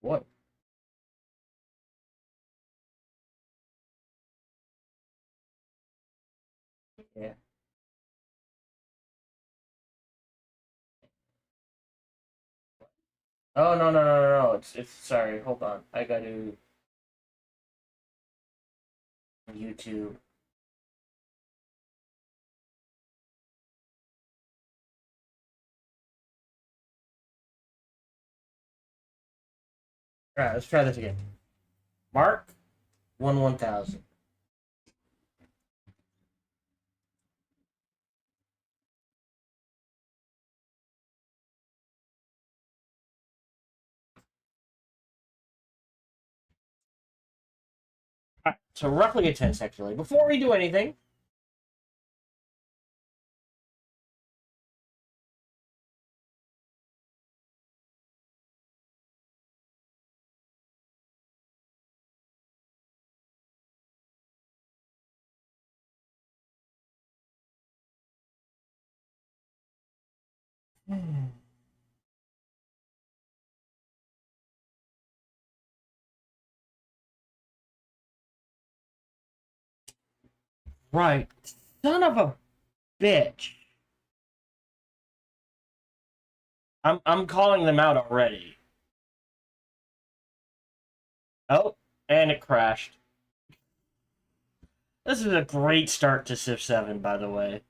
What? Yeah. Oh no. It's sorry. Hold on. I got to YouTube. All right, let's try this again. Mark 1000. All right, so roughly a 10 actually. Before we do anything, right, son of a bitch. I'm calling them out already. Oh, and it crashed. This is a great start to Civ 7, by the way.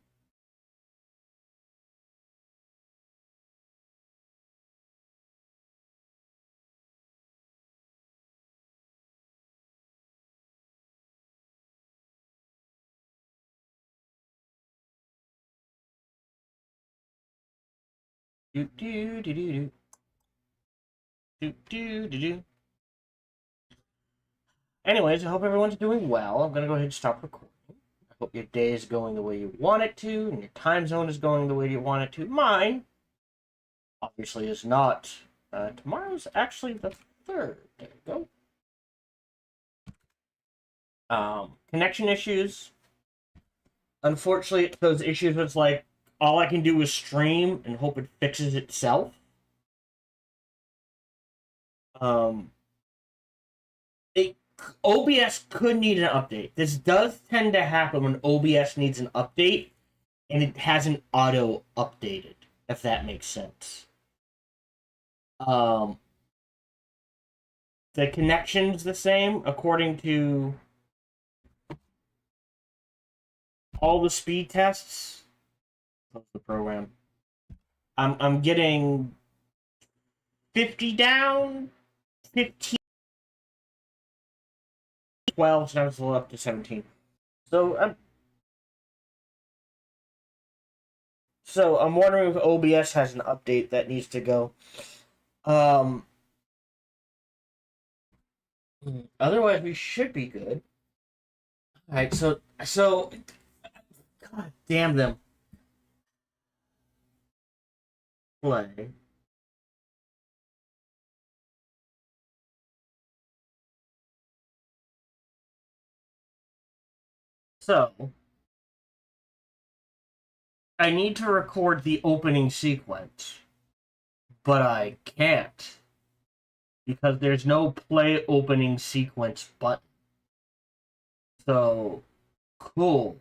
Do do do do do do do do do. Anyways, I hope everyone's doing well. I'm gonna go ahead and stop recording. I hope your day is going the way you want it to, and your time zone is going the way you want it to. Mine, obviously, is not. Tomorrow's actually the 3rd. There you go. Connection issues. Unfortunately, those issues, it's like all I can do is stream and hope it fixes itself. Um, OBS could need an update. This does tend to happen when OBS needs an update, and it hasn't auto updated, if that makes sense. Um, the connection's the same according to all the speed tests. Close the program. I'm getting 50 down, 15, 12, so now it's up to 17. So I'm wondering if OBS has an update that needs to go. Otherwise we should be good. All right, so God damn them. Play. So I need to record the opening sequence, but I can't because there's no play opening sequence button. So cool.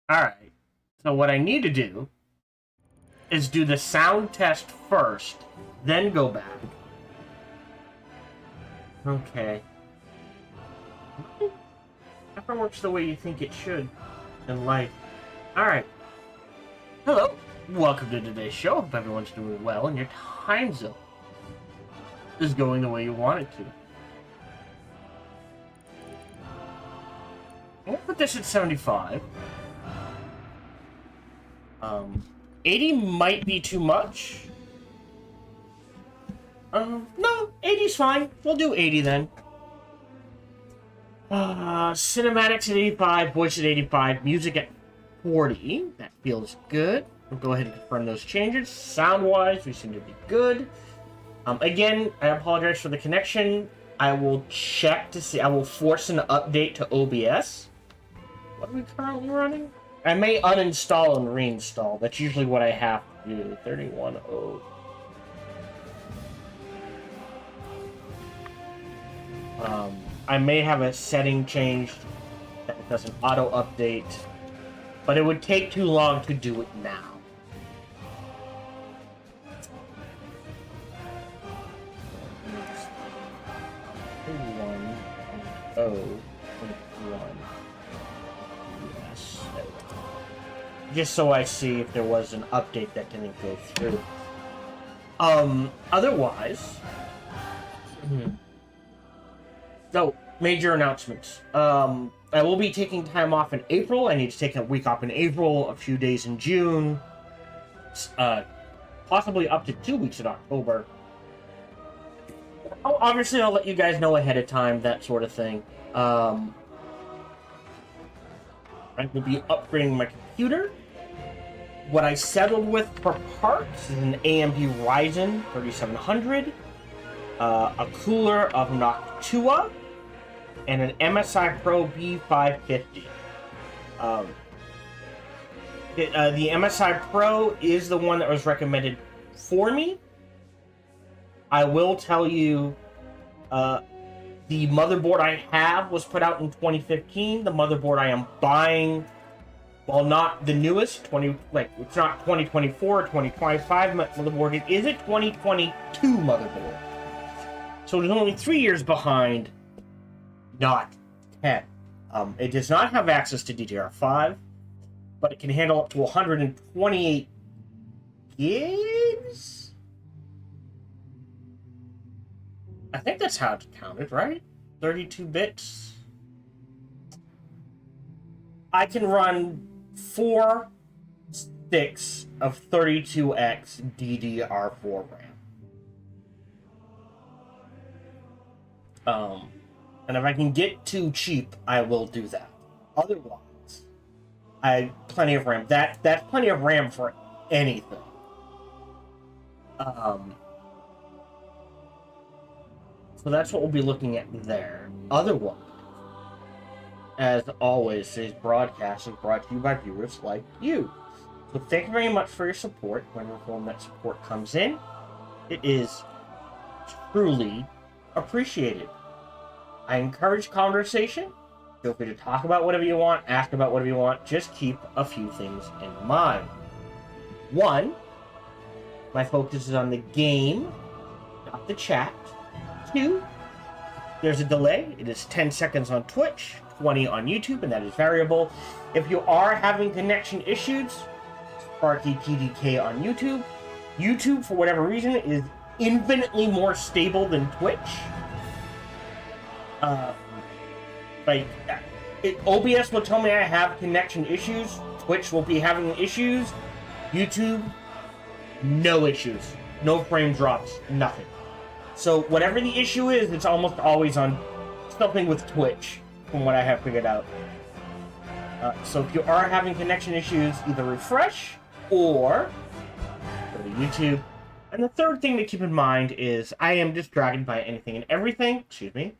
All right. So what I need to do is do the sound test first, then go back. Okay. Never works the way you think it should in life. Alright. Hello. Welcome to today's show. Hope everyone's doing well and your time zone is going the way you want it to. I'm gonna put this at 75. 80 might be too much. No, 80's fine. We'll do 80 then. Cinematics at 85, voice at 85, music at 40. That feels good. We'll go ahead and confirm those changes. Sound-wise, we seem to be good. Again, I apologize for the connection. I will check to see. I will force an update to OBS. What are we currently running? I may uninstall and reinstall. That's usually what I have to do. 31.0. I may have a setting changed that it does an auto update, but it would take too long to do it now. Yes. Just so I see if there was an update that didn't go through. Otherwise, so major announcements. I will be taking time off in April. I need to take a week off in April, a few days in June, possibly up to 2 weeks in October. Obviously, I'll let you guys know ahead of time, that sort of thing. I will be upgrading my computer. What I settled with for parts is an AMD Ryzen 3700, a cooler of Noctua, and an MSI Pro B550. The MSI Pro is the one that was recommended for me. I will tell you, the motherboard I have was put out in 2015. The motherboard I am buying, while not the newest, it's not 2024 or 2025 motherboard, it is a 2022 motherboard. So it's only 3 years behind, not 10. It does not have access to DDR5, but it can handle up to 128 gigs? I think that's how it's counted, right? 32 bits. I can run 4 sticks of 32X DDR4 RAM. And if I can get too cheap, I will do that. Otherwise, I have plenty of RAM. That's plenty of RAM for anything. So that's what we'll be looking at there. Otherwise, as always, today's broadcast is brought to you by viewers like you. So thank you very much for your support. Whenever form that support comes in, it is truly appreciated. I encourage conversation. Feel free to talk about whatever you want, ask about whatever you want. Just keep a few things in mind. 1, my focus is on the game, not the chat. 2, there's a delay. It is 10 seconds on Twitch, 20 on YouTube, and that is variable. If you are having connection issues, Sparky TDK on YouTube. YouTube, for whatever reason, is infinitely more stable than Twitch. OBS will tell me I have connection issues. Twitch will be having issues. YouTube, no issues. No frame drops, nothing. So whatever the issue is, it's almost always on something with Twitch, from what I have figured out. So if you are having connection issues, either refresh or go to YouTube. And the third thing to keep in mind is I am distracted by anything and everything. Excuse me.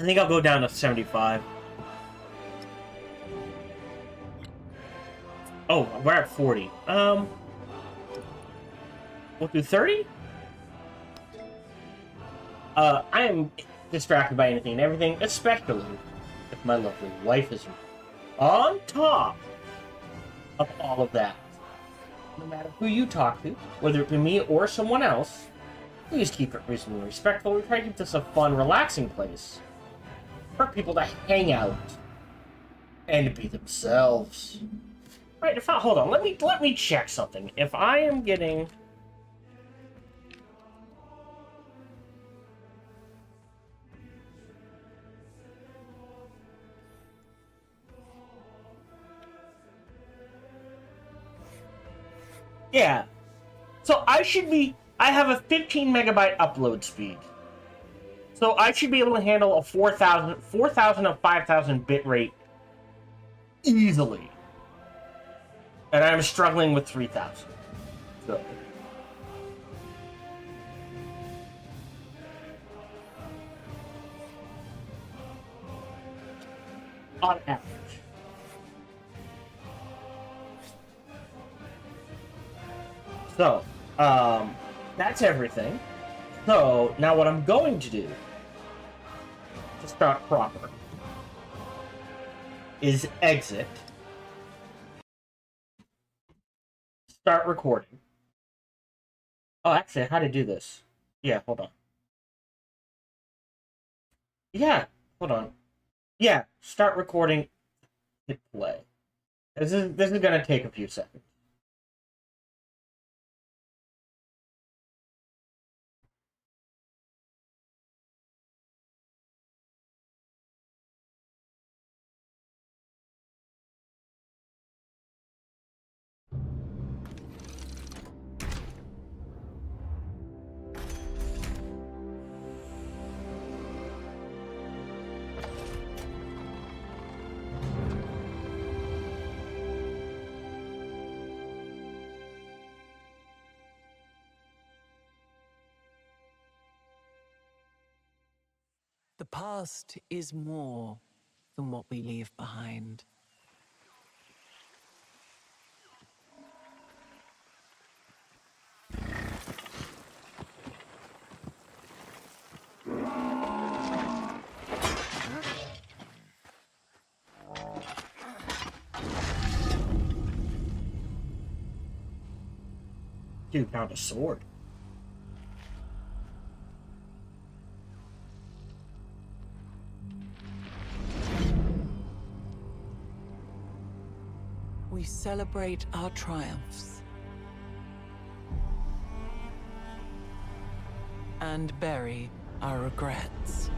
I think I'll go down to 75. Oh, we're at 40. We'll do 30? I am distracted by anything and everything, especially if my lovely wife is on top of all of that. No matter who you talk to, whether it be me or someone else, please keep it reasonably respectful. We try to keep this a fun, relaxing place for people to hang out and be themselves. Right, hold on, let me check something. If I am getting... Yeah. So I have a 15 megabyte upload speed. So I should be able to handle a 4,000 of 5,000 bit rate easily. And I'm struggling with 3,000. So. On average. So, that's everything. So, now what I'm going to do to start proper is exit, start recording. Oh, actually, how to do this? Yeah, hold on. Yeah, hold on. Yeah, start recording, hit play. This is gonna take a few seconds. The past is more than what we leave behind. Dude found a sword. We celebrate our triumphs and bury our regrets.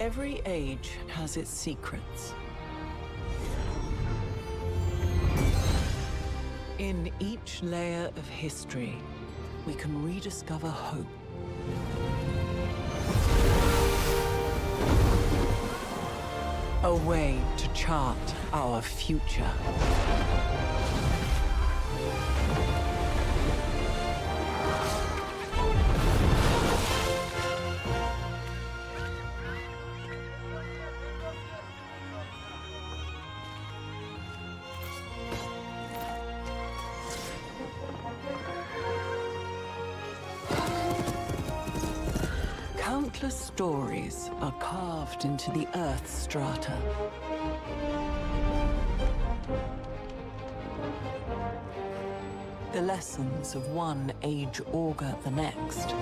Every age has its secrets. In each layer of history, we can rediscover hope. A way to chart our future. Countless stories are carved into the Earth's strata. The lessons of one age augur the next.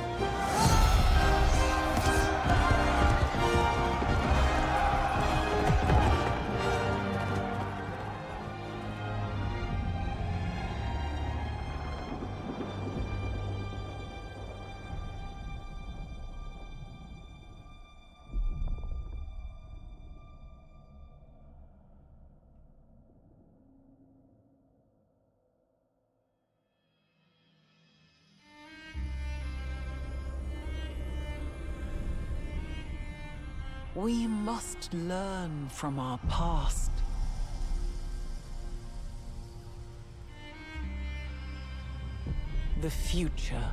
We must learn from our past. The future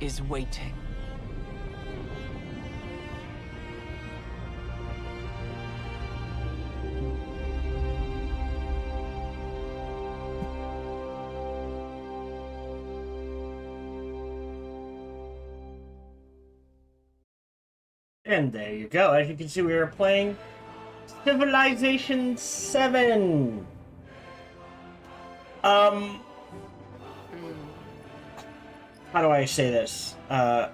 is waiting. And there you go. As you can see, we are playing Civilization 7. How do I say this? I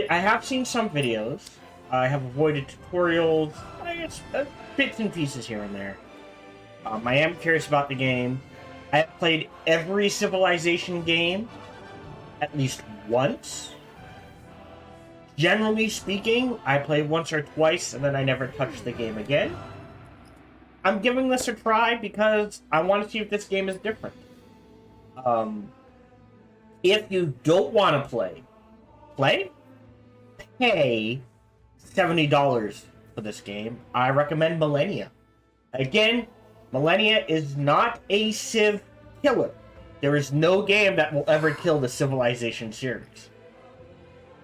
have seen some videos. I have avoided tutorials. I guess bits and pieces here and there. I am curious about the game. I have played every Civilization game at least once. Generally speaking, I played once or twice and then I never touched the game again. I'm giving this a try because I want to see if this game is different. If you don't want to pay $70 for this game. I recommend Millennia. Again, Millennia is not a Civ killer. There is no game that will ever kill the Civilization series.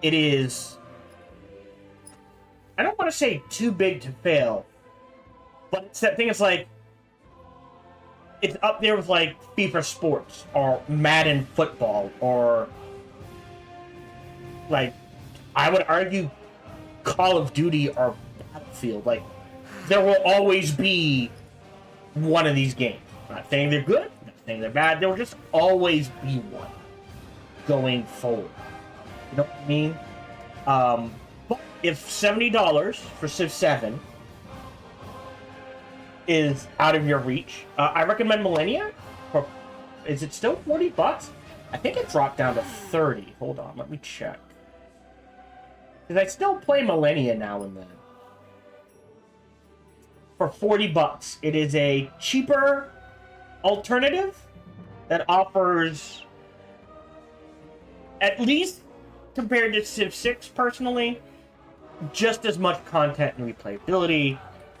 It is, I don't want to say too big to fail, but it's that thing. It's like, it's up there with like FIFA Sports or Madden Football or like, I would argue Call of Duty or Battlefield. Like, there will always be one of these games. I'm not saying they're good, I'm not saying they're bad. There will just always be one going forward. You know what I mean? But if $70 for Civ 7 is out of your reach, I recommend Millennia. Is it still $40? I think it dropped down to 30. Hold on, let me check. Because I still play Millennia now and then. For $40, it is a cheaper alternative that offers, at least compared to Civ 6 personally, just as much content and replayability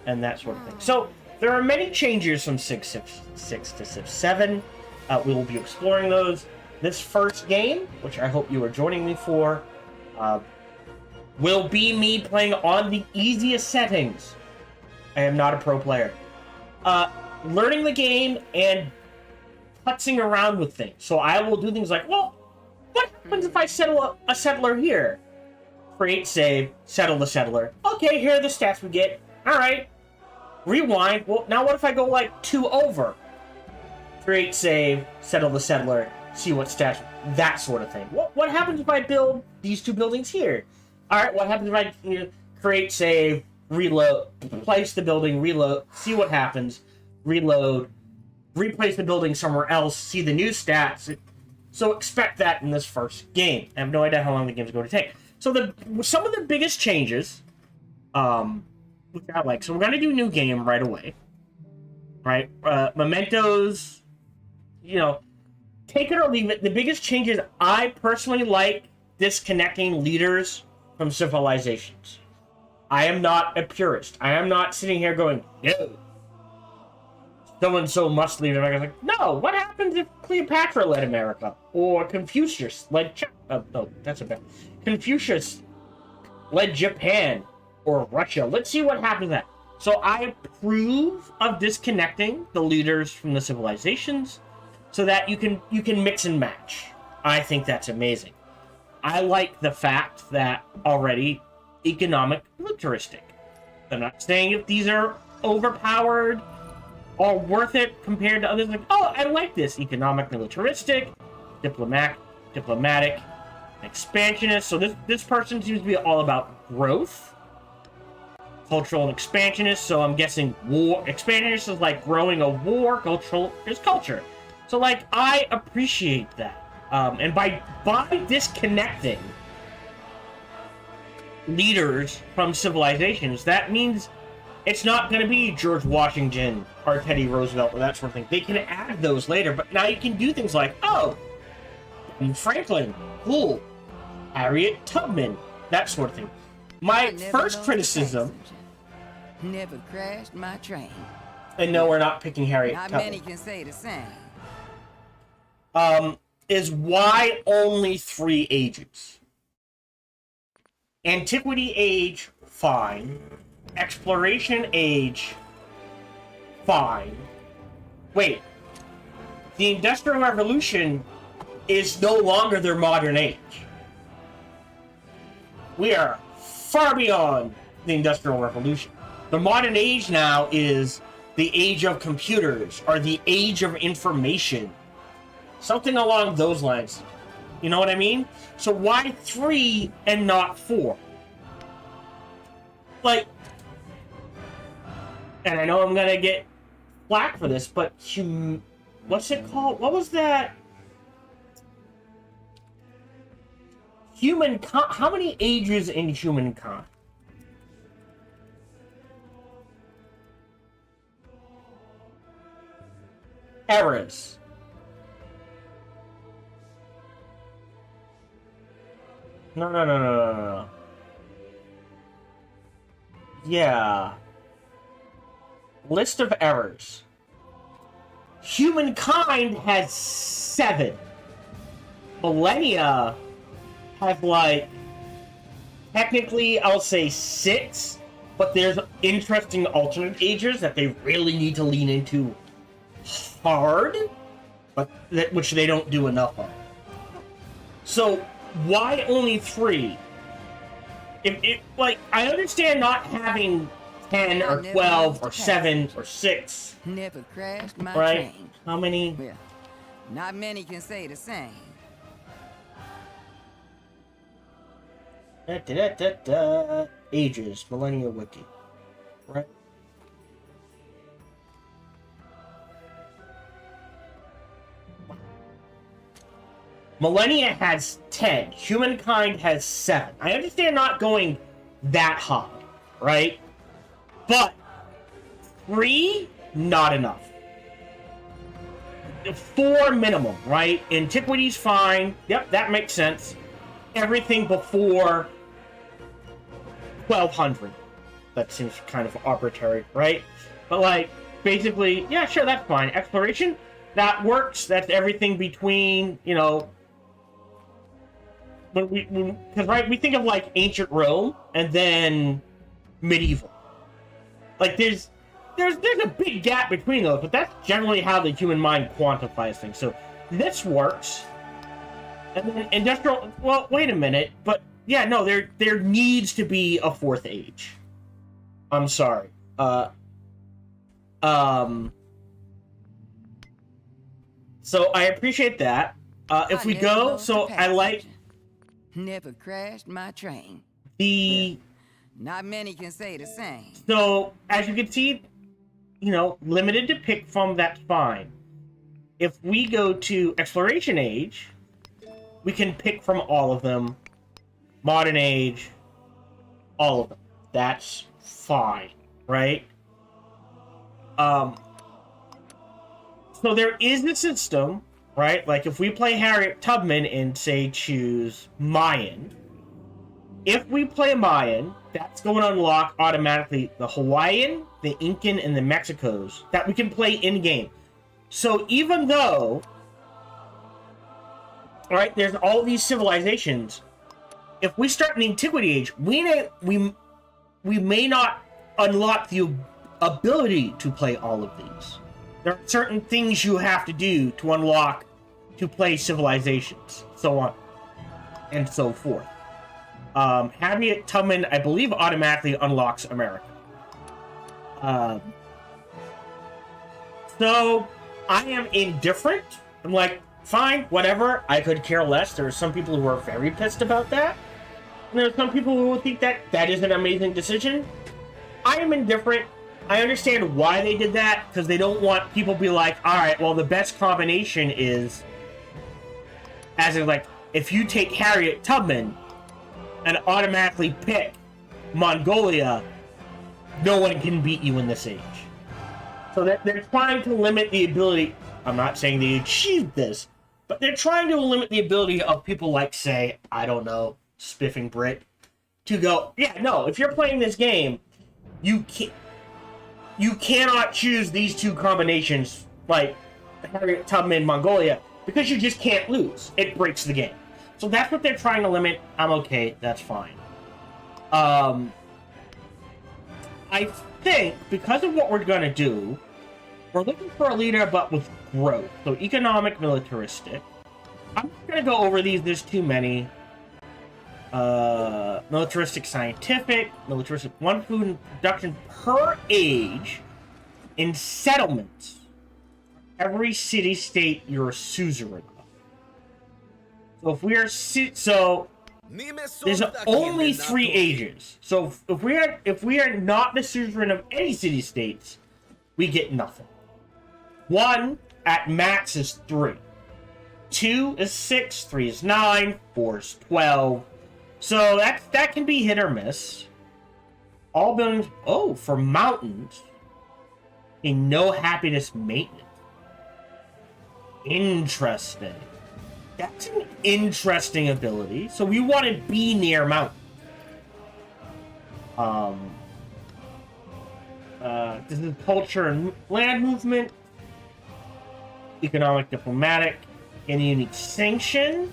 and that sort of thing. So there are many changes from Civ 6 to Civ 7. We will be exploring those. This first game, which I hope you are joining me for, will be me playing on the easiest settings. I am not a pro player. Learning the game and putzing around with things. So I will do things like, well, what happens if I settle a settler here? Create save, settle the settler. Okay, here are the stats we get. Alright. Rewind. Well, now what if I go like 2 over? Create save, settle the settler, see what stats, that sort of thing. What happens if I build these 2 buildings here? Alright, what happens if I create save, reload, place the building, reload, see what happens, reload, replace the building somewhere else, see the new stats. So expect that in this first game. I have no idea how long the game's going to take. So some of the biggest changes, which I like. So we're going to do new game right away. Right? Mementos, take it or leave it. The biggest changes, I personally like disconnecting leaders from civilizations. I am not a purist. I am not sitting here going, no, so-and-so must lead America. Like, no, what happens if Cleopatra led America? Or Confucius led Confucius led Japan or Russia. Let's see what happens to that. So I approve of disconnecting the leaders from the civilizations so that you can mix and match. I think that's amazing. I like the fact that already economic militaristic. I'm not saying if these are overpowered or worth it compared to others. Like, oh, I like this. Economic militaristic, diplomatic, expansionist. So this person seems to be all about growth. Cultural and expansionist. So I'm guessing war. Expansionist is like growing a war. Cultural is culture. So like, I appreciate that. And by disconnecting leaders from civilizations, that means it's not going to be George Washington or Teddy Roosevelt or that sort of thing. They can add those later, but now you can do things like, oh, Franklin, cool, Harriet Tubman, that sort of thing. My first criticism... Never crashed my train. And no, we're not picking Harriet Tubman. Not many can say the same. Is why only 3 ages? Antiquity age, fine. Exploration age, fine. Wait. The Industrial Revolution is no longer their modern age. We are far beyond the Industrial Revolution. The modern age now is the age of computers, or the age of information. Something along those lines. You know what I mean? So why 3 and not 4? Like, and I know I'm gonna get flack for this, but what's it called? What was that? Humankind. How many ages in humankind? Eras. No. Yeah. List of errors. Humankind has 7. Millennia have, like, technically, I'll say 6, but there's interesting alternate ages that they really need to lean into hard, but which they don't do enough of. So, why only 3? Like, I understand not having 10 or 12 or 7 or 6. Never crashed my Right? train. How many? Well, not many can say the same. Ages, Millennia Wiki. Right? Millennia has 10. Humankind has 7. I understand not going that high, right? But 3, not enough. 4 minimum, right? Antiquity's fine. Yep, that makes sense. Everything before 1200. That seems kind of arbitrary, right? But, like, basically, yeah, sure, that's fine. Exploration, that works. That's everything between, you know, because right, we think of like ancient Rome and then medieval. Like there's a big gap between those, but that's generally how the human mind quantifies things. So this works. And then industrial. Well, wait a minute, but yeah, no, there needs to be a 4th age. I'm sorry. So I appreciate that. If we go, so I like. Never crashed my train. The Not many can say the same. So as you can see, you know, limited to pick from, that's fine. If we go to exploration age, we can pick from all of them. Modern age, all of them. That's fine, right? So there is a system, right? Like if we play Harriet Tubman and say choose Mayan, if we play Mayan, that's going to unlock automatically the Hawaiian, the Incan, and the Mexicos that we can play in-game. So even though, right, there's all these civilizations, if we start in the Antiquity Age, we may not unlock the ability to play all of these. There are certain things you have to do to unlock to play civilizations, so on and so forth. Harriet Tubman, I believe, automatically unlocks America. So I am indifferent. I'm like, fine, whatever. I could care less. There are some people who are very pissed about that. And there are some people who will think that that is an amazing decision. I am indifferent. I understand why they did that, because they don't want people to be like, all right, well, the best combination is, as in, like, if you take Harriet Tubman and automatically pick Mongolia, no one can beat you in this age. So that they're trying to limit the ability. I'm not saying they achieved this, but they're trying to limit the ability of people like, say, I don't know, Spiffing Brit, to go, yeah, no, if you're playing this game, you cannot choose these two combinations, like Harriet Tubman, Mongolia, because you just can't lose. It breaks the game. So that's what they're trying to limit. I'm okay. That's fine. I think because of what we're going to do, we're looking for a leader, but with growth. So economic, militaristic. I'm not going to go over these. There's too many. Militaristic, scientific, militaristic, 1 food production per age in settlements. Every city-state you're a suzerain of. So if we are there's only 3 ages. So if we are not the suzerain of any city-states, we get nothing. 1 at max is 3. 2 is 6, 3 is 9, 4 is 12. So that can be hit or miss. All buildings, oh, for mountains, a no happiness maintenance. Interesting. That's an interesting ability. So we want to be near mountains. This is culture and land movement, economic, diplomatic, and unique sanction.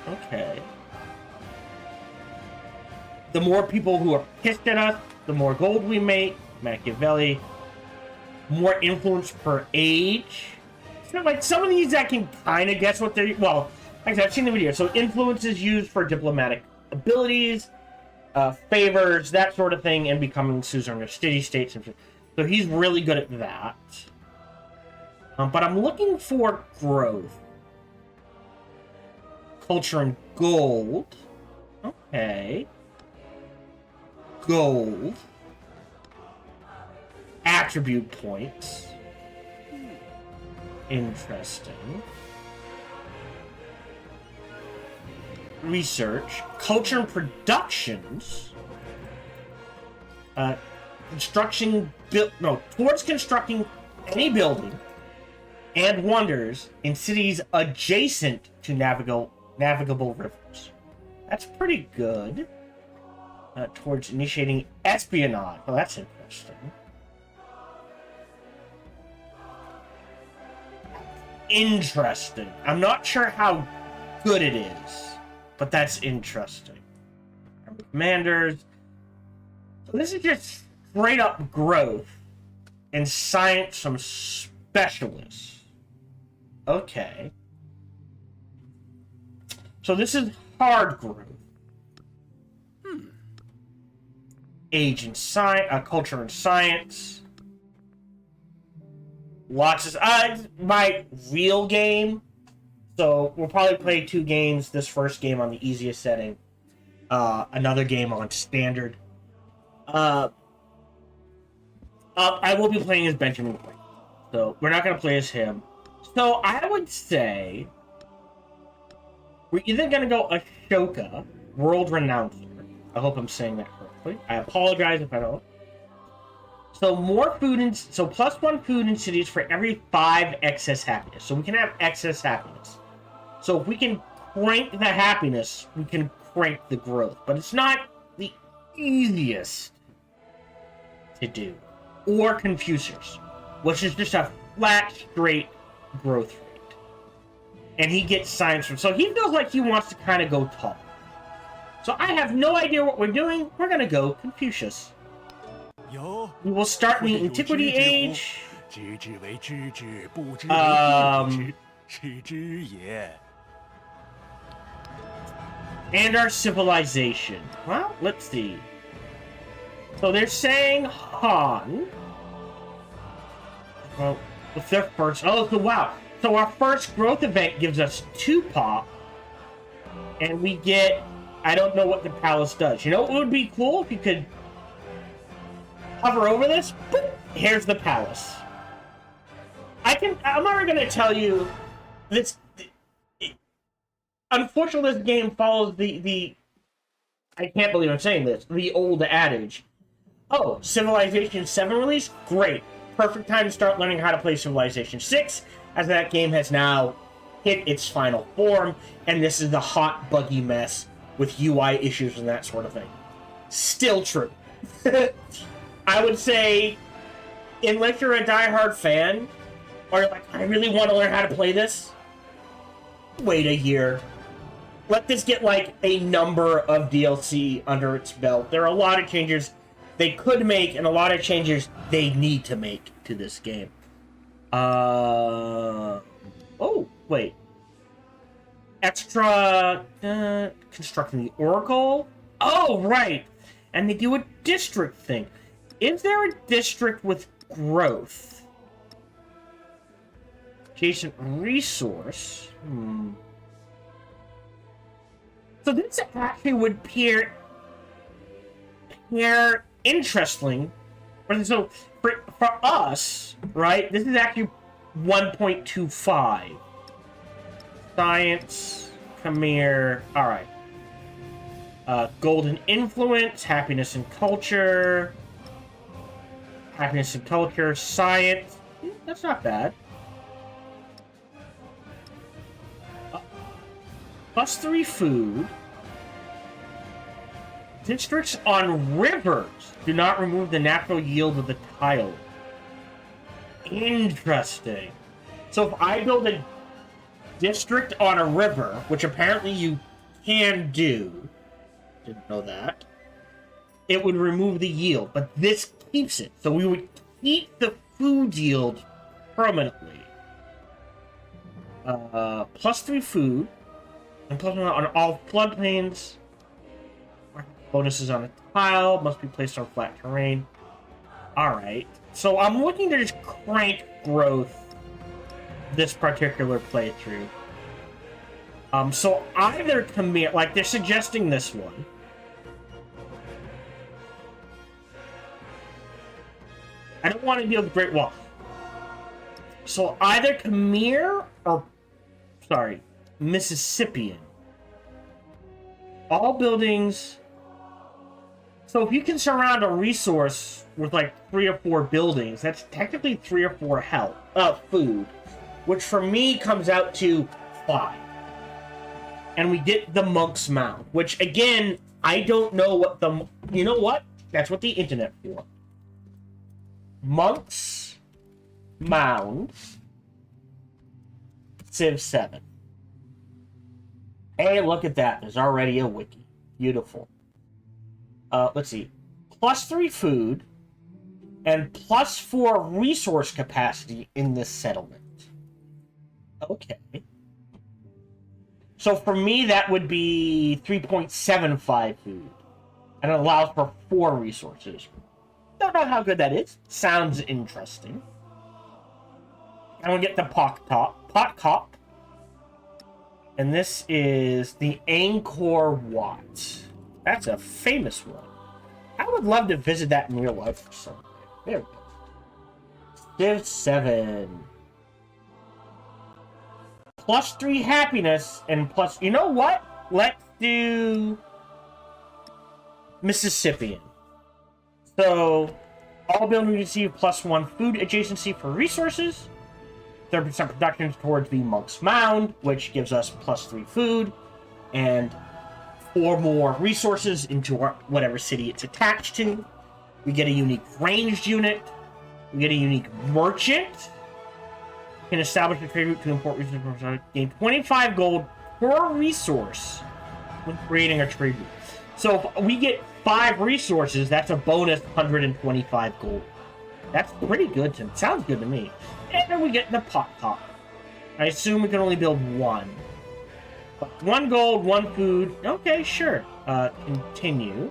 Okay. The more people who are pissed at us, the more gold we make. Machiavelli. More influence per age. So, like, some of these I can kind of guess what they're... Well, like I said, I've seen the video. So influence is used for diplomatic abilities, favors, that sort of thing, and becoming suzerain of city-states. So he's really good at that. But I'm looking for growth. Culture and gold. Okay. Gold. Attribute points. Interesting. Research. Culture and productions. Construction... towards constructing any building and wonders in cities adjacent to navigable rivers. That's pretty good. Towards initiating espionage. Well, that's interesting. Interesting. I'm not sure how good it is, but that's interesting. Commanders. So this is just straight up growth and science from specialists. Okay. So this is hard growth. Age and science, culture and science. Lots of my real game. So we'll probably play 2 games. This first game on the easiest setting. Another game on standard. I will be playing as Benjamin Franklin. So we're not going to play as him. So I would say we're either going to go Ashoka, World Renouncer. I hope I'm saying that correctly. I apologize if I don't. So more food and so +1 food in cities for every 5 excess happiness. So we can have excess happiness. So if we can crank the happiness, we can crank the growth. But it's not the easiest to do. Or Confucius, which is just a flat, straight growth rate. And he gets science from... So he feels like he wants to kind of go tall. So I have no idea what we're doing. We're going to go Confucius. We will start in the Antiquity Age. And our civilization. Well, let's see. So they're saying Han. Well, with their first... Oh, so wow. So our first growth event gives us 2 pop. And we get... I don't know what the palace does. You know what would be cool? If you could hover over this. Boop, here's the palace. I'm already going to tell you this. Unfortunately, this game follows the I can't believe I'm saying this. The old adage. Oh, Civilization 7 release? Great. Perfect time to start learning how to play Civilization 6, as that game has now hit its final form, and this is the hot, buggy mess with UI issues and that sort of thing. Still true. I would say, unless you're a diehard fan, or like, I really want to learn how to play this, wait a year. Let this get like a number of DLC under its belt. There are a lot of changes they could make and a lot of changes they need to make to this game. Oh, wait. Extra constructing the Oracle? Oh, right. And they do a district thing. Is there a district with growth? Adjacent resource? So this actually would appear interesting. So for us, right, this is actually 1.25. Science, Khmer. All right. Golden influence, happiness and culture. Happiness and culture, science. That's not bad. +3 food. Districts on rivers do not remove the natural yield of the tile. Interesting. So if I build a district on a river, which apparently you can do, didn't know that, it would remove the yield, but this keeps it. So we would keep the food yield permanently. +3 food, and +1 on all floodplains. Bonuses on a tile, must be placed on flat terrain. Alright, so I'm looking to just crank growth this particular playthrough. So either Khmer, like they're suggesting this one. I don't want to deal with Great Wall. So either Khmer or, sorry, Mississippian. All buildings. So if you can surround a resource with like 3 or 4 buildings, that's technically 3 or 4 food, which for me comes out to 5. And we get the Monk's Mound, which again, I don't know what the, you know what? That's what the internet for. Monk's Mound, Civ 7. Hey, look at that. There's already a wiki. Beautiful. Let's see. +3 food and +4 resource capacity in this settlement. Okay. So for me, that would be 3.75 food. And it allows for 4 resources. Don't know how good that is. Sounds interesting. And we'll get the pot cop. And this is the Angkor Wat. That's a famous one. I would love to visit that in real life or something. There we go. Civ 7. +3 happiness and plus... You know what? Let's do... Mississippian. So, all buildings receive +1 food adjacency for resources. 30% production towards the Monk's Mound, which gives us +3 food. And 4 more resources into our, whatever city it's attached to. We get a unique ranged unit. We get a unique merchant. Can establish a trade route to import resources. Gain 25 gold per resource when creating a trade route. So if we get 5 resources, that's a bonus 125 gold. That's pretty good to me. Sounds good to me. And then we get the pot top. I assume we can only build 1. 1 gold, 1 food. Okay, sure. Continue.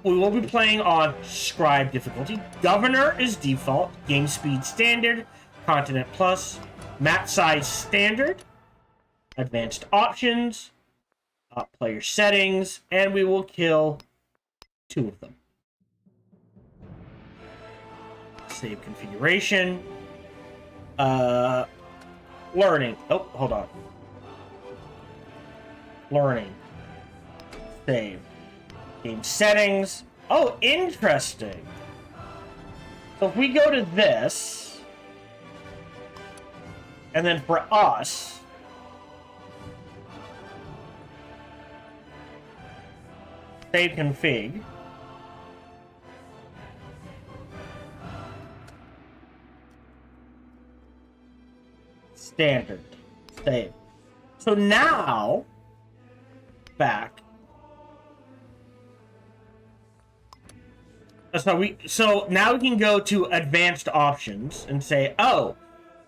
We will be playing on Scribe difficulty. Governor is default. Game speed standard. Continent plus. Map size standard. Advanced options. Player settings. And we will kill 2 of them. Save configuration. Learning. Oh, hold on. Learning. Save. Game settings. Oh, interesting. So if we go to this, and then for us, save config. Standard. Save. So now, back. So now we can go to advanced options and say, oh,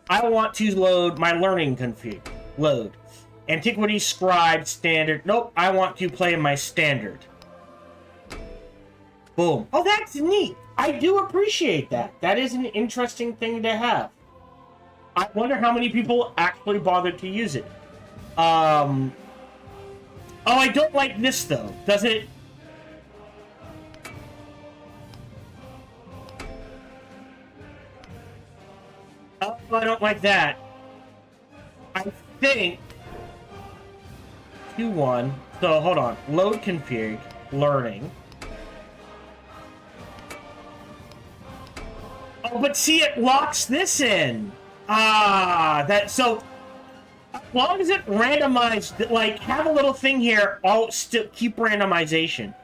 I want to load my learning config. Load. Antiquity, Scribe, Standard. Nope, I want to play in my Standard. Boom. Oh, that's neat. I do appreciate that. That is an interesting thing to have. I wonder how many people actually bothered to use it. Oh, I don't like this, though. Does it... I don't like that. I think 2-1. So hold on. Load config. Learning. Oh, but see, it locks this in. So as long as it randomized, like, have a little thing here. I'll still keep randomization.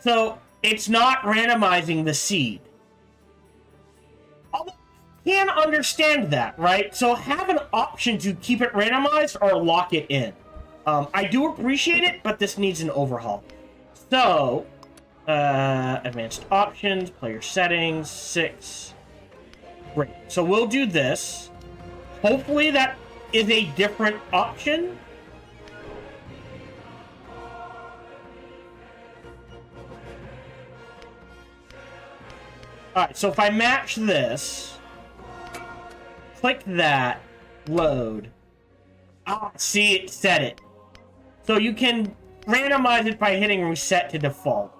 So it's not randomizing the seed. I can understand that, right? So have an option to keep it randomized or lock it in. I do appreciate it, but this needs an overhaul. So, advanced options, player settings, 6. Great. So we'll do this. Hopefully that is a different option. Alright, so if I match this, click that, load. See, it set it. So you can randomize it by hitting reset to default.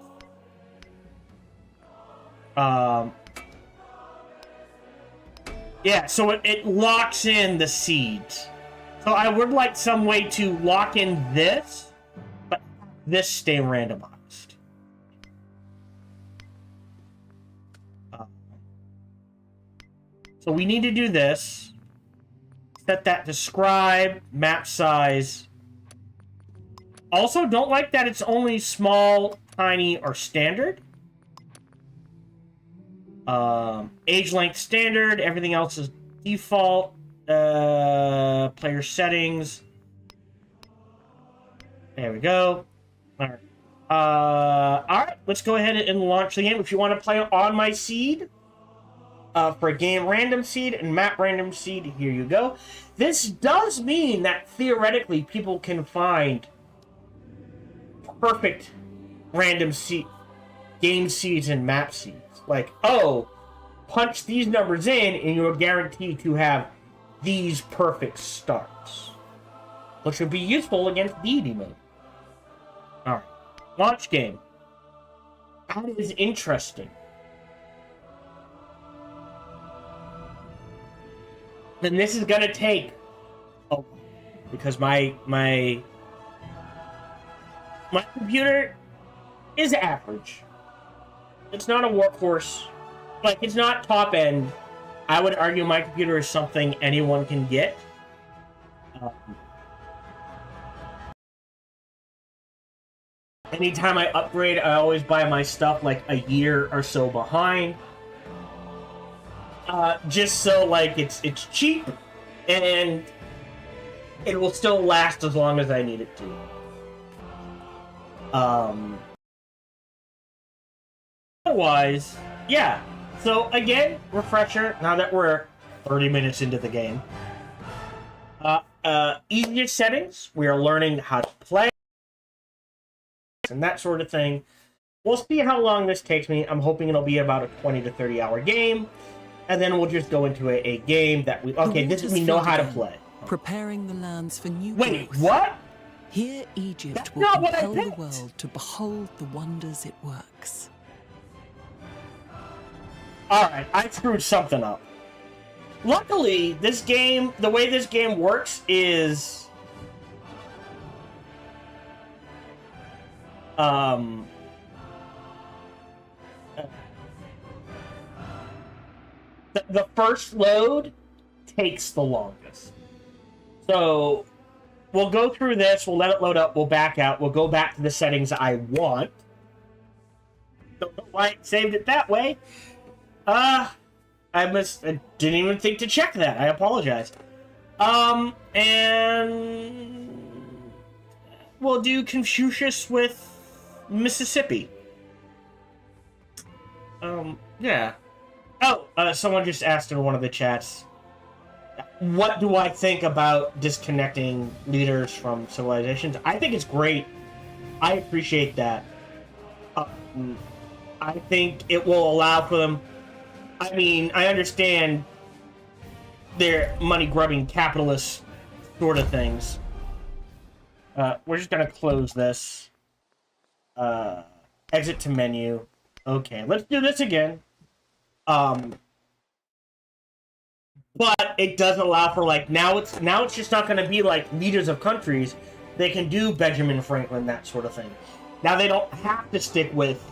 Yeah, so it locks in the seeds. So I would like some way to lock in this, but this stay randomized. So we need to do this. Set that to scribe, map size. Also, don't like that it's only small, tiny, or standard. Age length standard. Everything else is default. Player settings. There we go. Alright. Alright, let's go ahead and launch the game. If you want to play on my seed, for a game random seed and map random seed, here you go. This does mean that theoretically people can find perfect random seed, game seeds and map seeds. Like, oh, punch these numbers in and you're guaranteed to have these perfect starts, which would be useful against deity mode. Alright, launch game. That is interesting. Then this is gonna take because my computer is average. It's not a workhorse. Like, it's not top end. I would argue my computer is something anyone can get. Anytime I upgrade, I always buy my stuff like a year or so behind. Just so, like, it's cheap and it will still last as long as I need it to. Otherwise, yeah. So again, refresher, now that we're 30 minutes into the game. Easier settings, we are learning how to play and that sort of thing. We'll see how long this takes me. I'm hoping it'll be about a 20 to 30 hour game. And then we'll just go into a game that we... Okay, this is we know how to play. Preparing the lands for new Wait, growth. what? Here Egypt That's will not what I compel the picked. world to behold the wonders it works. Alright, I screwed something up. Luckily, this game... The way this game works is... The first load takes the longest. So, we'll go through this, we'll let it load up, we'll back out, we'll go back to the settings I want. Don't know why it saved it that way. I didn't even think to check that, I apologize. And... we'll do Confucius with Mississippi. Yeah. Oh, someone just asked in one of the chats, what do I think about disconnecting leaders from civilizations? I think it's great. I appreciate that. I think it will allow for them... I mean, I understand they're money-grubbing capitalist sort of things. We're just gonna close this. Exit to menu. Okay, let's do this again. But it does allow for like now it's just not going to be like leaders of countries. They can do Benjamin Franklin, that sort of thing. Now they don't have to stick with,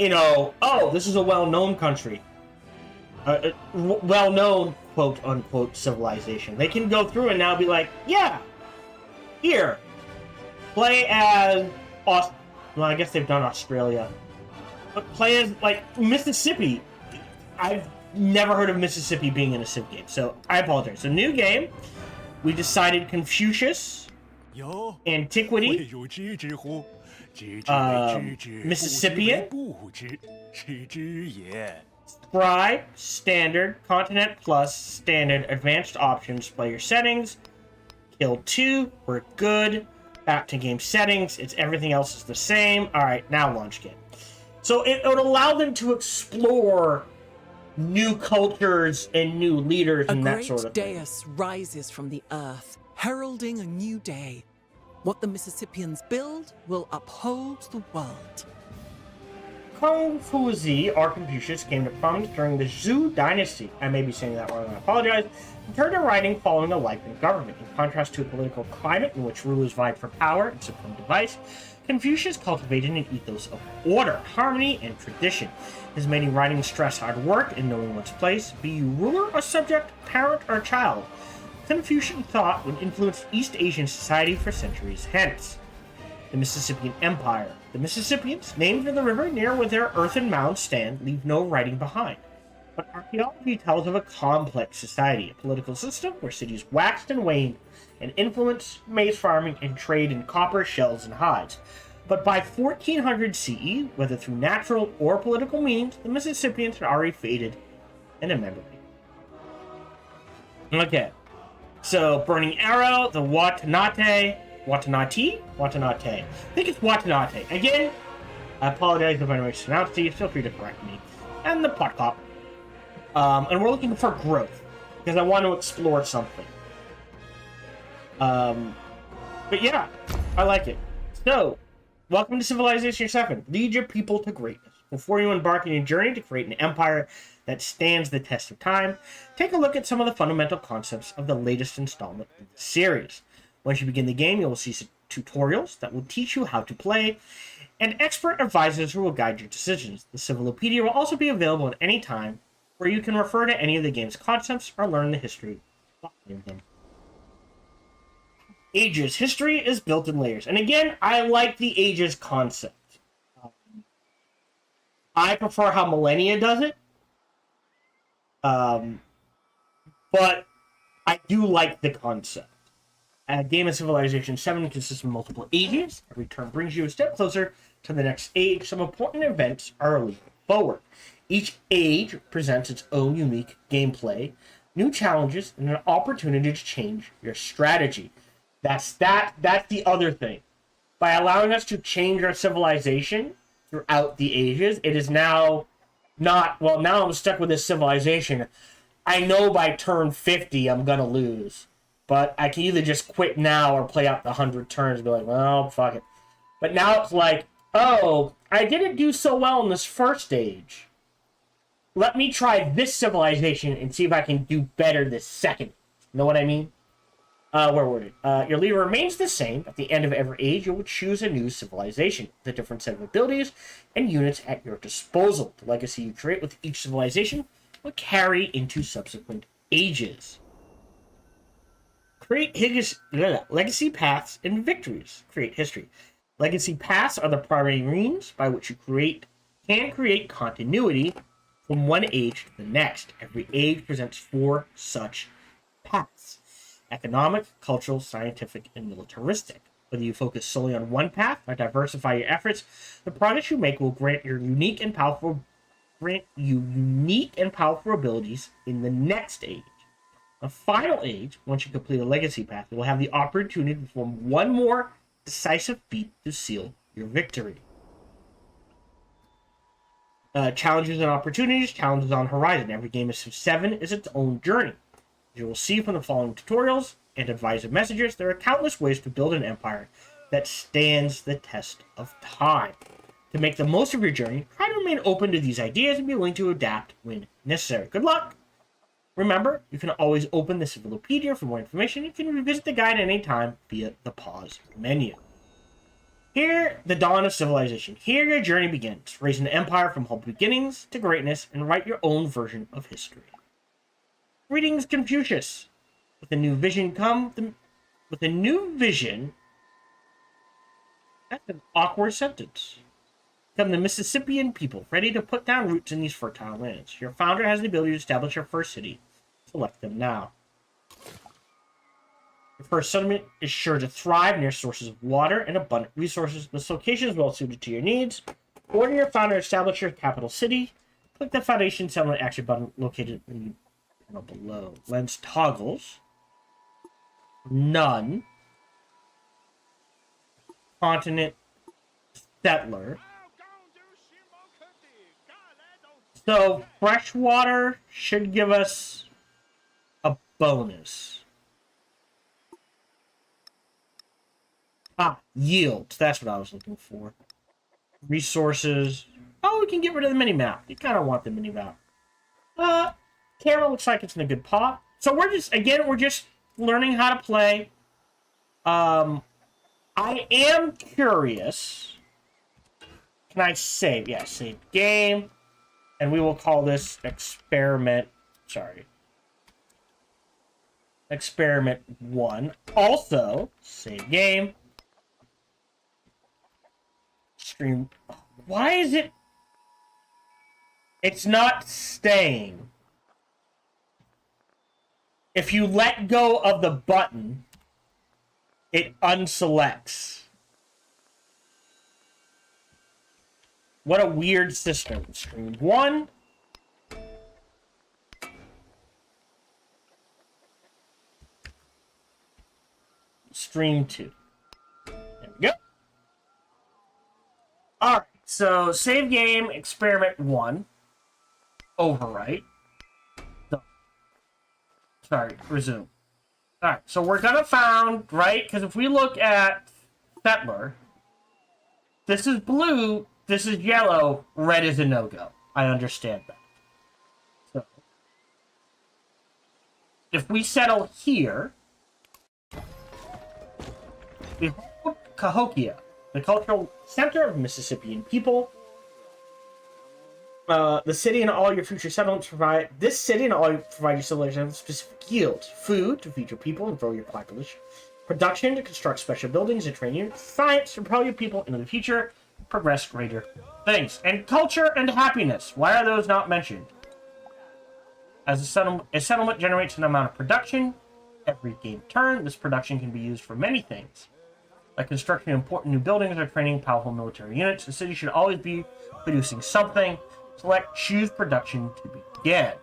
oh, this is a well-known country, well-known quote unquote civilization. They can go through and now be like, yeah, here, play as well, I guess they've done Australia, but play as like Mississippi. I've never heard of Mississippi being in a Civ game, so I apologize. So new game, we decided Confucius, Antiquity, Mississippian, Scribe, Standard, Continent Plus, Standard, Advanced Options, Player Settings, Kill 2, we're good, back to game settings, it's everything else is the same. Alright, now launch game. So it would allow them to explore new cultures and new leaders and that sort of thing. A great dais rises from the earth, heralding a new day. What the Mississippians build will uphold the world. Confuzi, or Confucius, came to prominence during the Zhou dynasty. I may be saying that wrong, I apologize. He turned to writing following a life in government. In contrast to a political climate in which rulers vied for power and supreme device, Confucius cultivated an ethos of order, harmony, and tradition. His many writings stress hard work and knowing one's place, be you ruler or subject, parent or child. Confucian thought would influence East Asian society for centuries hence. The Mississippian Empire. The Mississippians, named for the river near where their earthen mounds stand, leave no writing behind. But archaeology tells of a complex society, a political system where cities waxed and waned, and influence maize farming and trade in copper, shells, and hides. But by 1400 CE, whether through natural or political means, the Mississippians had already faded in a memory. Okay, so Burning Arrow, the Watanate. I think it's Watanate. Again, I apologize if I mispronounced these, feel free to correct me. And the Pot Cop. And we're looking for growth, because I want to explore something. But yeah, I like it. So, welcome to Civilization 7. Lead your people to greatness. Before you embark on your journey to create an empire that stands the test of time, take a look at some of the fundamental concepts of the latest installment of the series. Once you begin the game, you will see tutorials that will teach you how to play, and expert advisors who will guide your decisions. The Civilopedia will also be available at any time, where you can refer to any of the game's concepts or learn the history behind them. Ages. History is built in layers. And again, I like the ages concept. I prefer how Millennia does it. But I do like the concept. A game of Civilization 7 consists of multiple ages. Every turn brings you a step closer to the next age. Some important events are a leap forward. Each age presents its own unique gameplay, new challenges, and an opportunity to change your strategy. That's the other thing. By allowing us to change our civilization throughout the ages, it is now not, well, now I'm stuck with this civilization. I know by turn 50 I'm gonna lose. But I can either just quit now or play out the 100 turns and be like, well, fuck it. But now it's like, oh, I didn't do so well in this first age. Let me try this civilization and see if I can do better this second. Know what I mean? Where were we? Your leader remains the same. At the end of every age, you will choose a new civilization with a different set of abilities and units at your disposal. The legacy you create with each civilization will carry into subsequent ages. Create legacy paths and victories. Create history. Legacy paths are the primary means by which you can create continuity from one age to the next. Every age presents 4 such paths: economic, cultural, scientific, and militaristic. Whether you focus solely on one path or diversify your efforts, the progress you make will grant you unique and powerful abilities in the next age. A final age, once you complete a legacy path, you will have the opportunity to perform one more decisive feat to seal your victory. Challenges and opportunities. Challenges on horizon. Every game of Civ 7 is its own journey. As you will see from the following tutorials and advisor messages, there are countless ways to build an empire that stands the test of time. To make the most of your journey, try to remain open to these ideas and be willing to adapt when necessary. Good luck! Remember, you can always open the Civilopedia for more information. You can revisit the guide anytime via the pause menu. Here, the dawn of civilization. Here, your journey begins. Raise an empire from humble beginnings to greatness and write your own version of history. Greetings, Confucius. With a new vision with a new vision. That's an awkward sentence. Come the Mississippian people, ready to put down roots in these fertile lands. Your founder has the ability to establish your first city. Select them now. Your first settlement is sure to thrive near sources of water and abundant resources. This location is well suited to your needs. Order your founder to establish your capital city. Click the Foundation Settlement Action button located in the panel below. Lens toggles. None. Continent. Settler. So, freshwater should give us a bonus. Yield. That's what I was looking for. Resources. Oh, we can get rid of the mini-map. You kind of want the mini-map. Camera looks like it's in a good pot. So we're just learning how to play. I am curious. Can I save? Yeah, save game. And we will call this Experiment 1. Also, save game. Stream. Why is it? It's not staying. If you let go of the button, it unselects. What a weird system. Stream 1. Stream 2. There we go. Alright, so save game, Experiment 1. Overwrite. Sorry, resume. Alright, so we're gonna found, right? Because if we look at Settler, this is blue, this is yellow, red is a no-go. I understand that. So, if we settle here, behold Cahokia, the cultural center of Mississippian people. The city and all your future settlements provide. This city and all you provide your civilization have specific yields: food to feed your people and grow your population, production to construct special buildings and train units, science to propel your people into the future, progress greater things, and culture and happiness. Why are those not mentioned? As a settlement generates an amount of production every game turn. This production can be used for many things, like constructing important new buildings or training powerful military units. The city should always be producing something. Select choose production to begin.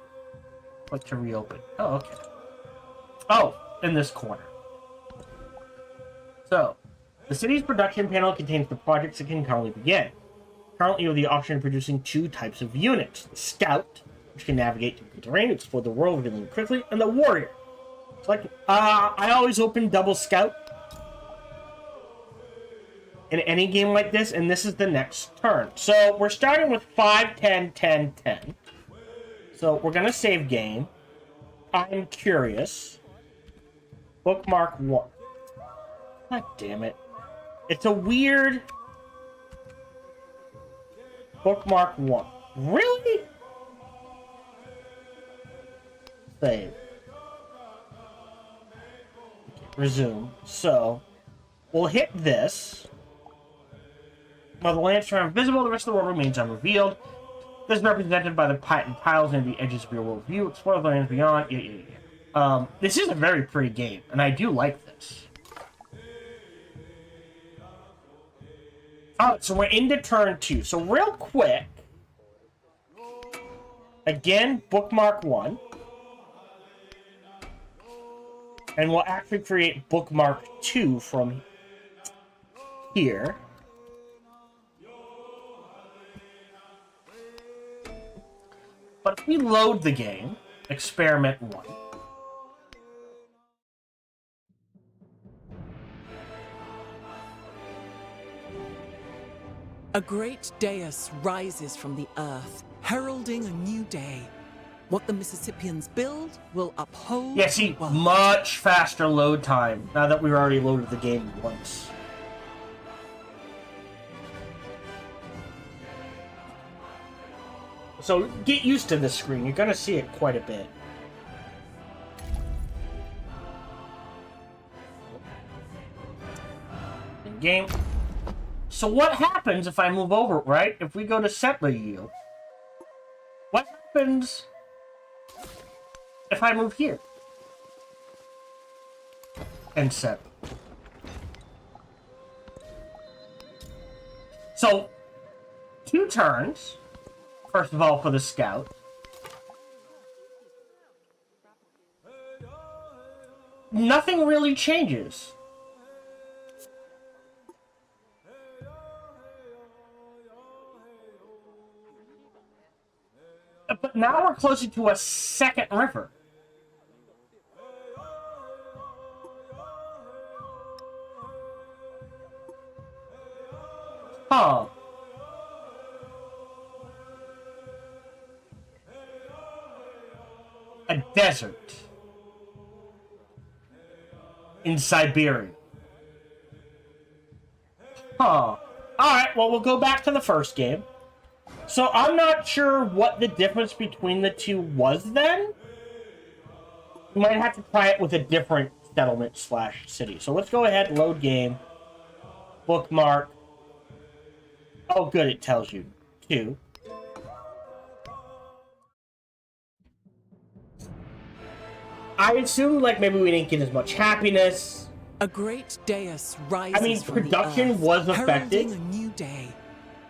Click to reopen. Oh, okay. Oh, in this corner. So, the city's production panel contains the projects that can currently begin. Currently, you have the option of producing 2 types of units. The Scout, which can navigate through the terrain, explore the world really quickly, and the Warrior. Select. I always open double Scout in any game like this, and this is the next turn. So we're starting with 5, 10, 10, 10. So we're going to save game. I'm curious. Bookmark 1. God damn it. It's a weird... Bookmark 1. Really? Save. Okay, resume. So, we'll hit this. While the lands are invisible, the rest of the world remains unrevealed. This is represented by the patterned tiles near the edges of your world view. Explore the lands beyond. This is a very pretty game, and I do like this. Alright, so we're into turn 2. So real quick, again, bookmark 1. And we'll actually create bookmark 2 from here. But if we load the game, Experiment 1. A great dais rises from the earth, heralding a new day. What the Mississippians build will uphold Yeah, see, the world. much faster load time now that we've already loaded the game once. So get used to this screen. You're going to see it quite a bit. In game. So what happens if I move over, right? If we go to settler yield, what happens if I move here and settle? So 2 turns. First of all, for the scout. Nothing really changes. But now we're closer to a second river. Huh. A desert in Siberia. Huh. Alright, well, we'll go back to the first game. So I'm not sure what the difference between the two was then. We might have to try it with a different settlement / city. So let's go ahead, load game, bookmark. Oh, good, it tells you. 2. I assume, like, maybe we didn't get as much happiness. A great dais rises I mean, from the production earth, was affected. heralding a new day.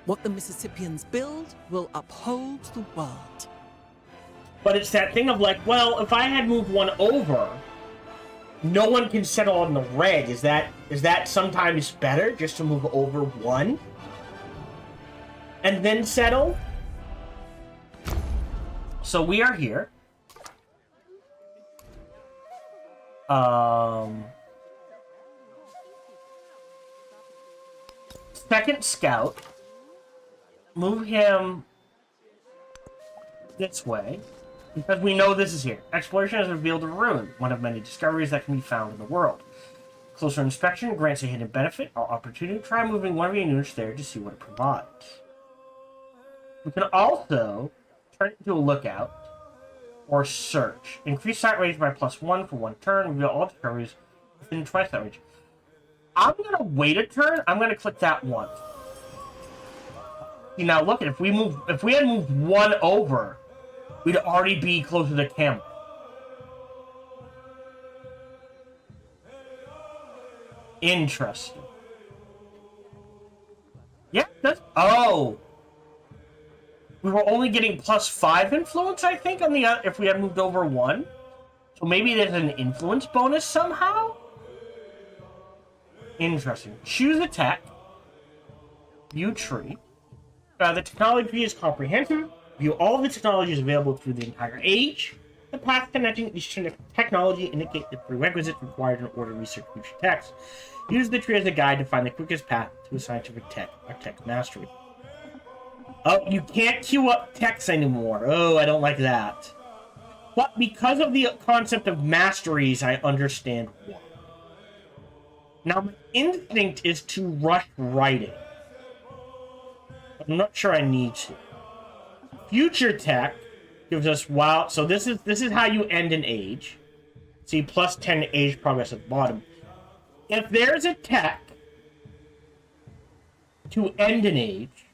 What the Mississippians build will uphold the world. But it's that thing of like, well, if I had moved one over, no one can settle on the red. Is that sometimes better just to move over one and then settle? So we are here. Second scout. Move him this way, because we know this is here. Exploration has revealed a ruin, one of many discoveries that can be found in the world. Closer inspection grants a hidden benefit or opportunity. Try moving one of your units there to see what it provides. We can also turn it into a lookout or search. Increase sight range by +1 for 1 turn. Reveal all discoveries within twice that range. I'm going to wait a turn. I'm going to click that once. See, now look, if we had moved one over, we'd already be closer to camera. Interesting. Yeah, that's... Oh! We were only getting +5 influence, I think, on the if we had moved over one. So maybe there's an influence bonus somehow? Interesting. Choose a tech. View tree. The technology tree is comprehensive. View all the technologies available through the entire age. The path connecting each technology indicate the prerequisites required in order to research future techs. Use the tree as a guide to find the quickest path to a scientific tech or tech mastery. Oh, you can't queue up techs anymore. Oh, I don't like that. But because of the concept of masteries, I understand why. Now, my instinct is to rush writing. I'm not sure I need to. Future tech gives us wow. So this is how you end an age. See, +10 age progress at the bottom. If there's a tech to end an age,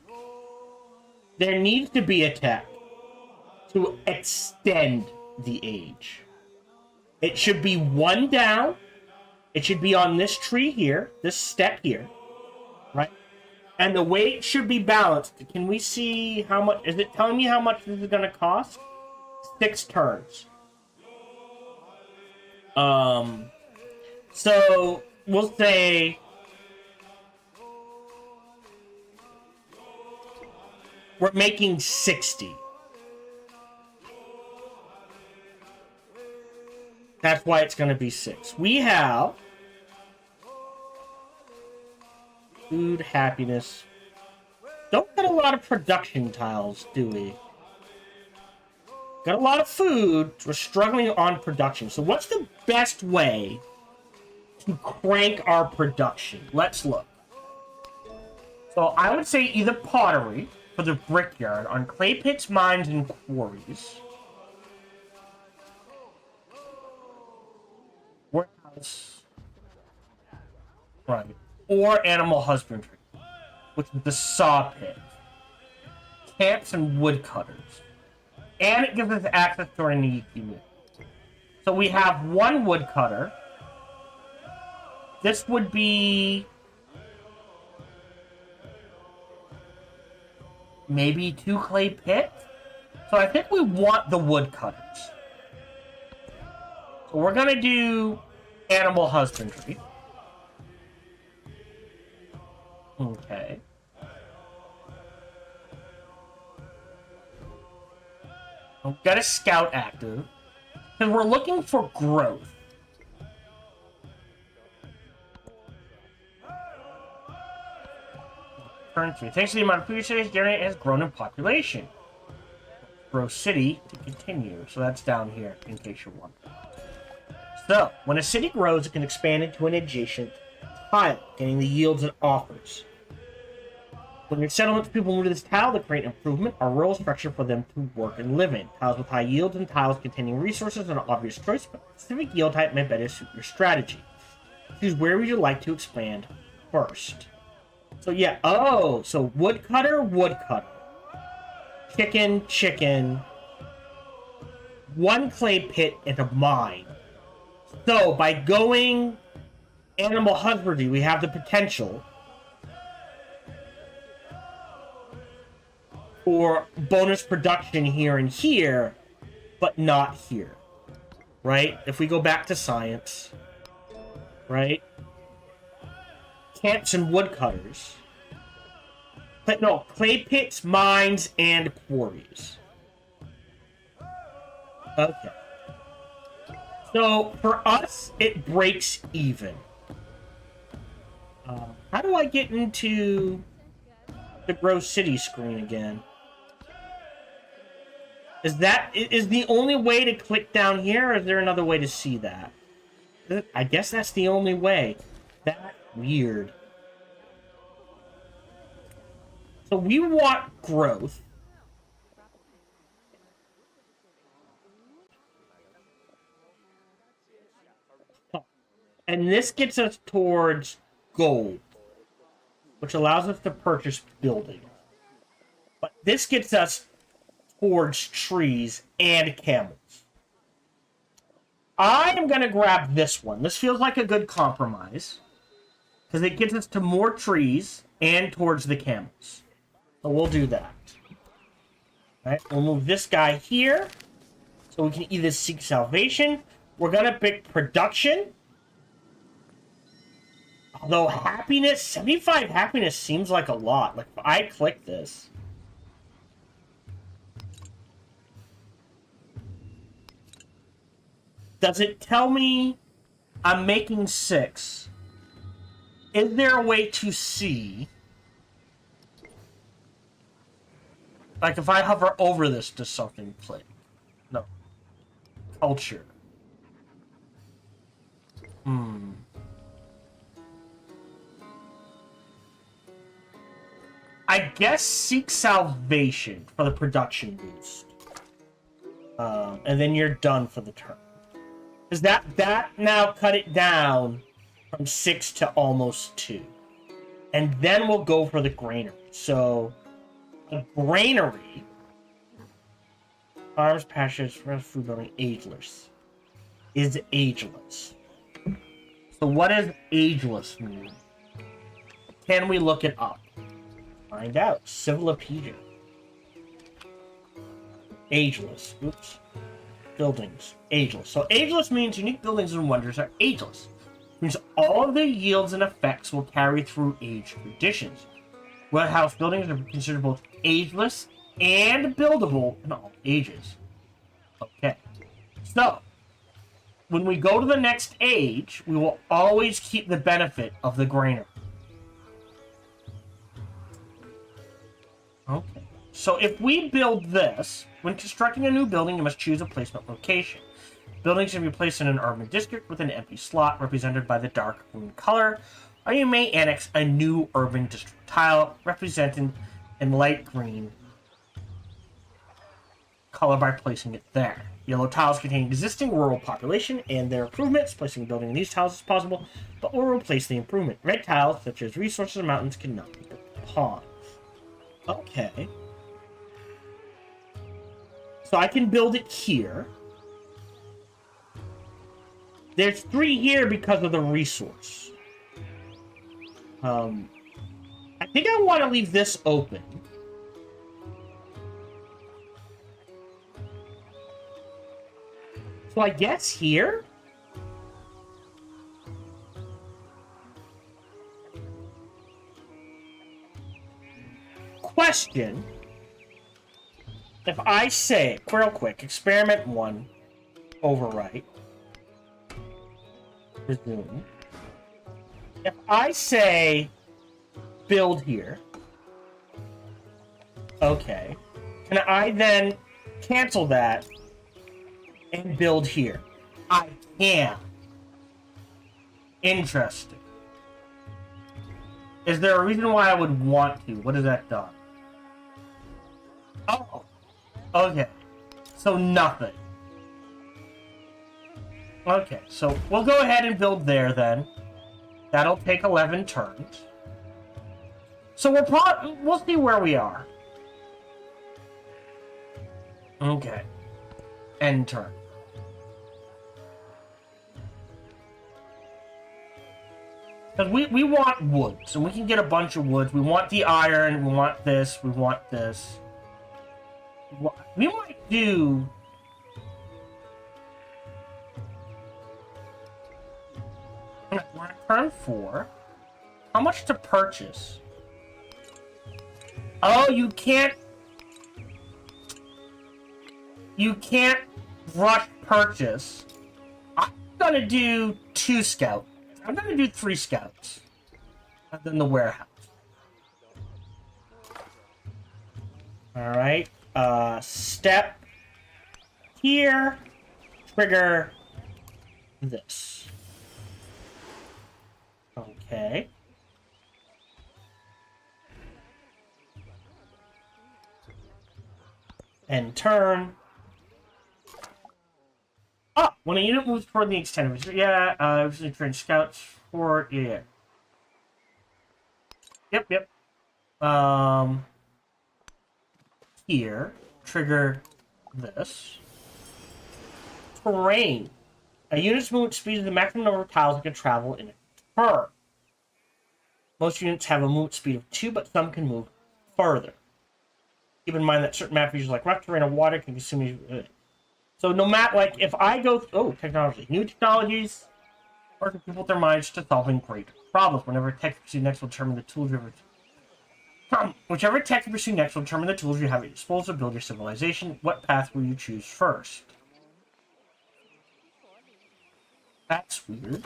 there needs to be a tech to extend the age. It should be 1 down. It should be on this tree here, this step here, right? And the weight should be balanced. Can we see how much? Is it telling me how much this is going to cost? 6 turns. So we'll say we're making 60. That's why it's going to be 6. We have food, happiness. Don't get a lot of production tiles, do we? Got a lot of food. We're struggling on production. So what's the best way to crank our production? Let's look. So I would say either pottery for the brickyard on clay pits, mines, and quarries. Warehouse. Right. Or animal husbandry, which is the saw pit. Camps and woodcutters. And it gives us access to our Niki mill. So we have one woodcutter. This would be maybe 2 clay pits. So I think we want the woodcutters. So we're gonna do animal husbandry. Okay. We've got a scout active. Because we're looking for growth. Currency. Thanks to the amount of food cities, Darien has grown in population. Grow city to continue. So that's down here, in case you're wondering. So, when a city grows, it can expand into an adjacent tile, getting the yields it offers. When your settlements people move to this tile, they create improvement or rural structure for them to work and live in. Tiles with high yields and tiles containing resources are an obvious choice, but a specific yield type may better suit your strategy. Choose where would you like to expand first. So yeah, so woodcutter, woodcutter. Chicken, chicken. 1 clay pit and a mine. So by going animal husbandry, we have the potential for bonus production here and here, but not here, right? If we go back to science, right? Camps and woodcutters. But no, clay pits, mines, and quarries. Okay. So, for us, it breaks even. How do I get into the Grow City screen again? Is the only way to click down here, or is there another way to see that? I guess that's the only way. That's weird. So we want growth. And this gets us towards gold, which allows us to purchase buildings. But this gets us towards trees and camels. I am going to grab this one. This feels like a good compromise, because it gets us to more trees and towards the camels. So we'll do that. All right, we'll move this guy here, so we can either seek salvation. We're going to pick production. Although happiness, 75 happiness seems like a lot. Like, if I click this, does it tell me I'm making 6? Is there a way to see? Like, if I hover over this, does something click? No. Culture. I guess seek salvation for the production boost. And then you're done for the turn. Because that now cut it down from 6 to almost 2. And then we'll go for the granary. So, the granary, farms, pastures, food building, ageless, is ageless. So what does ageless mean? Can we look it up? Find out. Civilopedia. Ageless. Oops. Buildings. Ageless. So ageless means unique buildings and wonders are ageless. It means all of their yields and effects will carry through age conditions. Warehouse buildings are considered both ageless and buildable in all ages. Okay. So, when we go to the next age, we will always keep the benefit of the granary. Okay. So if we build this, When constructing a new building, you must choose a placement location. Buildings should be placed in an urban district with an empty slot represented by the dark green color, or you may annex a new urban district tile represented in light green color by placing it there. Yellow tiles contain existing rural population and their improvements. Placing a building in these tiles is possible, but will replace the improvement. Red tiles, such as resources and mountains, cannot be built upon. Okay. So I can build it here. There's 3 here because of the resource. I think I want to leave this open. So I guess here? Question. If I say, real quick, experiment 1, overwrite, resume. If I say, build here, okay, can I then cancel that and build here? I can. Interesting. Is there a reason why I would want to? What has that done? Oh. Okay. So nothing. Okay, so we'll go ahead and build there then. That'll take 11 turns. So we'll see where we are. Okay. End turn. Because we want wood, so we can get a bunch of woods. We want the iron, we want this, we want this. We might do... We're on turn 4. How much to purchase? Oh, you can't... You can't rush purchase. I'm gonna do 2 scouts. I'm gonna do 3 scouts. And then the warehouse. Alright. Step here. Trigger this. Okay. And turn. Oh, when a unit moves toward the extent of it, yeah, usually train scouts for, yeah. Yep. Here, trigger this. Terrain. A unit's movement speed is the maximum number of tiles it can travel in a turn. Most units have a movement speed of 2, but some can move further. Keep in mind that certain map features like rough terrain or water can consume. So no matter, like, if I go... Oh, technology. New technologies work with people with their minds to solving great problems. Whenever tech you pursue next will determine the tools you have... Whichever tech you pursue next will determine the tools you have at your disposal to build your civilization. What path will you choose first? That's weird.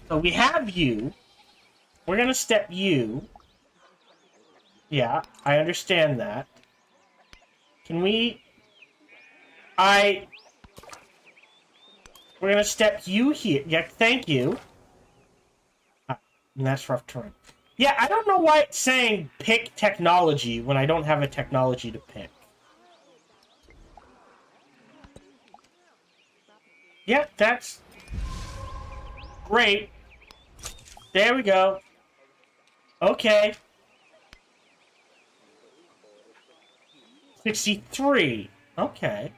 So we have you. We're going to step you. Yeah, I understand that. Can we... We're gonna step you here. Yeah, thank you. And that's rough terrain. Yeah, I don't know why it's saying pick technology when I don't have a technology to pick. Yeah, that's great. There we go. Okay. 63. Okay.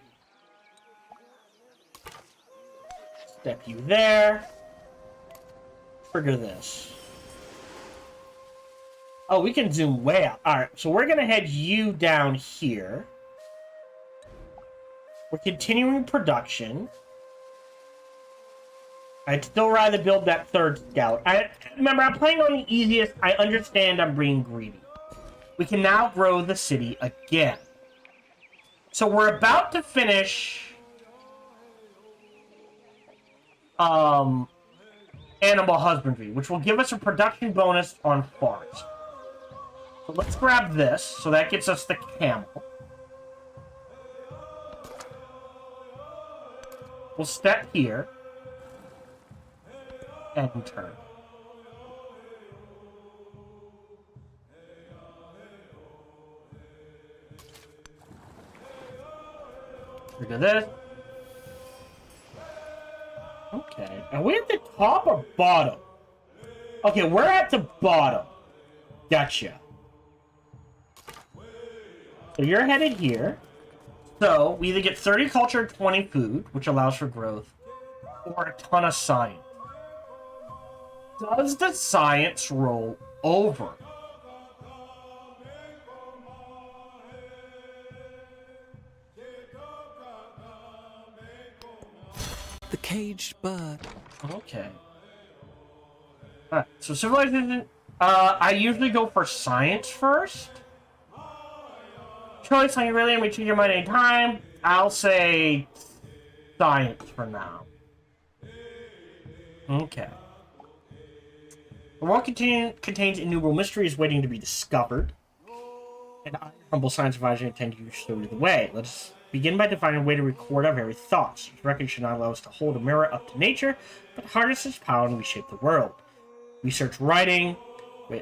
Step you there. Trigger this. Oh, we can zoom way out. Alright, so we're going to head you down here. We're continuing production. I'd still rather build that 3rd scout. Remember, I'm playing on the easiest. I understand I'm being greedy. We can now grow the city again. So we're about to finish... animal husbandry, which will give us a production bonus on farms. So let's grab this. So that gets us the camel. We'll step here. And turn. Look at this. Okay. Are we at the top or bottom? Okay, we're at the bottom. Gotcha. So you're headed here. So we either get 30 culture, 20 food, which allows for growth, or a ton of science. Does the science roll over? The caged bird. Okay. Alright, so civilization. I usually go for science first. Choice on you really and we choose your mind anytime. I'll say science for now. Okay. The world contains innumerable mysteries waiting to be discovered. And I, humble science advisor, intend to show you the way. Let's begin by defining a way to record our very thoughts. This record should not allow us to hold a mirror up to nature, but harness its power and reshape the world. Research writing,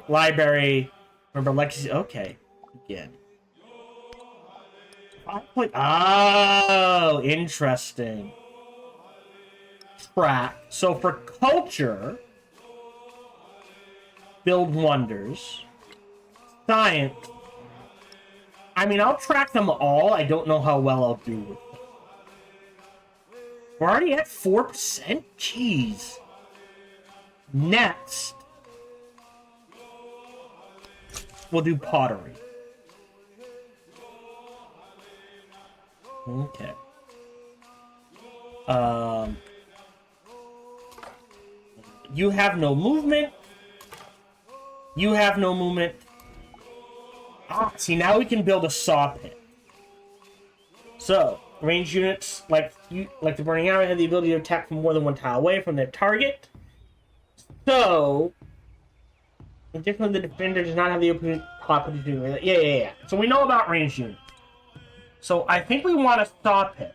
library, remember legacy. Okay, begin. Oh, interesting. Track. So for culture, build wonders. Science. I mean, I'll track them all. I don't know how well I'll do with them. We're already at 4%? Jeez. Next, we'll do pottery. Okay. You have no movement. You have no movement. Ah, see, now we can build a saw pit. So, ranged units like the Burning Arrow have the ability to attack from more than one tile away from their target. So, additionally, the defender does not have the opportunity to do it. Yeah. So we know about ranged units. So I think we want a saw pit.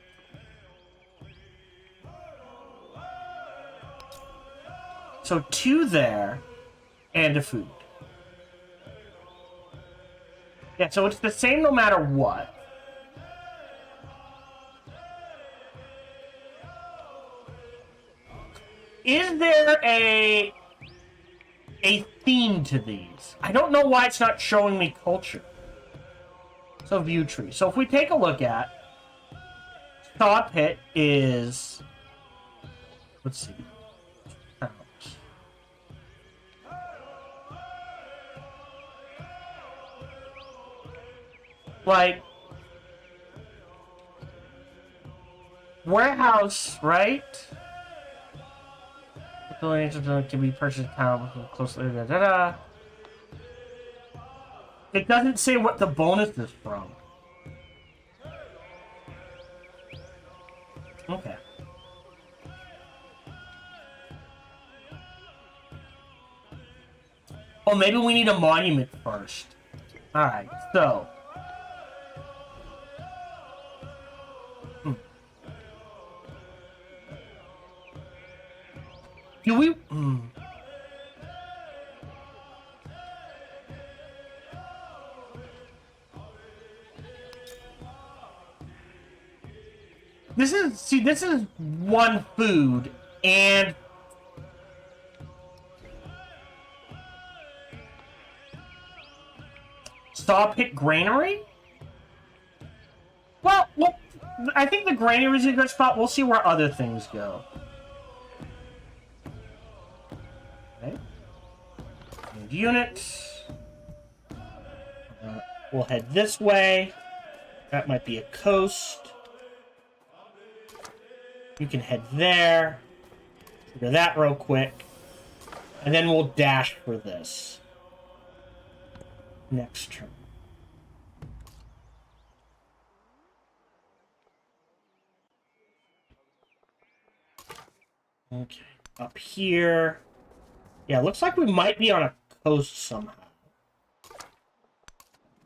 So 2 there, and a food. Yeah, so it's the same no matter what. Is there a theme to these? I don't know why it's not showing me culture. So view tree. So if we take a look at saw pit is, let's see. Like warehouse, right? Can be purchased closely. It doesn't say what the bonus is from. Okay. Oh, maybe we need a monument first. Alright, so. Do we... This is one food, and... Saw pit granary? Well, I think the granary is a good spot. We'll see where other things go. Okay. And units. We'll head this way. That might be a coast. You can head there. Do that real quick. And then we'll dash for this. Next turn. Okay. Up here. Yeah, looks like we might be on a coast somehow.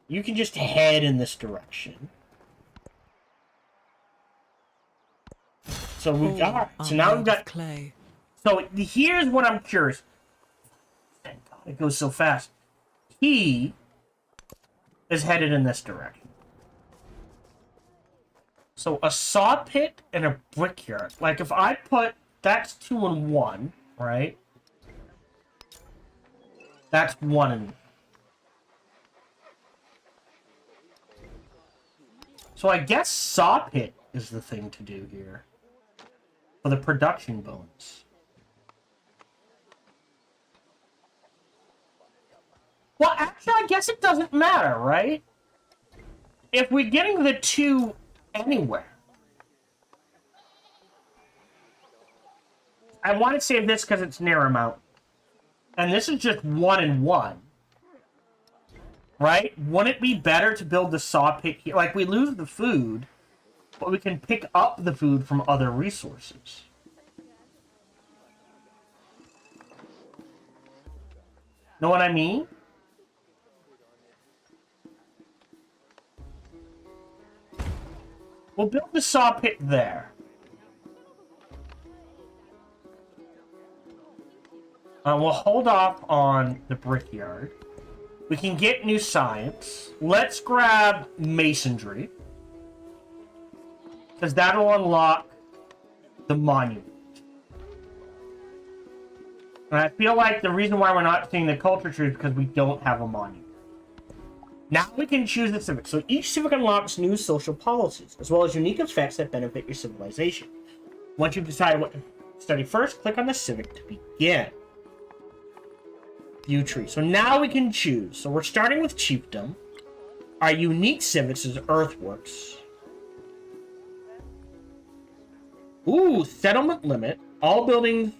You can just head in this direction. So we All got. are So now we've made got. of clay. So here's what I'm curious. Thank God it goes so fast. He is headed in this direction. So a saw pit and a brickyard. Like if I put that's 2 and 1, right? That's 1 and. So I guess saw pit is the thing to do here for the production bonus. Well, actually, I guess it doesn't matter, right? If we're getting the 2 anywhere. I want to save this because it's near amount. And this is just 1 and 1. Right? Wouldn't it be better to build the saw pit here? Like, we lose the food, but we can pick up the food from other resources. Know what I mean? We'll build the saw pit there. We'll hold off on the brickyard. We can get new science. Let's grab masonry. Because that'll unlock the monument. And I feel like the reason why we're not seeing the culture tree is because we don't have a monument. Now we can choose the civic. So each civic unlocks new social policies, as well as unique effects that benefit your civilization. Once you've decided what to study first, click on the civic to begin. View tree. So now we can choose. So we're starting with chiefdom. Our unique civics is earthworks. Ooh, settlement limit. All buildings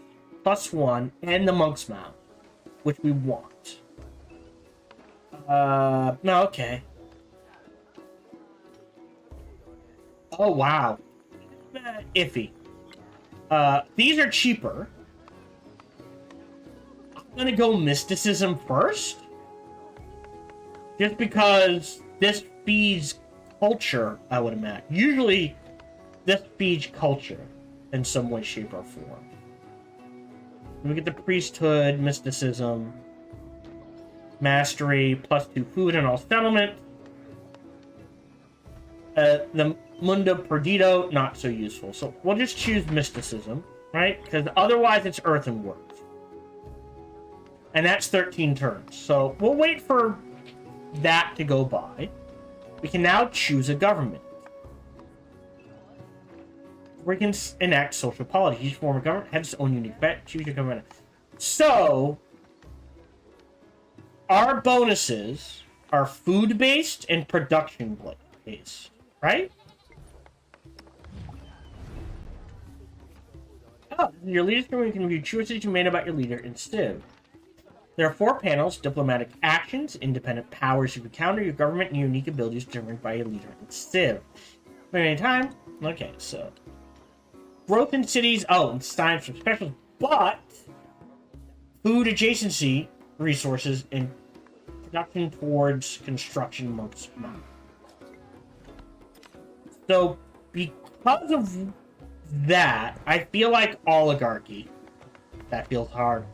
+1 and the monk's mound, which we want. No, okay. Oh, wow. Iffy. These are cheaper. I'm gonna go mysticism first. Just because this feeds culture, I would imagine. Usually, this feeds culture in some way, shape, or form. We get the priesthood, mysticism, mastery, +2 food in all settlements. The Mundo Perdido, not so useful. So we'll just choose mysticism, right? Because otherwise it's earthenworks. And that's 13 turns. So we'll wait for that to go by. We can now choose a government. We can enact social policy. Each form of government has its own unique bet. Choose your government. So, our bonuses are food-based and production-based, right? Oh, your leader's government can review choices you made about your leader in Civ. There are 4 panels: diplomatic actions, independent powers you can counter, your government, and unique abilities determined by your leader in Civ. Any time? Okay, so growth in cities. Oh, and science for specials, but food adjacency resources and production towards construction months. So, because of that, I feel like oligarchy. That feels hard.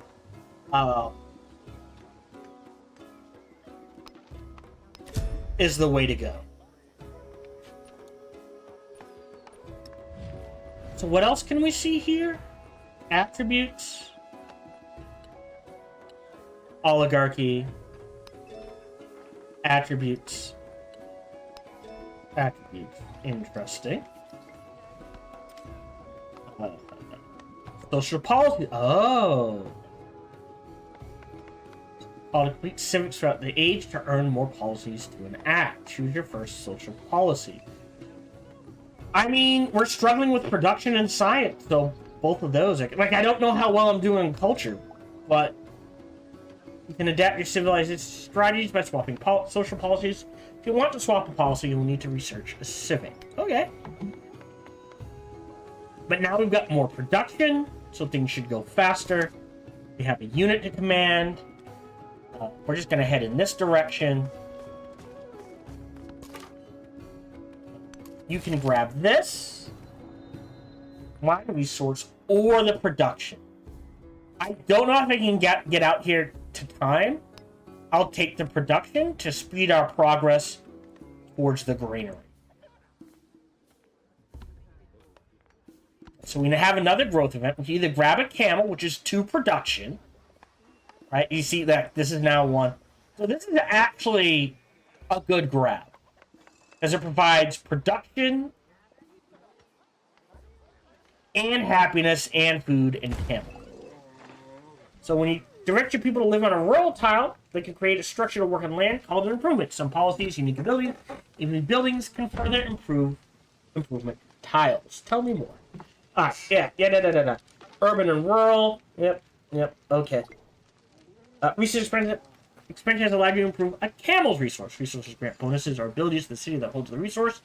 Is the way to go. So what else can we see here? Attributes. Oligarchy. Attributes. Attributes. Interesting. Social policy. Oh. All complete civics throughout the age to earn more policies to enact. Choose your first social policy. I mean, we're struggling with production and science, so both of those. Like, I don't know how well I'm doing in culture, but you can adapt your civilization strategies by swapping social policies. If you want to swap a policy, you'll need to research a civic. Okay. But now we've got more production, so things should go faster. We have a unit to command. We're just going to head in this direction. You can grab this. combine resource or the production. I don't know if I can get out here to time. I'll take the production to speed our progress towards the granary. So we have another growth event. We can either grab a camel, which is 2 production. Right? You see that this is now 1. So this is actually a good grab, as it provides production and happiness and food and camel. So when you direct your people to live on a rural tile, they can create a structure to work on land called an improvement. Some policies, unique abilities, even buildings can further improvement tiles. Tell me more. Yeah. Urban and rural. Yep. Okay. Research expansion has allowed you to improve a camel's resource. Resources grant bonuses or abilities to the city that holds the resource,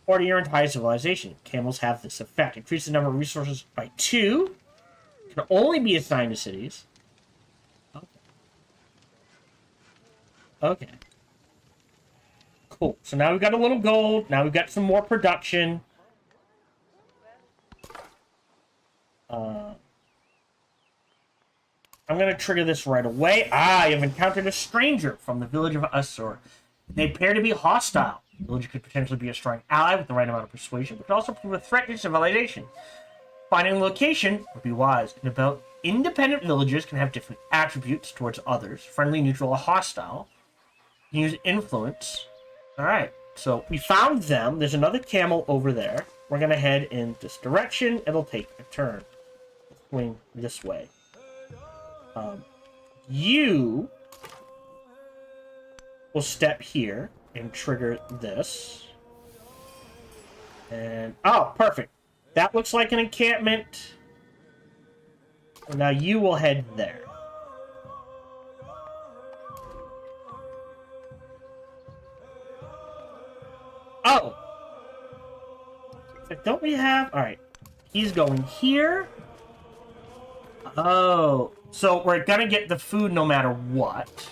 or to your entire civilization. Camels have this effect. Increase the number of resources by 2. Can only be assigned to cities. Okay. Cool. So now we've got a little gold. Now we've got some more production. I'm going to trigger this right away. You have encountered a stranger from the village of Usur. They appear to be hostile. The village could potentially be a strong ally with the right amount of persuasion, but could also prove a threat to civilization. Finding a location would be wise. Independent villages can have different attributes towards others. Friendly, neutral, or hostile. You can use influence. Alright, so we found them. There's another camel over there. We're going to head in this direction. It'll take a turn. Swing this way. You will step here and trigger this. And, oh, perfect. That looks like an encampment. And now you will head there. Oh! So don't we have... Alright. He's going here. Oh. So we're gonna get the food no matter what.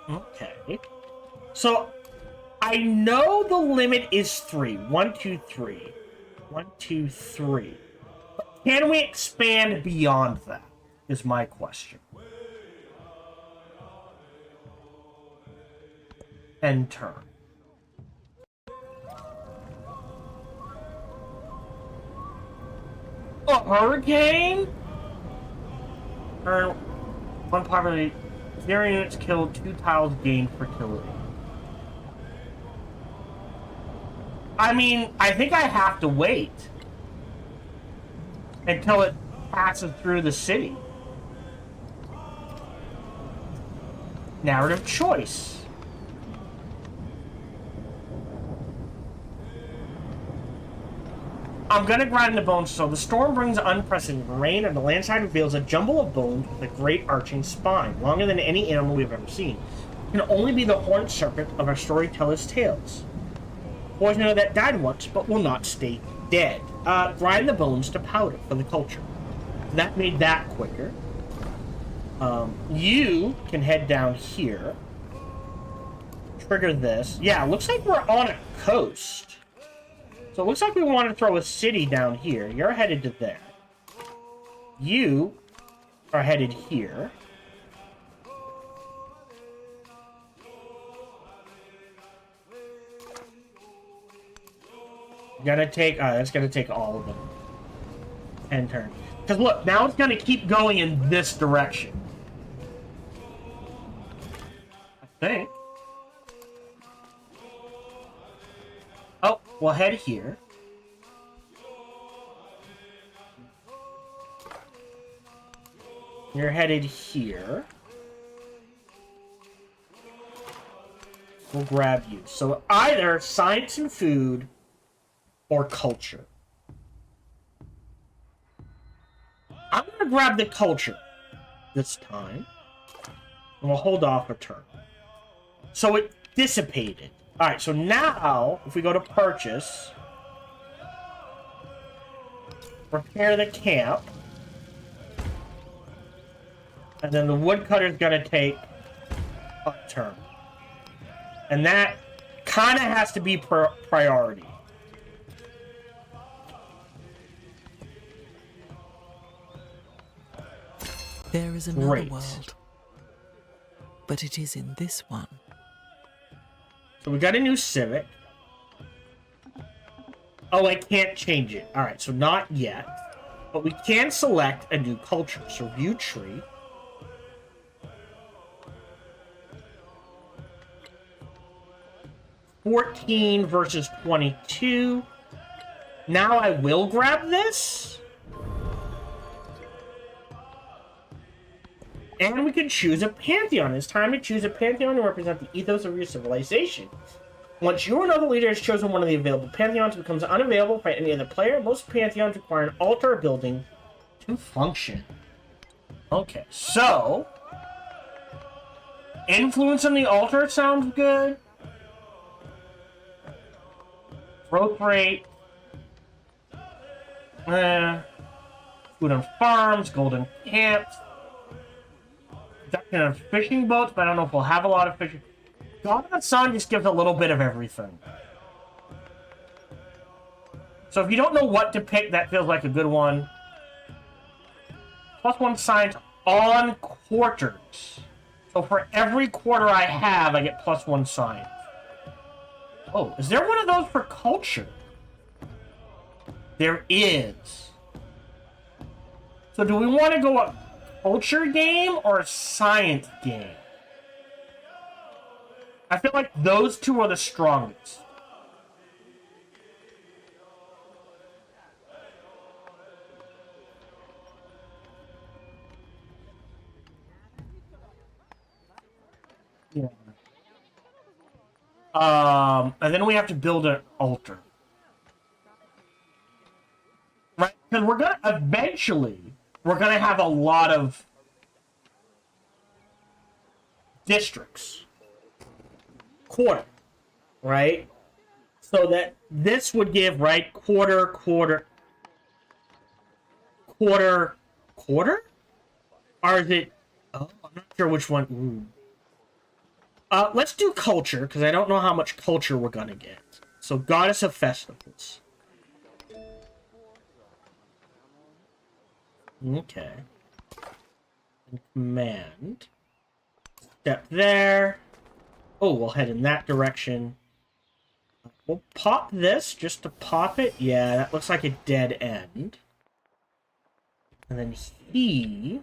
Okay. So I know the limit is 3. 1, 2, 3. 1, 2, 3. But can we expand beyond that? Is my question. End turn. A hurricane? Turn 1 popularity. 0 units killed, 2 tiles gained fertility. I mean, I think I have to wait until it passes through the city. Narrative choice. I'm gonna grind the bones. So the storm brings unprecedented rain, and the landside reveals a jumble of bones with a great arching spine, longer than any animal we've ever seen. It can only be the horned serpent of our storyteller's tales. Boys know that died once, but will not stay dead. Grind the bones to powder for the culture. That made that quicker. You can head down here. Trigger this. Yeah, looks like we're on a coast. So it looks like we want to throw a city down here. You're headed to there. You are headed here. Gonna take, that's gonna take all of them. End turn. Because look, now it's gonna keep going in this direction. I think. Oh, we'll head here. You're headed here. We'll grab you. So either science and food or culture. I'm going to grab the culture this time. And we'll hold off a turn. So it dissipated. Alright, so now, if we go to purchase, repair the camp, and then the woodcutter's gonna take a turn. And that kind of has to be priority. There is another Great. world, but it is in this one. So we got a new civic. Oh, I can't change it. Alright, so not yet. But we can select a new culture. So view tree. $14 versus 22. Now I will grab this. And we can choose a pantheon. It's time to choose a pantheon to represent the ethos of your civilization. Once you or another leader has chosen one of the available pantheons, it becomes unavailable for any other player. Most pantheons require an altar or building to function. Okay, so influence on the altar sounds good. Growth rate. Food on farms, golden camps. Production of fishing boats, but I don't know if we'll have a lot of fishing. God of the Sun just gives a little bit of everything. So if you don't know what to pick, that feels like a good one. +1 science on quarters. So for every quarter I have, I get +1 science. Oh, is there one of those for culture? There is. So do we want to go a culture game or a science game? I feel like those two are the strongest. Yeah. And then we have to build an altar. Right? Because we're gonna we're gonna have a lot of districts. Quarter. Right? So that this would give, right, quarter. Or is it... Oh, I'm not sure which one. Ooh. Let's do culture, because I don't know how much culture we're gonna get. So, Goddess of Festivals. Okay. And command. Step there. Oh, we'll head in that direction. We'll pop this, just to pop it. Yeah, that looks like a dead end. And then he...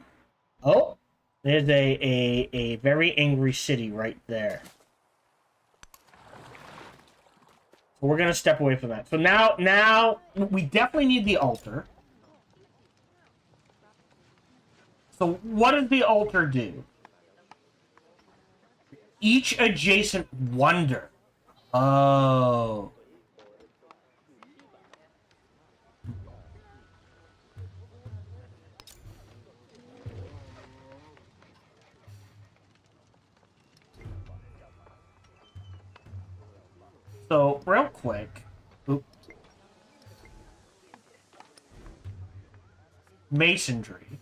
Oh! There's a very angry city right there. So we're gonna step away from that. So now we definitely need the altar. So what does the altar do? Each adjacent wonder. Oh. So, real quick. Oop. Masonry.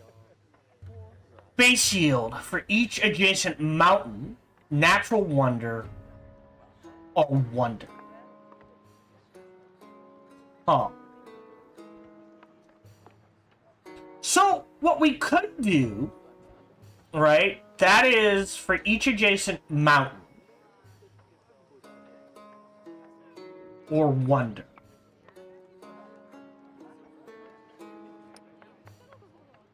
Base shield for each adjacent mountain, natural wonder, or wonder. Huh. So, what we could do, right, that is for each adjacent mountain, or wonder.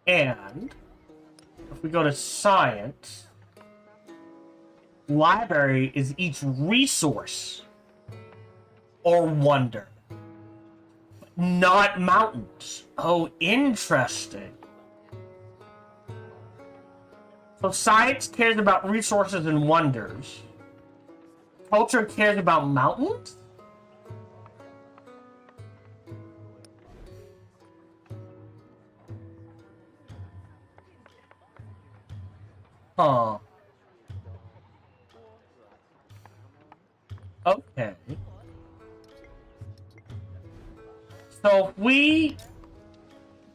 And if we go to science, library is each resource or wonder, but not mountains. Oh, interesting. So science cares about resources and wonders. Culture cares about mountains? Huh. Okay. So if we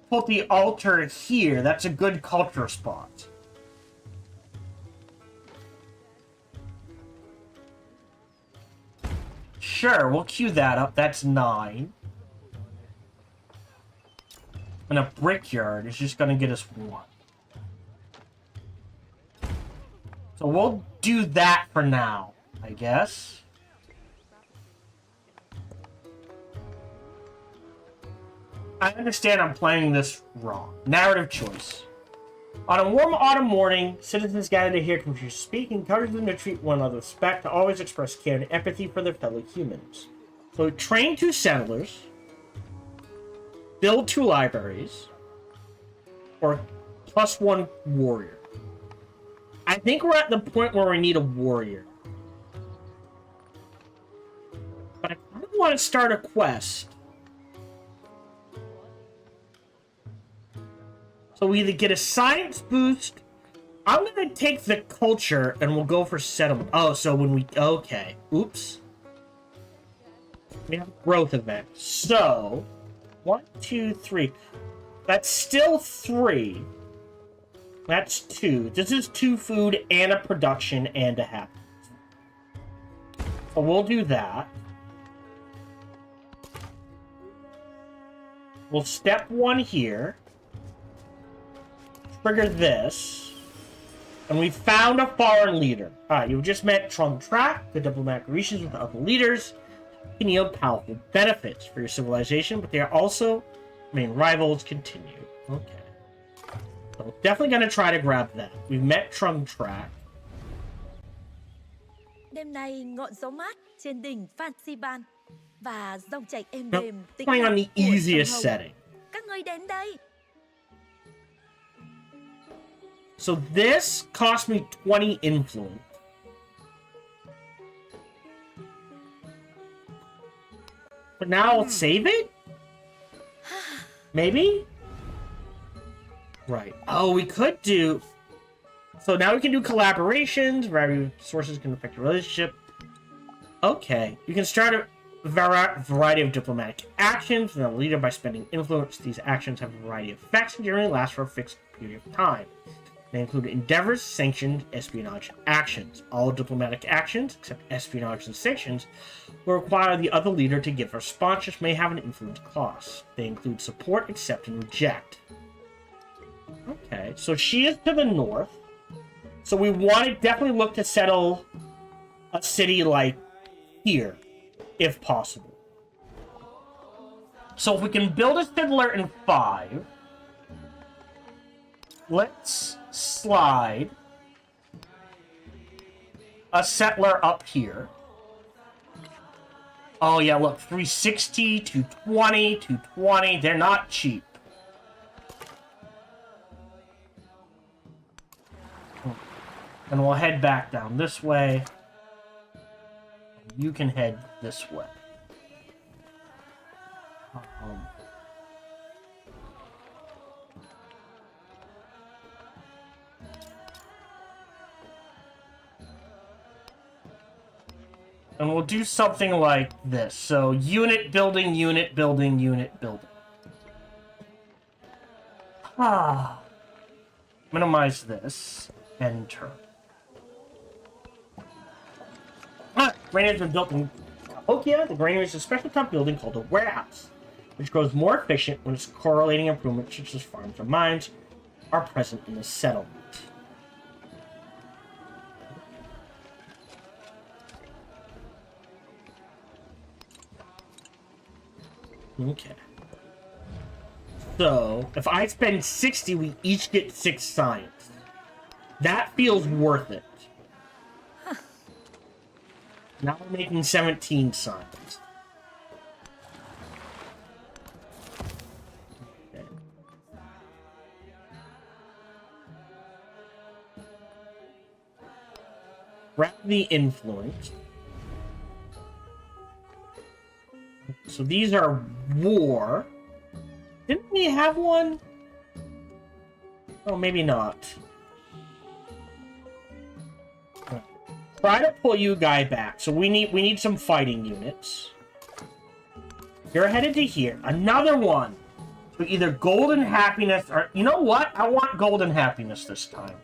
put the altar here, that's a good culture spot. Sure, we'll queue that up. That's 9. And a brickyard is just gonna get us 1. So we'll do that for now, I guess. I understand I'm playing this wrong. Narrative choice. On a warm autumn morning, citizens gather to hear Confucius speak and encourage them to treat one another with respect, to always express care and empathy for their fellow humans. So train 2 settlers, build 2 libraries, or +1 warrior. I think we're at the point where we need a warrior. But I kind of want to start a quest. So we either get a science boost. I'm going to take the culture and we'll go for settlement. Oh, so when we... Okay. Oops. We have a growth event. So... 1, 2, 3. That's still 3. That's 2. This is 2 food and a production and a happiness. So we'll do that. We'll step 1 here. Trigger this. And we found a foreign leader. Alright, you've just met Trung Track, the diplomatic relations with other leaders. Can yield powerful benefits for your civilization, but they are also main rivals. Continue. Okay. So definitely gonna try to grab that. We've met Trung Track. Đêm nay ngọn gió mát trên đỉnh Fansiban và dòng chảy êm đềm tĩnh Playing on lặng the của sông easiest Hồng. setting. Các ngươi đến đây. So this cost me 20 influence. But now I'll save it? Maybe? Right. Oh, we could do... So now we can do collaborations. Variety of sources can affect your relationship. Okay. You can start a variety of diplomatic actions and a leader by spending influence. These actions have a variety of effects and generally last for a fixed period of time. They include endeavors, sanctioned, espionage actions. All diplomatic actions, except espionage and sanctions, will require the other leader to give a response, which may have an influence cost. They include support, accept, and reject. Okay, so she is to the north. So we want to definitely look to settle a city like here, if possible. So if we can build a settler in 5, let's slide a settler up here. Oh yeah, look, 360, 220, 220. They're not cheap. And we'll head back down this way. You can head this way. And we'll do something like this. So, unit building, unit building, unit building. Minimize this. Enter. Granary has been built in Cahokia. The granary is a special type building called a warehouse, which grows more efficient when its correlating improvements such as farms or mines are present in the settlement. Okay. So, if I spend 60, we each get 6 science. That feels worth it. Now we're making 17 science. Okay. Grab the influence. So these are war. Didn't we have one? Oh, maybe not. Try to pull you guy back. So we need some fighting units. You're headed to here. Another one. So either golden happiness or you know what? I want golden happiness this time.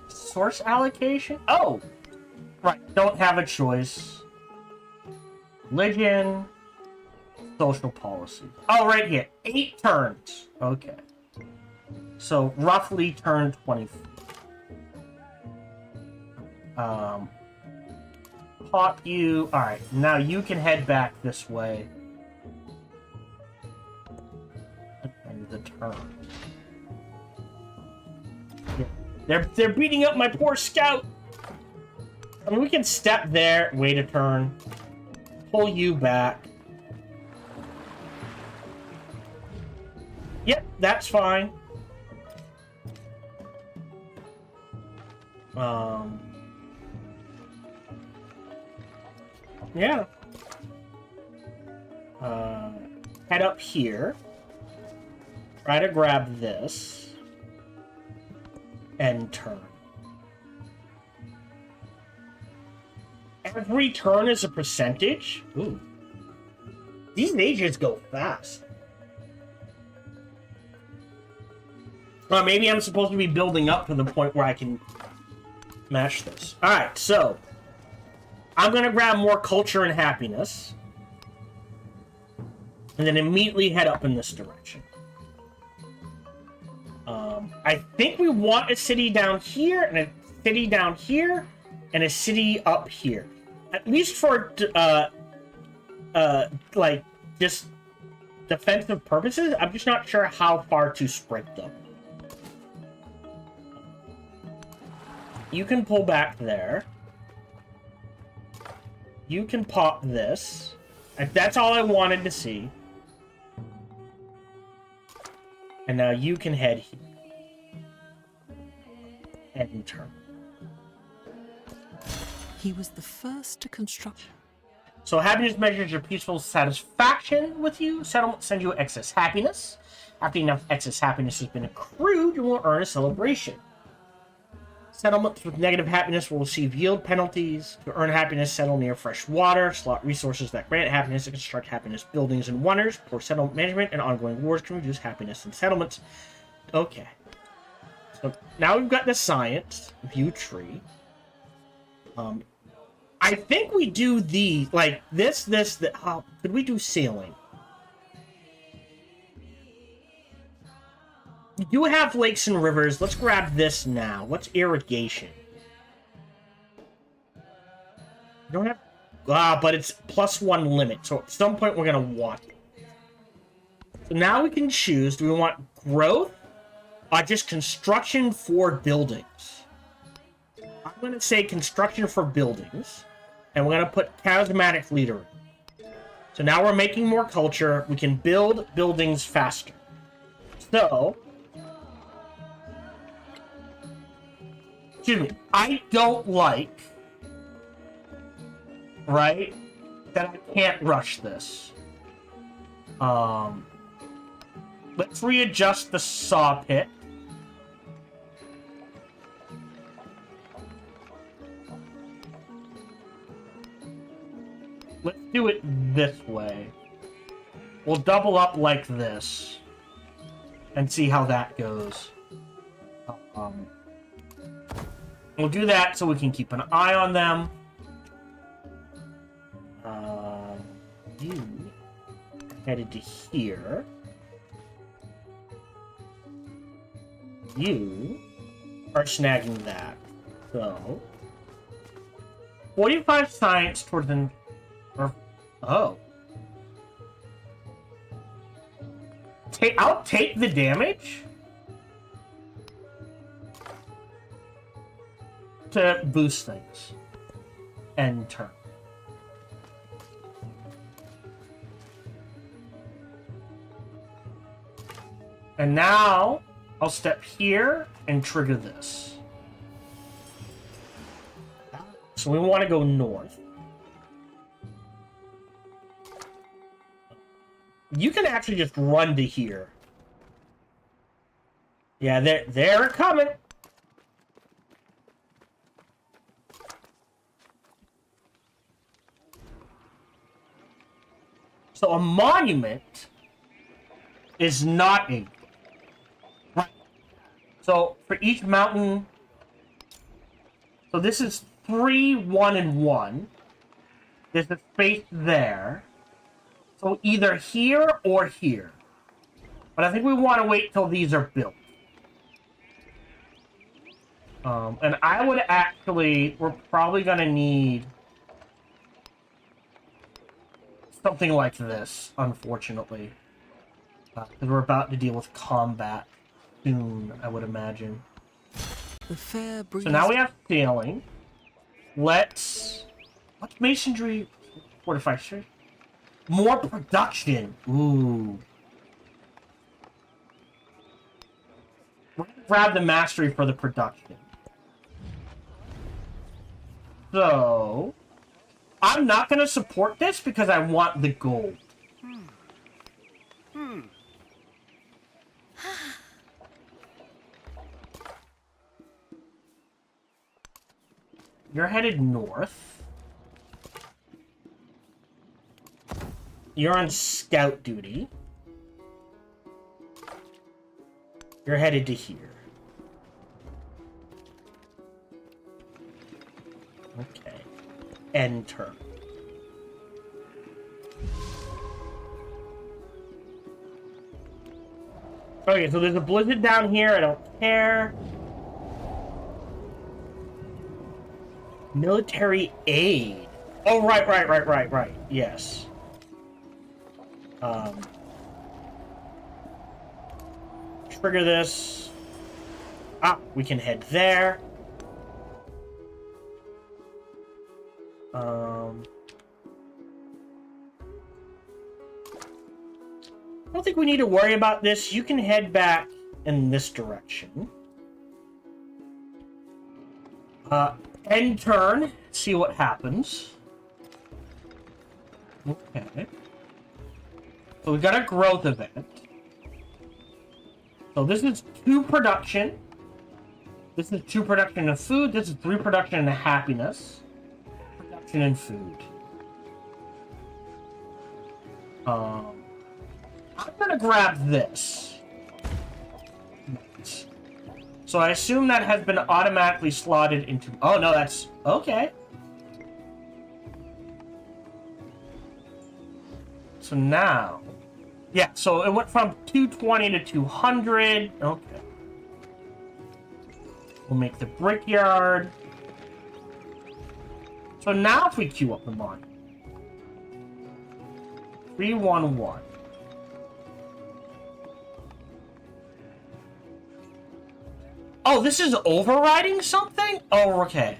Source allocation? Oh! Right, don't have a choice. Religion. social policy. Oh, right here. 8 turns. Okay. So, roughly turn 24. Pop you. Alright, now you can head back this way. And the turn. Yeah. They're beating up my poor scout! I mean, we can step there, wait a turn, pull you back. Yep, that's fine. Yeah. Head up here. Try to grab this. And turn. Every turn is a percentage? Ooh. These ages go fast. Well, maybe I'm supposed to be building up to the point where I can match this. Alright, so I'm gonna grab more culture and happiness. And then immediately head up in this direction. I think we want a city down here, and a city down here, and a city up here. At least for, like, just defensive purposes. I'm just not sure how far to spread them. You can pull back there. You can pop this. That's all I wanted to see. And now you can head here. And turn. He was the first to construct. So happiness measures your peaceful satisfaction with you. Settlement sends you excess happiness. After enough excess happiness has been accrued, you will earn a celebration. Settlements with negative happiness will receive yield penalties. To earn happiness, settle near fresh water. Slot resources that grant happiness and construct happiness buildings and wonders. Poor settlement management and ongoing wars can reduce happiness in settlements. Okay. So now we've got the science view tree. I think we do the like this. Could we do sailing? We do have lakes and rivers. Let's grab this now. What's irrigation? We don't have... but it's +1 limit. So at some point we're going to want it. So now we can choose. Do we want growth? Or just construction for buildings? I'm going to say construction for buildings. And we're going to put charismatic leader in. So now we're making more culture. We can build buildings faster. So... excuse me, I don't like, right, that I can't rush this. Let's readjust the saw pit. Let's do it this way. We'll double up like this. And see how that goes. We'll do that so we can keep an eye on them. You headed to here. You are snagging that. So 45 science towards an... oh. I'll take the damage to boost things and turn. And now I'll step here and trigger this. So we want to go north. You can actually just run to here. Yeah, they're coming. So a monument is not a... right. So for each mountain... so this is 3, 1, and 1. There's a space there. So either here or here. But I think we want to wait till these are built. And I would actually... We're probably going to need... something like this, unfortunately. Because we're about to deal with combat soon, I would imagine. The fair breeze. So now we have sailing. Let's... What's masonry? Fortified strength? More production. Ooh. We're gonna grab the mastery for the production. So... I'm not gonna support this because I want the gold. You're headed north. You're on scout duty. You're headed to here. Okay. End turn. Okay, so there's a blizzard down here. I don't care. Military aid. Oh, right. Yes. Trigger this. Ah, we can head there. I don't think we need to worry about this. You can head back in this direction. End turn. See what happens. Okay. So we got a growth event. So this is 2 production. This is 2 production of food. This is 3 production of happiness. Production and food. I'm gonna grab this. So I assume that has been automatically slotted into... Oh, no, that's... Okay. So now... Yeah, so it went from 220 to 200. Okay. We'll make the brickyard. So now if we queue up the monument. 311. Oh, this is overriding something? Oh, okay.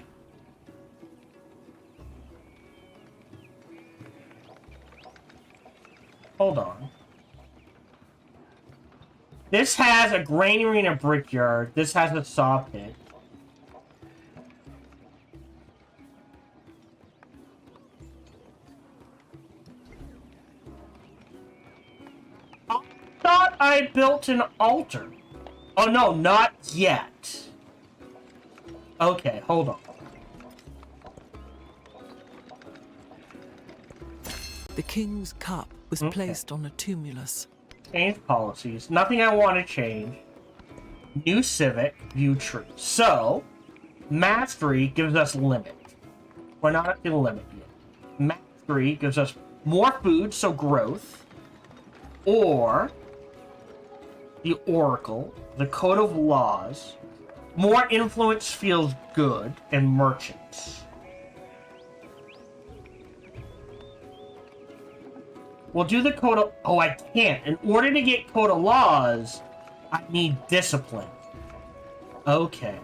Hold on. This has a granary and a brickyard. This has a saw pit. I thought I built an altar. Oh, no, not yet. Okay, hold on. The king's cup was placed on a tumulus. Change policies. Nothing I want to change. New civic, view tree. So, mastery gives us limit. We're not at the limit yet. Mastery gives us more food, so growth. Or... the Oracle, the Code of Laws, more influence feels good, and merchants. We'll do the Code of... Oh, I can't. In order to get Code of Laws, I need discipline. Okay.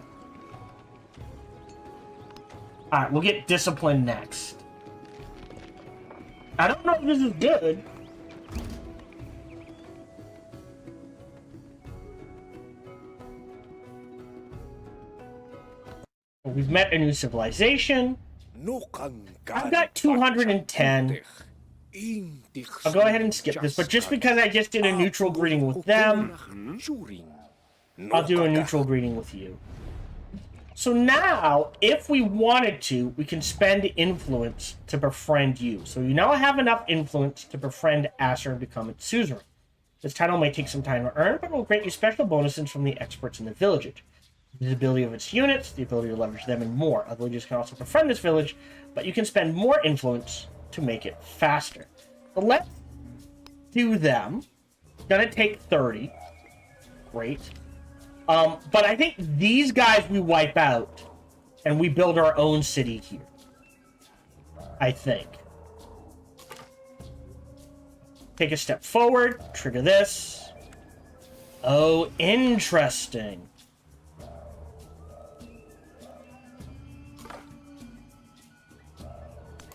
Alright, we'll get discipline next. I don't know if this is good. We've met a new civilization. I've got 210. I'll go ahead and skip this, but just because I just did a neutral greeting with them, I'll do a neutral greeting with you. So now, if we wanted to, we can spend influence to befriend you. So you now have enough influence to befriend Acer and become its suzerain. This title may take some time to earn, but will grant you special bonuses from the experts in the village. The ability of its units, the ability to leverage them, and more. Other villages can also befriend this village, but you can spend more influence to make it faster. So let's do them. Gonna take 30. Great. But I think these guys we wipe out, and we build our own city here. I think. Take a step forward, trigger this. Oh, interesting.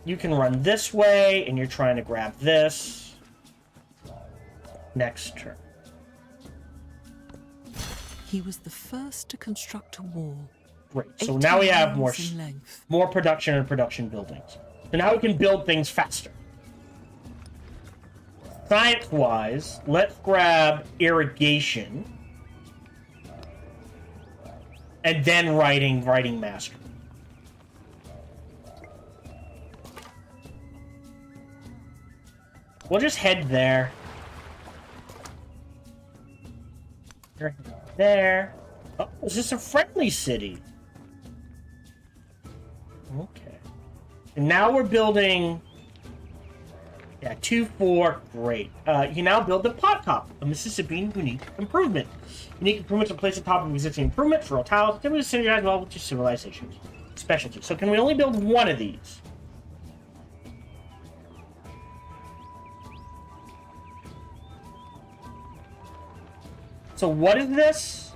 You can run this way, and you're trying to grab this. Next turn. He was the first to construct a wall. Great. So now we have 18 more, miles in length. more production and production buildings. So now we can build things faster. Science-wise, let's grab irrigation. And then writing master. We'll just head there. There. Oh, is this a friendly city? Okay. And now we're building... Yeah, 2-4, great. You can now build the pot top, a Mississippian unique improvement. Unique improvements are placed on top of existing improvements, rural tiles, typically synergize well with your civilizations. Specialty. So can we only build one of these? So what is this?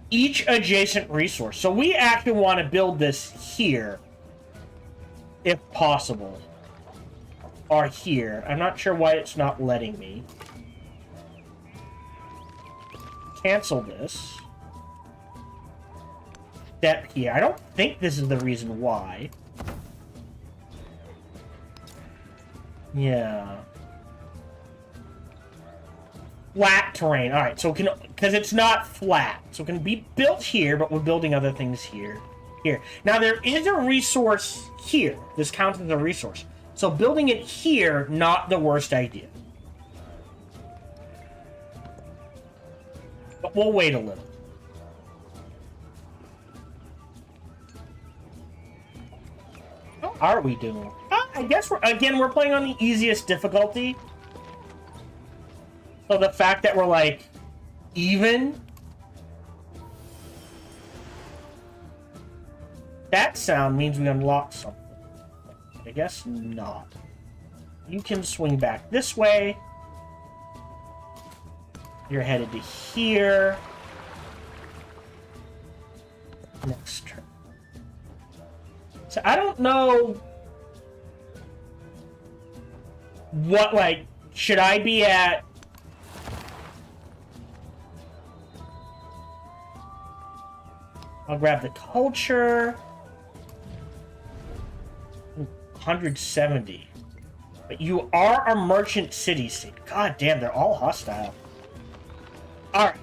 Each adjacent resource. So we actually want to build this here, if possible. Or here. I'm not sure why it's not letting me. Cancel this. Step here. I don't think this is the reason why. Yeah. Flat terrain. Alright, so can, because it's not flat. So it can be built here, but we're building other things here. Here. Now there is a resource here. This counts as a resource. So building it here, not the worst idea. But we'll wait a little. How are we doing? I guess we're playing on the easiest difficulty. So the fact that we're like even, that sound means we unlock something. I guess not. You can swing back this way. You're headed to here. Next turn. So I don't know what, like, should I be at... I'll grab the culture. 170. But you are a merchant city-state. God damn, they're all hostile. Alright.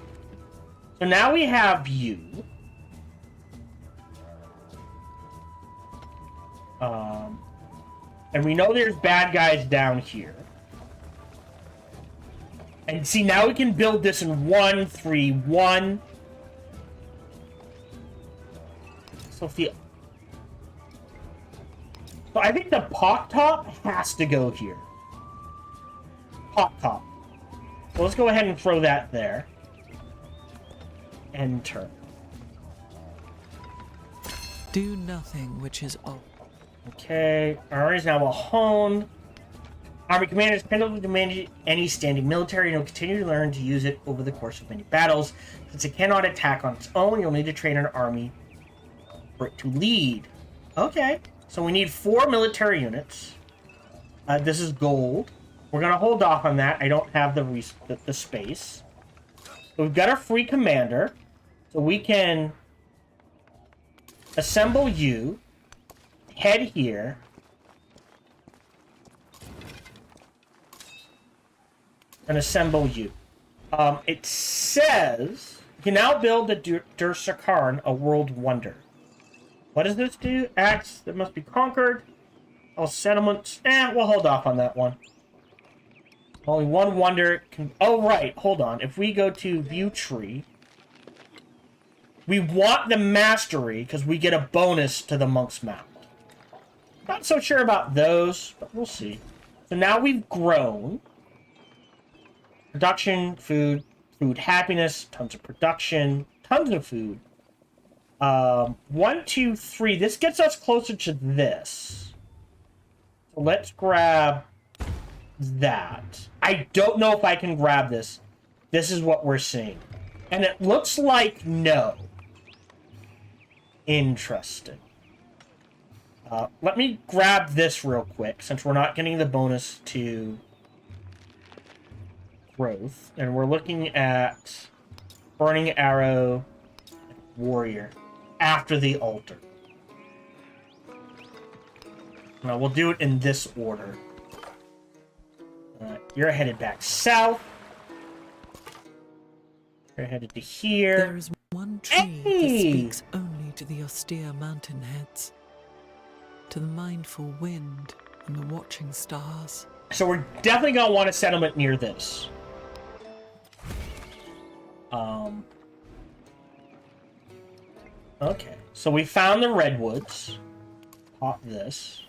So now we have you. And we know there's bad guys down here. And see, now we can build this in 1-3-1. So I think the pot top has to go here. Pot top. So let's go ahead and throw that there. Enter. Do nothing which is old. Okay. Our army is now well honed. Army commanders independently demand any standing military and will continue to learn to use it over the course of many battles. Since it cannot attack on its own, you'll need to train an army for it to lead. Okay. So we need 4 military units. This is gold. We're going to hold off on that. I don't have the space. So we've got a free commander. So we can assemble you. Head here. And assemble you. It says you can now build the Dur Sarkhan, a world wonder. What does this do? Acts that must be conquered. All settlements. We'll hold off on that one. Only one wonder can... Oh, right. Hold on. If we go to view tree, we want the mastery because we get a bonus to the monk's mount. Not so sure about those, but we'll see. So now we've grown. Production, food, food happiness, tons of production, tons of food. 1, 2, 3. This gets us closer to this. So let's grab that. I don't know if I can grab this. This is what we're seeing. And it looks like no. Interesting. Let me grab this real quick, since we're not getting the bonus to growth. And we're looking at Burning Arrow, Warrior, after the altar. Now, we'll do it in this order. You're headed back south. You're headed to here. There is one tree that speaks only to the austere mountain heads, to the mindful wind and the watching stars. So we're definitely going to want a settlement near this. Okay, so we found the redwoods. Pop this.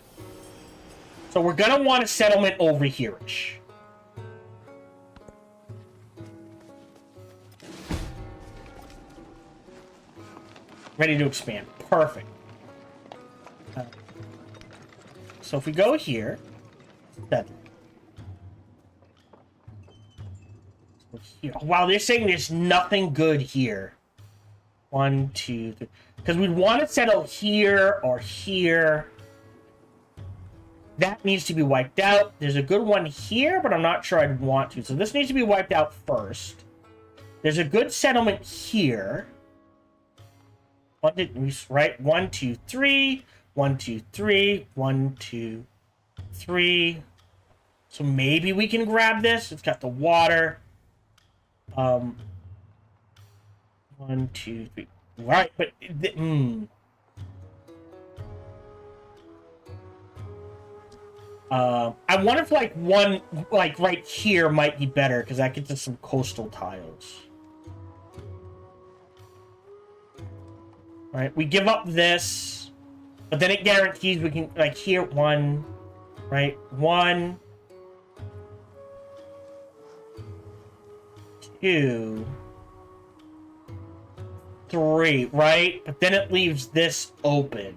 So we're going to want a settlement over here-ish. Ready to expand. Perfect. So if we go here, 7. So here. Wow, they're saying there's nothing good here. 1, 2, 3. Because we'd want to settle here or here. That needs to be wiped out. There's a good one here, but I'm not sure I'd want to. So this needs to be wiped out first. There's a good settlement here. Right? 1, 2, 3. 1, 2, 3. 1, 2, 3. So maybe we can grab this. It's got the water. 1, 2, 3. Right, but I wonder if like one like right here might be better because that gets us some coastal tiles. All right, we give up this, but then it guarantees we can like here 1, right? 1, 2, 3, right? But then it leaves this open.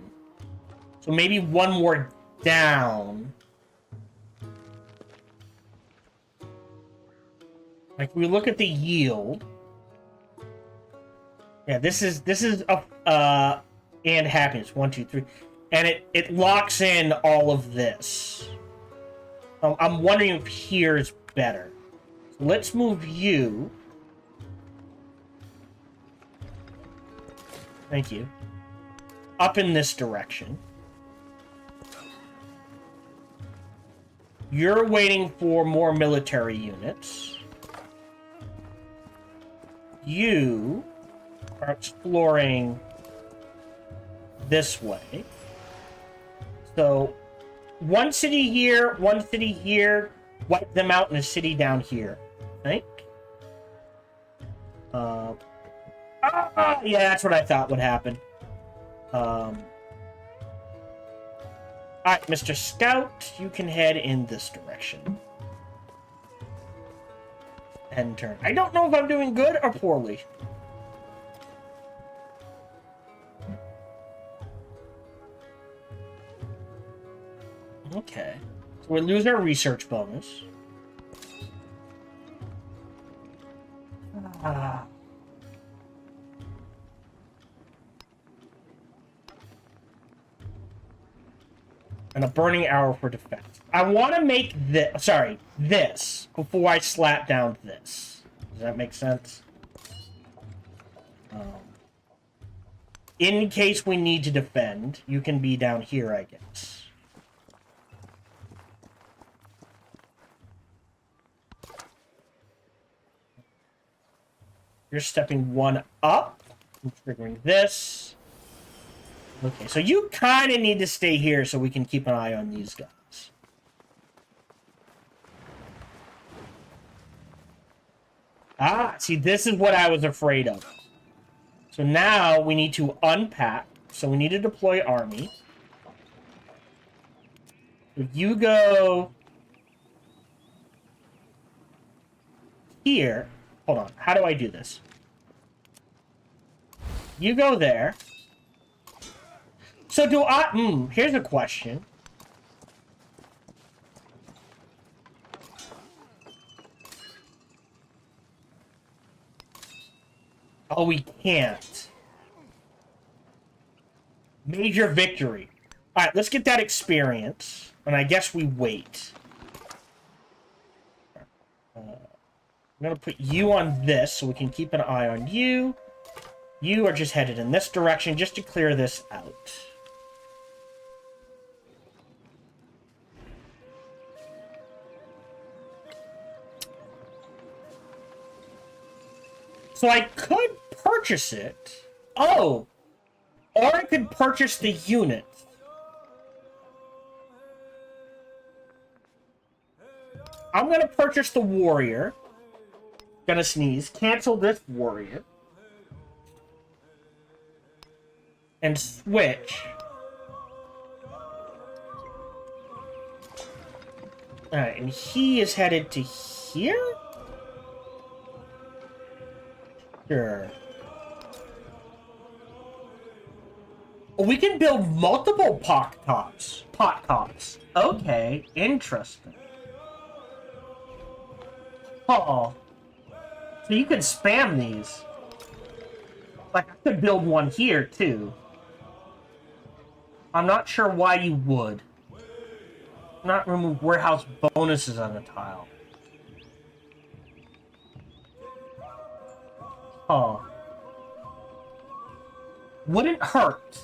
So maybe one more down. Like we look at the yield. Yeah, this is a and happiness. 1, 2, 3. And it locks in all of this. I'm wondering if here is better. So let's move you. Thank you. Up in this direction. You're waiting for more military units. You are exploring this way. So, one city here, one city here, wipe them out in a city down here, I think. Yeah, that's what I thought would happen. Alright, Mr. Scout, you can head in this direction. End turn. I don't know if I'm doing good or poorly. Okay. So we lose our research bonus. And a burning arrow for defense. I want to make this, this, before I slap down this. Does that make sense? In case we need to defend, you can be down here, I guess. You're stepping 1 up. I'm triggering this. Okay, so you kind of need to stay here so we can keep an eye on these guys. See, this is what I was afraid of. So now we need to unpack. So we need to deploy army. So you go here. Hold on. How do I do this? You go there. So do I... here's a question. Oh, we can't. Major victory. Alright, let's get that experience. And I guess we wait. I'm going to put you on this so we can keep an eye on you. You are just headed in this direction just to clear this out. So I could purchase it. Oh! Or I could purchase the unit. I'm gonna purchase the warrior. Gonna sneeze. Cancel this warrior. And switch. Alright, and he is headed to here? Sure. We can build multiple pot cops. Okay, interesting. Oh. So you could spam these. Like, I could build one here, too. I'm not sure why you would. Not remove warehouse bonuses on a tile. Oh. Wouldn't hurt.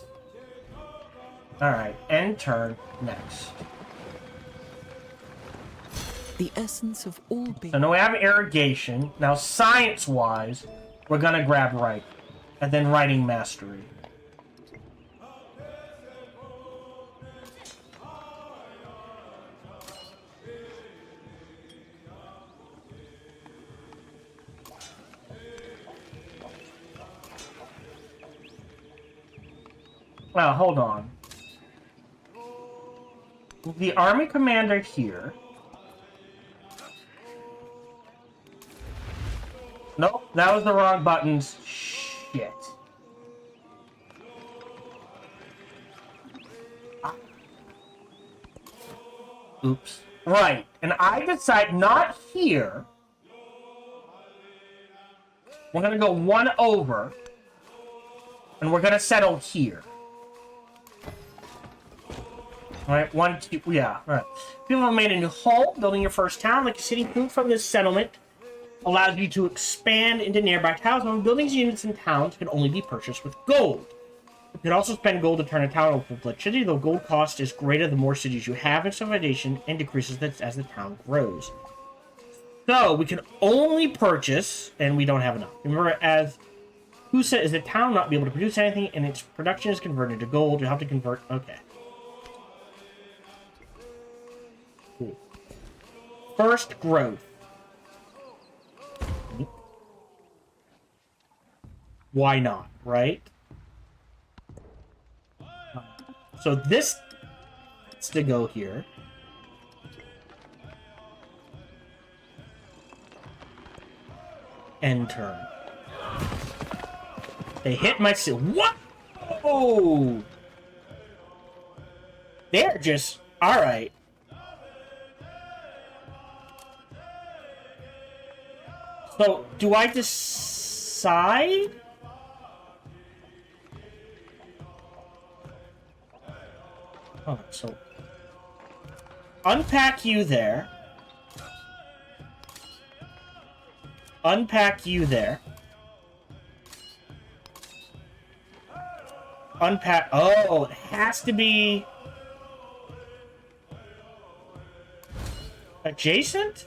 Alright, end turn. Next. The essence of all being. So now we have irrigation. Now, science-wise, we're gonna grab writing. And then writing mastery. Well, hold on. The army commander here. Nope, that was the wrong buttons. Shit. Oops. Right, and I decide not here. We're gonna go one over. And we're gonna settle here. Alright, 1, 2, yeah, alright. People have made a new home, building your first town, like a city moved from this settlement. Allows you to expand into nearby towns. When buildings, units, and towns can only be purchased with gold. You can also spend gold to turn a town over with electricity, though gold cost is greater the more cities you have in civilization and decreases as the town grows. So, we can only purchase, and we don't have enough. Remember, as Husa is a town not be able to produce anything, and its production is converted to gold. You have to convert, okay. Cool. First growth. Why not, right? So this has to go here. End turn. They hit my... What? Oh! They're just... Alright. So, do I decide? Oh, so... Unpack you there. Unpack you there. Unpack... Oh, it has to be... adjacent?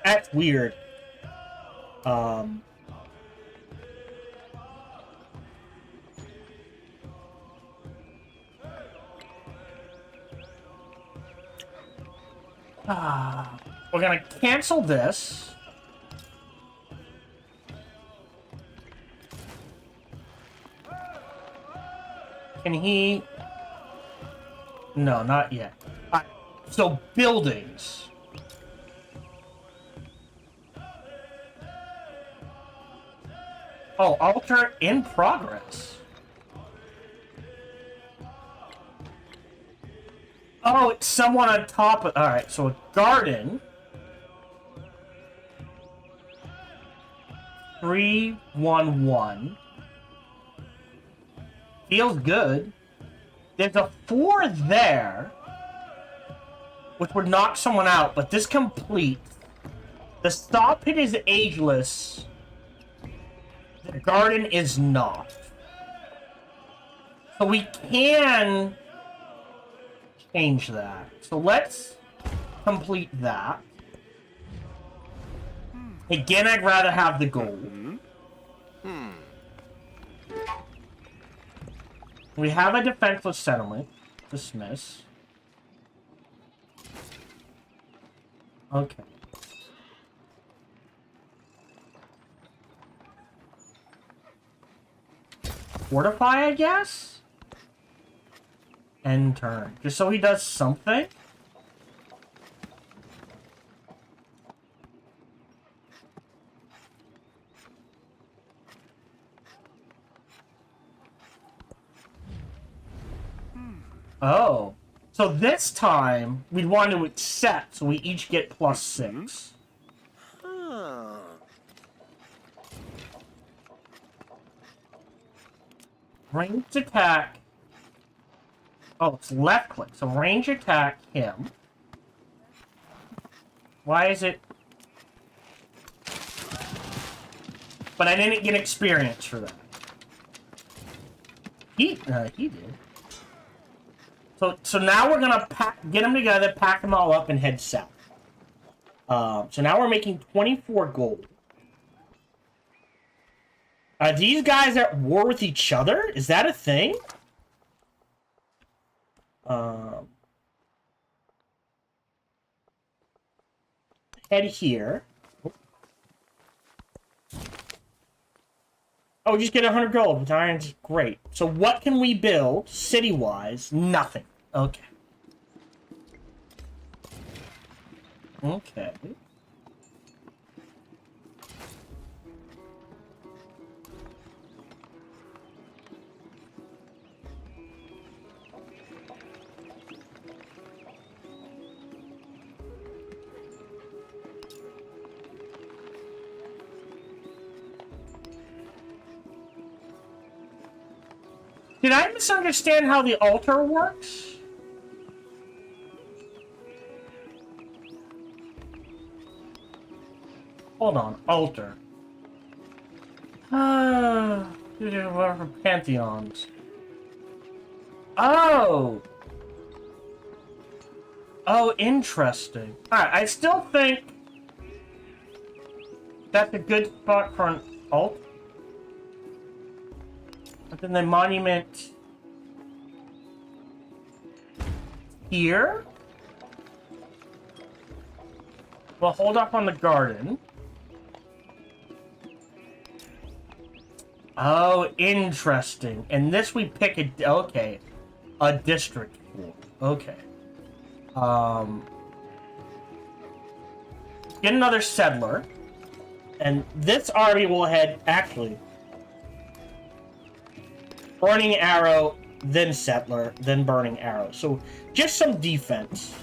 That's weird. We're gonna cancel this. Can he... No, not yet. So buildings. Oh, altar in progress. Oh, it's someone on top of... Alright, so a garden. 311. Feels good. There's a 4 there, which would knock someone out, but this completes. The stop pit is ageless. The garden is not. So we can change that. So let's complete that. Again, I'd rather have the gold. We have a defenseless settlement. Dismiss. Okay. Fortify, I guess? End turn. Just so he does something? Oh. So this time, we'd want to accept, so we each get +6. Ranged attack. Oh, it's left click. So range attack him. Why is it... But I didn't get experience for that. He did. So now we're gonna get them together, pack them all up, and head south. So now we're making 24 gold. Are these guys at war with each other? Is that a thing? Head here. Oh, we just get 100 gold with irons. Great. So what can we build city-wise? Nothing. Okay. Okay. Did I misunderstand how the altar works? Hold on, altar. Pantheons. Oh! Oh, interesting. Alright, I still think that's a good spot for an altar. But then the monument here. We'll hold up on the garden. Oh, interesting. And this we pick a... Okay. A district for. Okay. Get another settler. And this army will head... Actually... Burning Arrow, then Settler, then Burning Arrow. So, just some defense.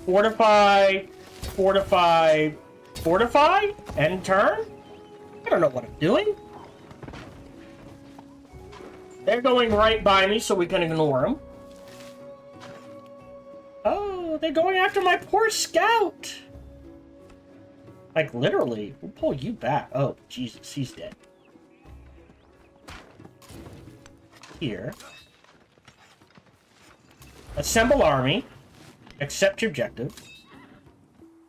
Fortify, fortify, fortify, end turn? I don't know what I'm doing. They're going right by me, so we can ignore them. Oh, they're going after my poor scout! Like, literally. We'll pull you back. Oh, Jesus, he's dead. Here. Assemble army. Accept your objective.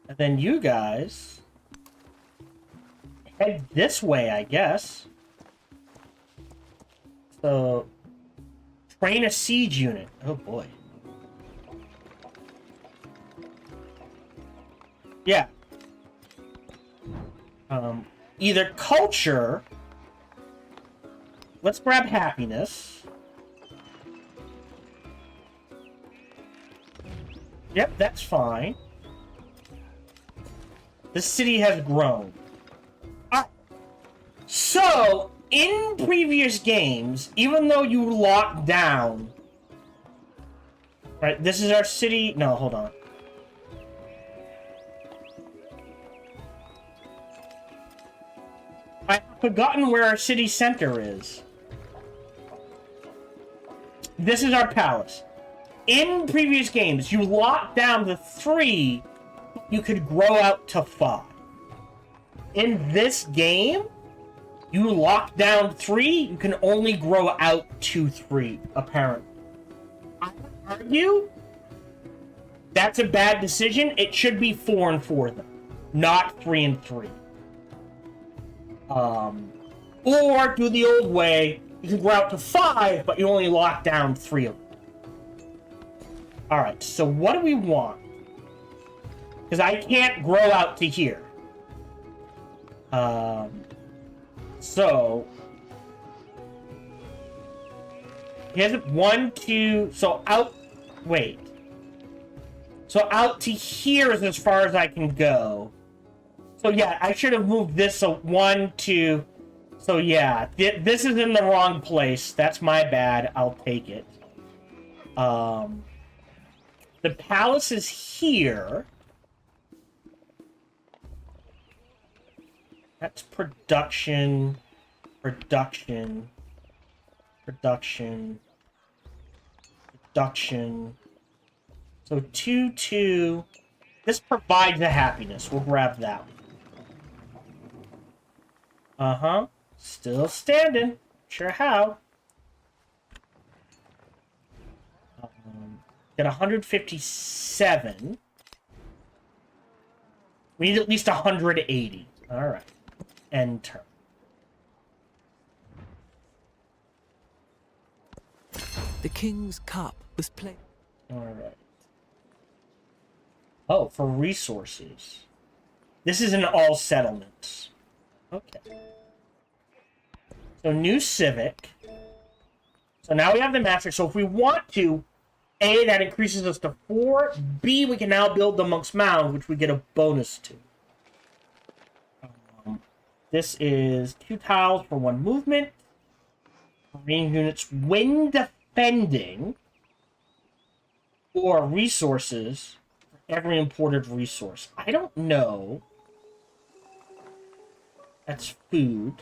And then you guys... head this way, I guess. So... train a siege unit. Oh, boy. Yeah. Either culture let's grab happiness. Yep, that's fine. The city has grown. So, in previous games, even though you locked down... Right, this is our city... No, hold on. I've forgotten where our city center is. This is our palace. In previous games, you locked down the 3, you could grow out to 5. In this game, you lock down 3, you can only grow out to 3, apparently. I would argue that's a bad decision. It should be 4 and 4 then, not 3 and 3. Or do the old way, you can grow out to 5, but you only lock down 3 of them. Alright, so what do we want? Because I can't grow out to here. So... He has 1, 2... So out... Wait. So out to here is as far as I can go. So yeah, I should have moved this. So 1, 2... So yeah, this is in the wrong place. That's my bad. I'll take it. The palace is here. That's production, production, production, production. So 2, 2. This provides the happiness. We'll grab that one. Uh-huh. Still standing. Sure how. Got 157. We need at least 180. Alright. End turn. The king's cup was placed. Alright. Oh, for resources. This is in all settlements. Okay. So new civic. So now we have the master. So if we want to, A, that increases us to 4. B, we can now build the Monk's Mound, which we get a bonus to. This is 2 tiles for 1 movement. Marine units when defending. Or resources for every imported resource. I don't know. That's food.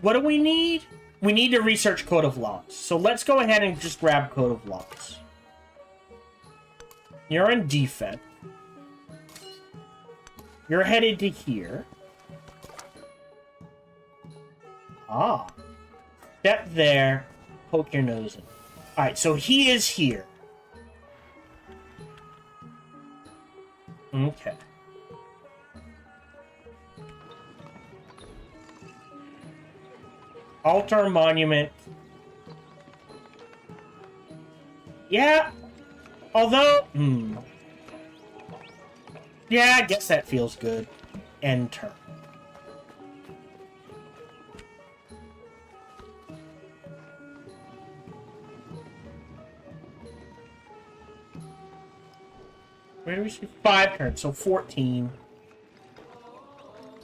What do we need? We need to research Code of Laws. So let's go ahead and just grab Code of Laws. You're in defense. You're headed to here. Ah. Step there. Poke your nose in. Alright, so he is here. Okay. Altar monument. Yeah. Although... Yeah, I guess that feels good. End turn. Where do we see? 5 turns, so 14.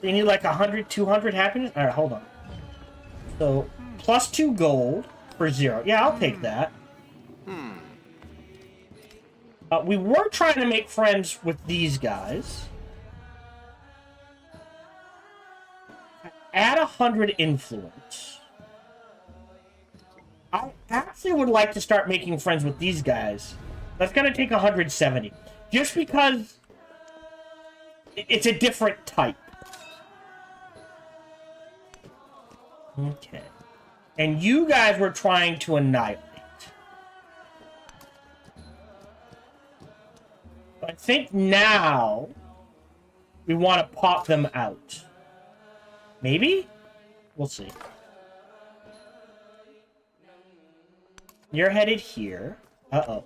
They need like 100, 200 happiness? Alright, hold on. So, plus 2 gold for 0. Yeah, I'll take that. We were trying to make friends with these guys. Add 100 influence. I actually would like to start making friends with these guys. That's going to take 170. Just because it's a different type. Okay. And you guys were trying to annihilate. I think now we want to pop them out. Maybe? We'll see. You're headed here. Uh-oh.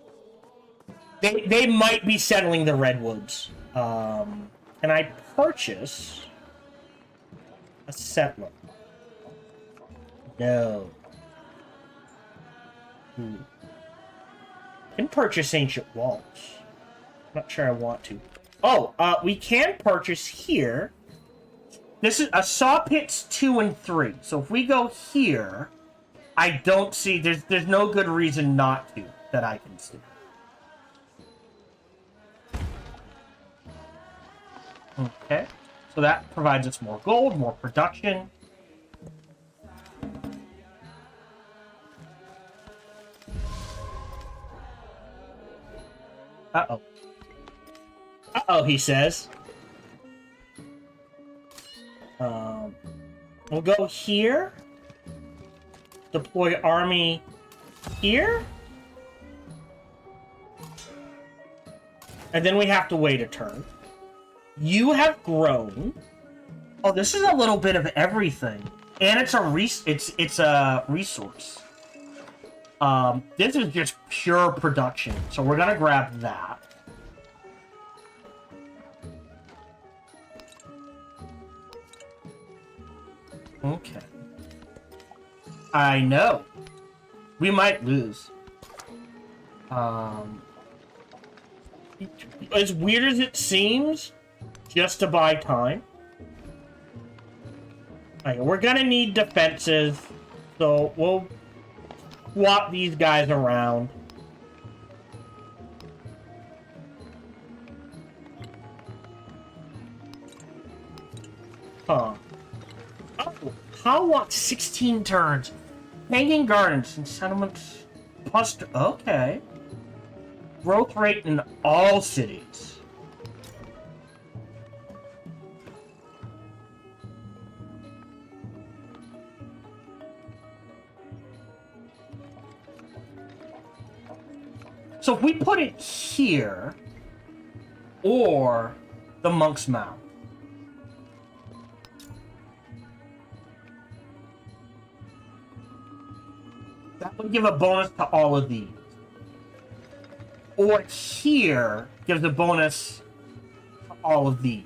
They might be settling the redwoods. Can I purchase A settler. No. Can purchase ancient walls. Not sure I want to. Oh, we can purchase here. This is a saw pits 2 and 3. So if we go here, I don't see there's no good reason not to that I can see. Okay. So that provides us more gold, more production. Uh-oh. Uh-oh, he says. We'll go here. Deploy army here. And then we have to wait a turn. You have grown. Oh, this is a little bit of everything. And it's a resource. This is just pure production. So we're gonna grab that. Okay. I know. We might lose. As weird as it seems, just to buy time. Okay, we're gonna need defenses, so we'll swap these guys around. Huh. Oh, how what? 16 turns. Hanging Gardens and settlements plus... Okay. Growth rate in all cities. So if we put it here, or the Monk's Mouth. That would give a bonus to all of these. Or here gives a bonus to all of these.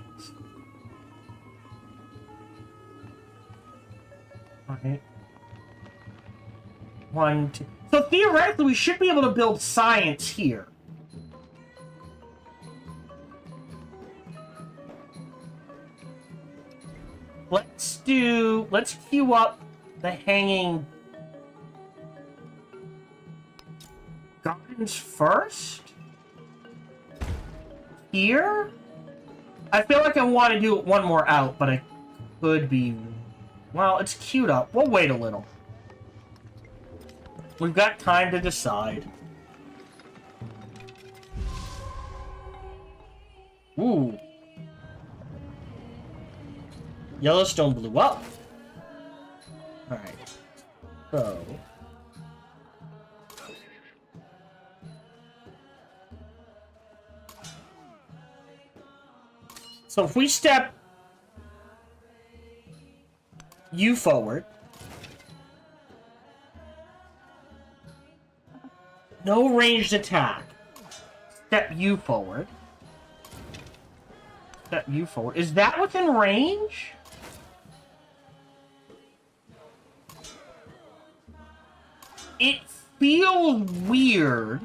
Alright. 1, 2. So theoretically, we should be able to build science here. Let's queue up the Hanging Gardens first? Here? I feel like I want to do one more out, but I could be... Well, it's queued up. We'll wait a little. We've got time to decide. Ooh. Yellowstone blew up. Alright. So... So if we step you forward, no ranged attack. Step you forward. Step you forward. Is that within range? It feels weird.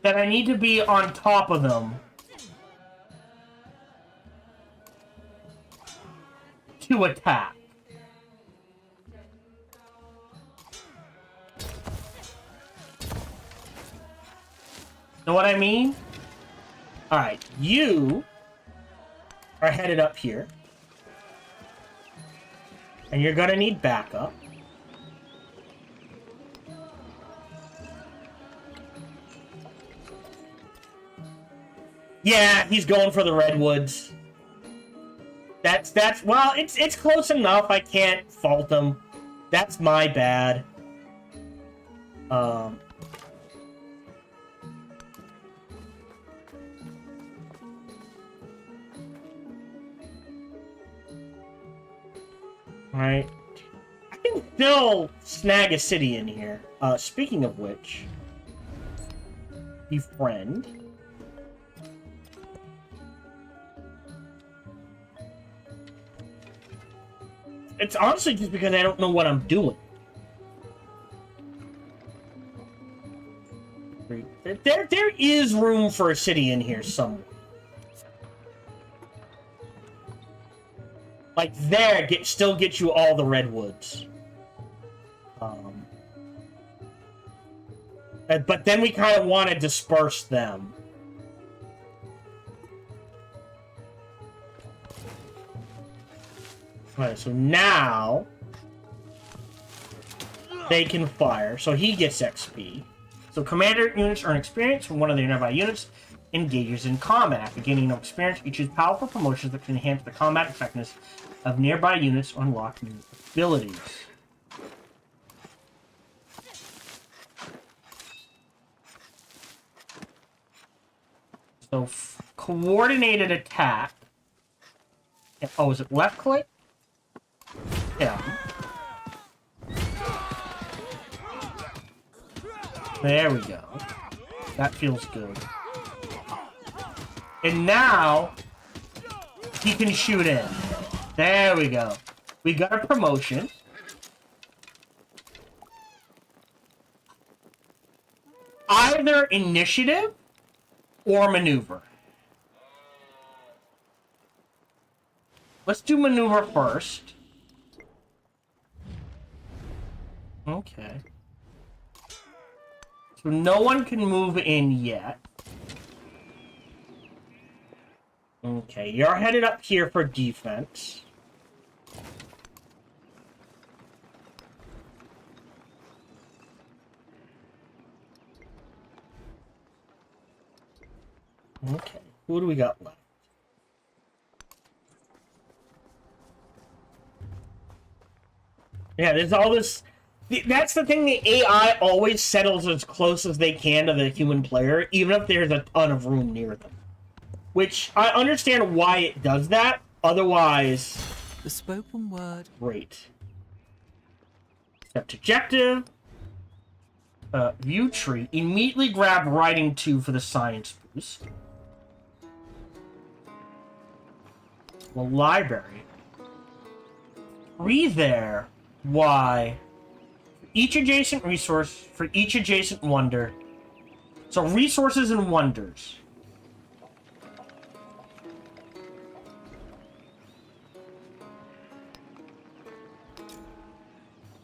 That I need to be on top of them to attack. Know what I mean? Alright, you are headed up here. And you're gonna need backup. Yeah, he's going for the redwoods. That's well, it's close enough. I can't fault him. That's my bad. Right. I can still snag a city in here. Speaking of which, befriend. It's honestly just because I don't know what I'm doing. There is room for a city in here somewhere. Like there, still gets you all the redwoods. But then we kind of want to disperse them. Alright, so now they can fire, so he gets XP. So commander units earn experience from one of their nearby units engages in combat. After gaining no experience, you choose powerful promotions that can enhance the combat effectiveness of nearby units or unlock new abilities. So coordinated attack. Oh, is it left click? Yeah. There we go. That feels good. And now he can shoot in. There we go. We got a promotion. Either initiative or maneuver. Let's do maneuver first. Okay. So no one can move in yet. Okay, you're headed up here for defense. Okay, who do we got left? Yeah, there's all this... That's the thing, the AI always settles as close as they can to the human player, even if there's a ton of room near them. Which, I understand why it does that, otherwise... The spoken word. Great. Step to objective. View tree. Immediately grab writing 2 for the science boost. The library. 3 there. Why? Each adjacent resource for each adjacent wonder. So resources and wonders.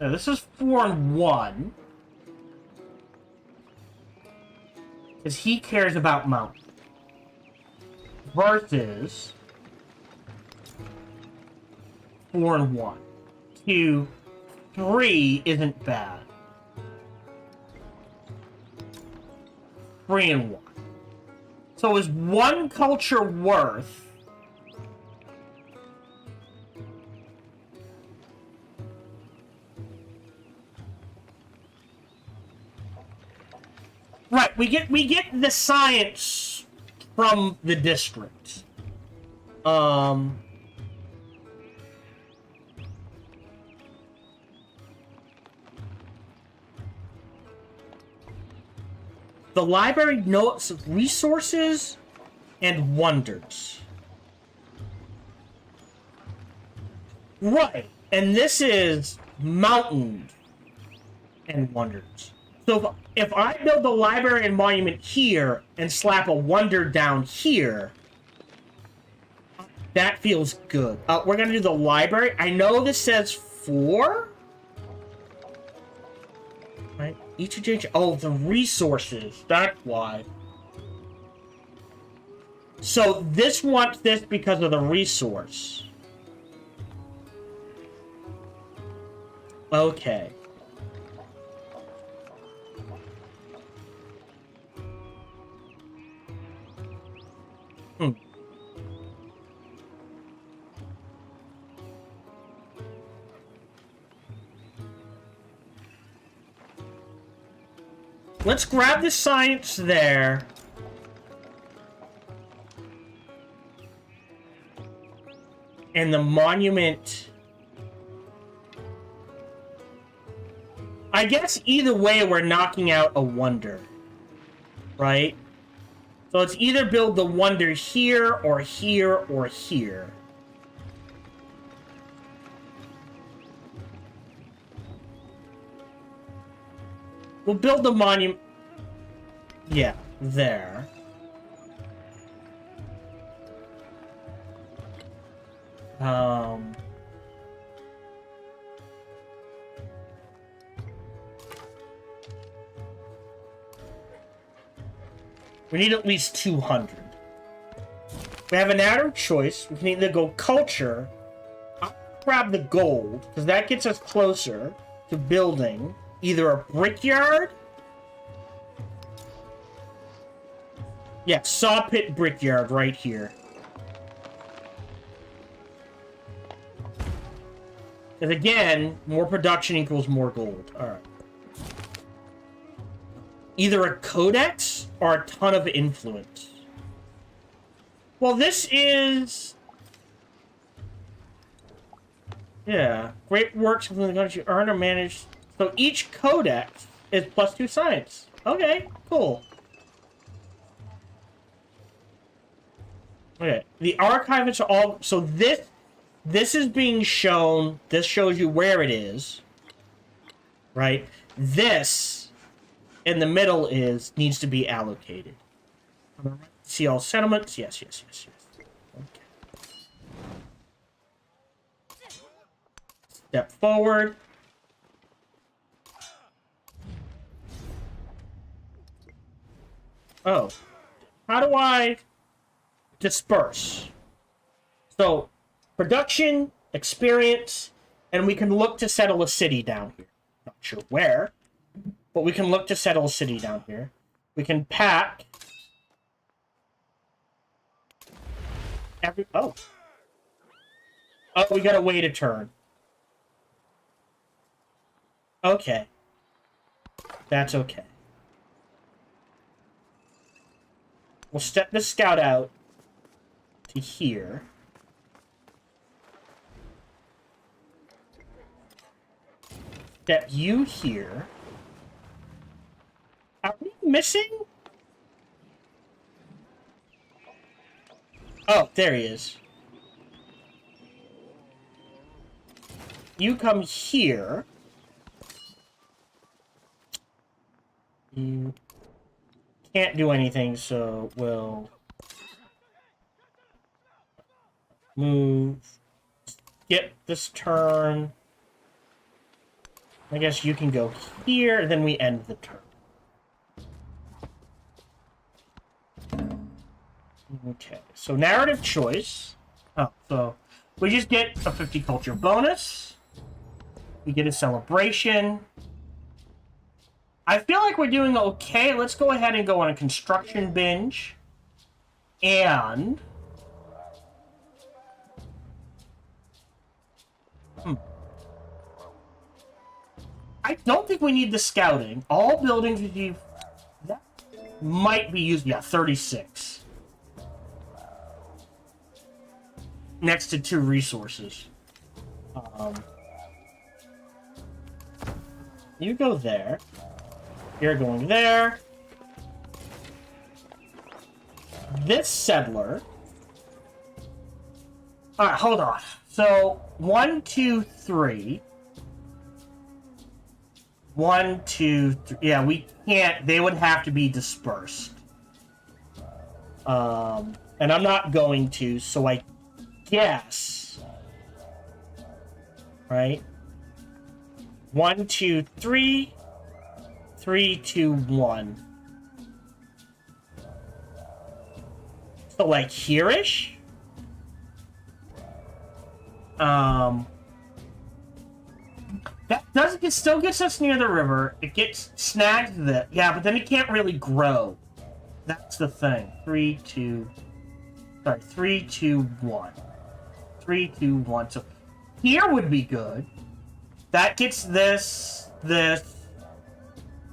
Now this is 4 and 1. Because he cares about mountain. Versus 4 and 1. 2, 3 isn't bad. 3 and 1. So is 1 culture worth... Right, we get the science from the district. The library notes resources and wonders. Right, and this is mountain and wonders. So if I build the library and monument here and slap a wonder down here, that feels good. We're gonna do the library. I know this says 4. Right? Each adjacent... Oh, the resources. That's why. So this wants this because of the resource. Okay. Let's grab the science there. And the monument... I guess either way we're knocking out a wonder. Right? So let's either build the wonder here, or here, or here. We'll build the monument. Yeah, there. We need at least 200. We have an narrow choice. We can either go culture. I'll grab the gold, because that gets us closer to building either a brickyard. Yeah, saw pit brickyard right here. Because again, more production equals more gold. Alright. Either a codex or a ton of influence. Well, this is... Yeah. Great works within the country earn or manage. So each codex is +2 science. Okay, cool. Okay. The archivists are all... So this is being shown. This shows you where it is. Right? This, in the middle, needs to be allocated. See all settlements? Yes. Okay. Step forward. Oh. How do I disperse? So, production, experience, and we can look to settle a city down here. Not sure where, but we can look to settle a city down here. We can pack oh, we gotta wait a turn. Okay. That's okay. We'll step the scout out to here. Step you here. Are we missing? Oh, there he is. You come here. You can't do anything, so we'll move. Skip this turn. I guess you can go here, then we end the turn. Okay, so narrative choice. Oh, so we just get a 50 culture bonus. We get a celebration. I feel like we're doing okay. Let's go ahead and go on a construction binge. And... I don't think we need the scouting. All buildings receive... That might be used... Yeah, 36. Next to 2 resources. You go there. You're going there. This settler... Alright, hold on. So, 1, 2, 3... 1, 2, 3. Yeah, we can't. They would have to be dispersed. And I'm not going to, so I guess. Right? 1, 2, 3. 3, 2, 1. So, like, here-ish? It still gets us near the river. It gets snagged that. Yeah, but then it can't really grow. That's the thing. 3, 2... Sorry, 3, 2, 1. 3, 2, 1. So, here would be good. That gets this...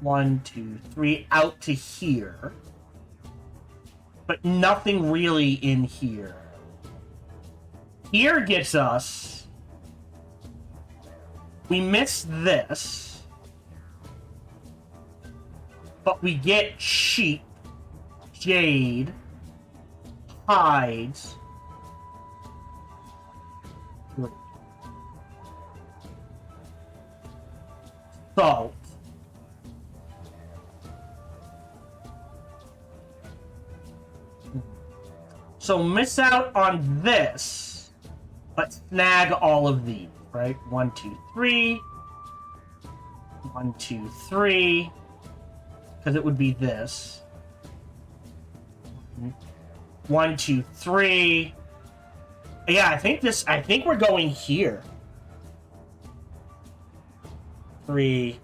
1, 2, 3 out to here. But nothing really in here. Here gets us... We miss this, but we get sheep, jade, hides, salt, So miss out on this, but snag all of these, right? 1, 2, 3. 1, 2, 3. Because it would be this. 1, 2, 3. Yeah, I think we're going here. 3.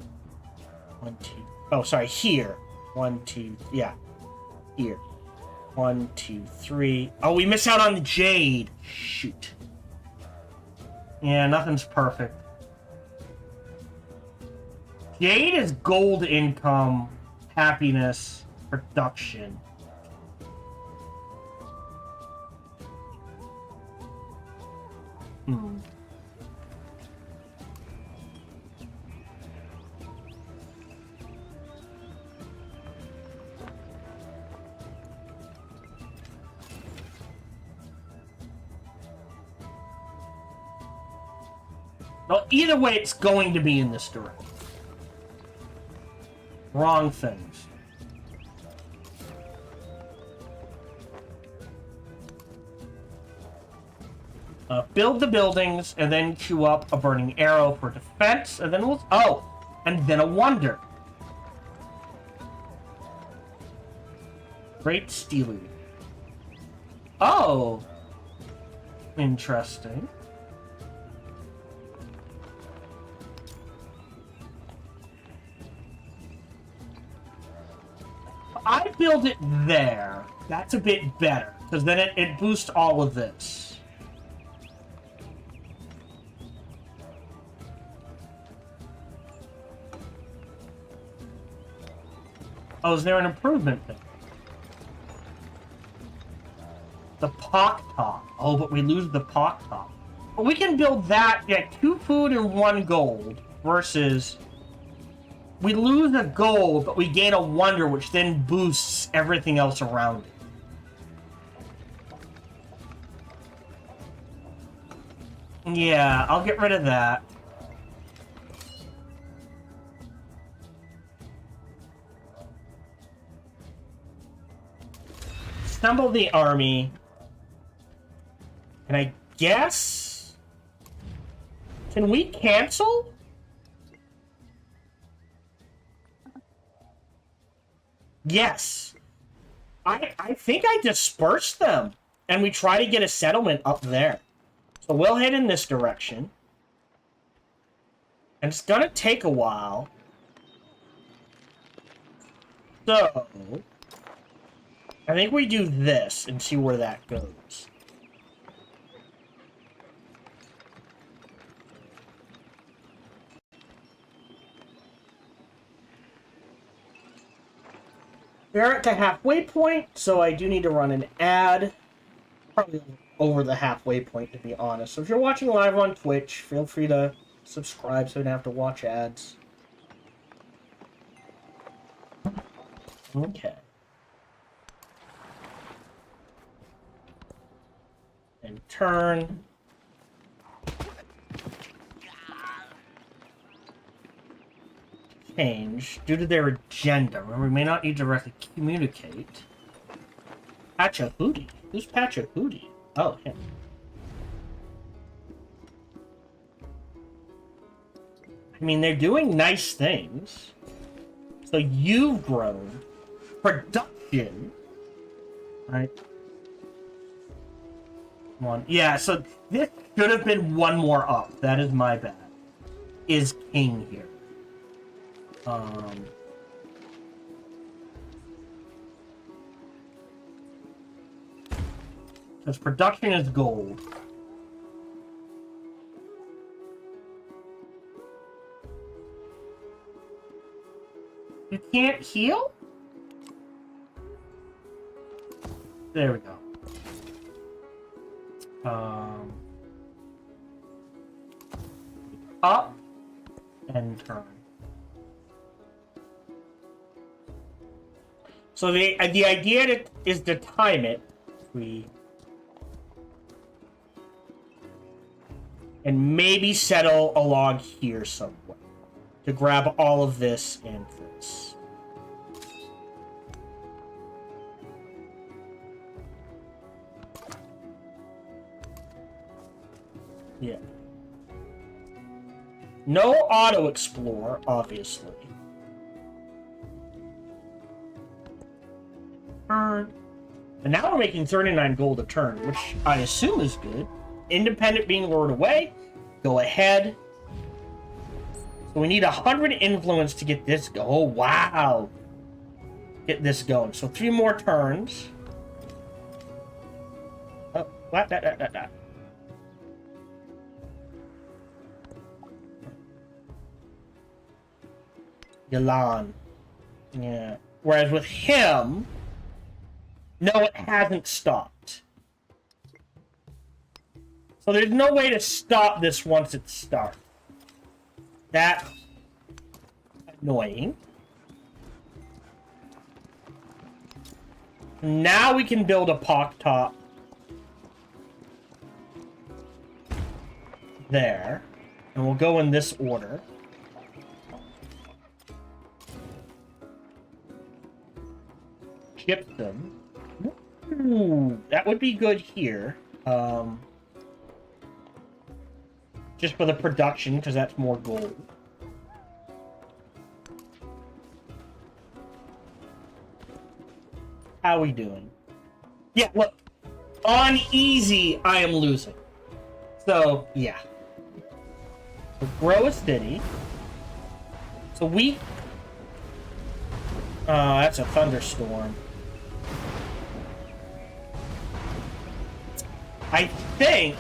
1, 2. Oh, sorry, here. 1, 2. Yeah. Here. 1, 2, 3. Oh, we miss out on the jade. Shoot. Yeah, nothing's perfect. Jade is gold income, happiness, production. Well, either way, it's going to be in this direction. Wrong things. Build the buildings, and then queue up a burning arrow for defense, and then we'll... Oh! And then a wonder. Great Steelu. Oh! Interesting. I build it there. That's a bit better, because then it boosts all of this. Oh, is there an improvement there? The Pock Top. Oh, but we lose the Pock Top. But we can build that, yeah, 2 food and 1 gold, versus... We lose a gold, but we gain a wonder, which then boosts everything else around it. Yeah, I'll get rid of that. Assemble the army. And I guess... Can we cancel? Yes. I think I dispersed them. And we try to get a settlement up there. So we'll head in this direction. And it's gonna take a while. So... I think we do this and see where that goes. We're at the halfway point, so I do need to run an ad. Probably over the halfway point, to be honest. So if you're watching live on Twitch, feel free to subscribe so you don't have to watch ads. Okay. And turn. Change due to their agenda. Remember, we may not need to directly communicate. Pachahooty. Who's Pachahooty? Oh, him. I mean, they're doing nice things. So you've grown. Production. Right. One. Yeah, so this should have been 1 more up. That is my bad. Is king here. Because production is gold. You can't heal? There we go. Up and turn. So the idea is to time it. And maybe settle along here somewhere to grab all of this and this. Yeah. No auto explore, obviously. Turn. And now we're making 39 gold a turn, which I assume is good. Independent being lured away. Go ahead. So we need 100 influence to get this go. Oh, wow. Get this going. So 3 more turns. Oh, what? That. Yalan. Yeah. Whereas with him, no, it hasn't stopped. So there's no way to stop this once it starts. That's annoying. Now we can build a Pock Top there. And we'll go in this order. Gypsum. Ooh, that would be good here. Just for the production, because that's more gold. How are we doing? Yeah, look. On easy, I am losing. So, yeah. We'll grow a city. So we... that's a thunderstorm. I think...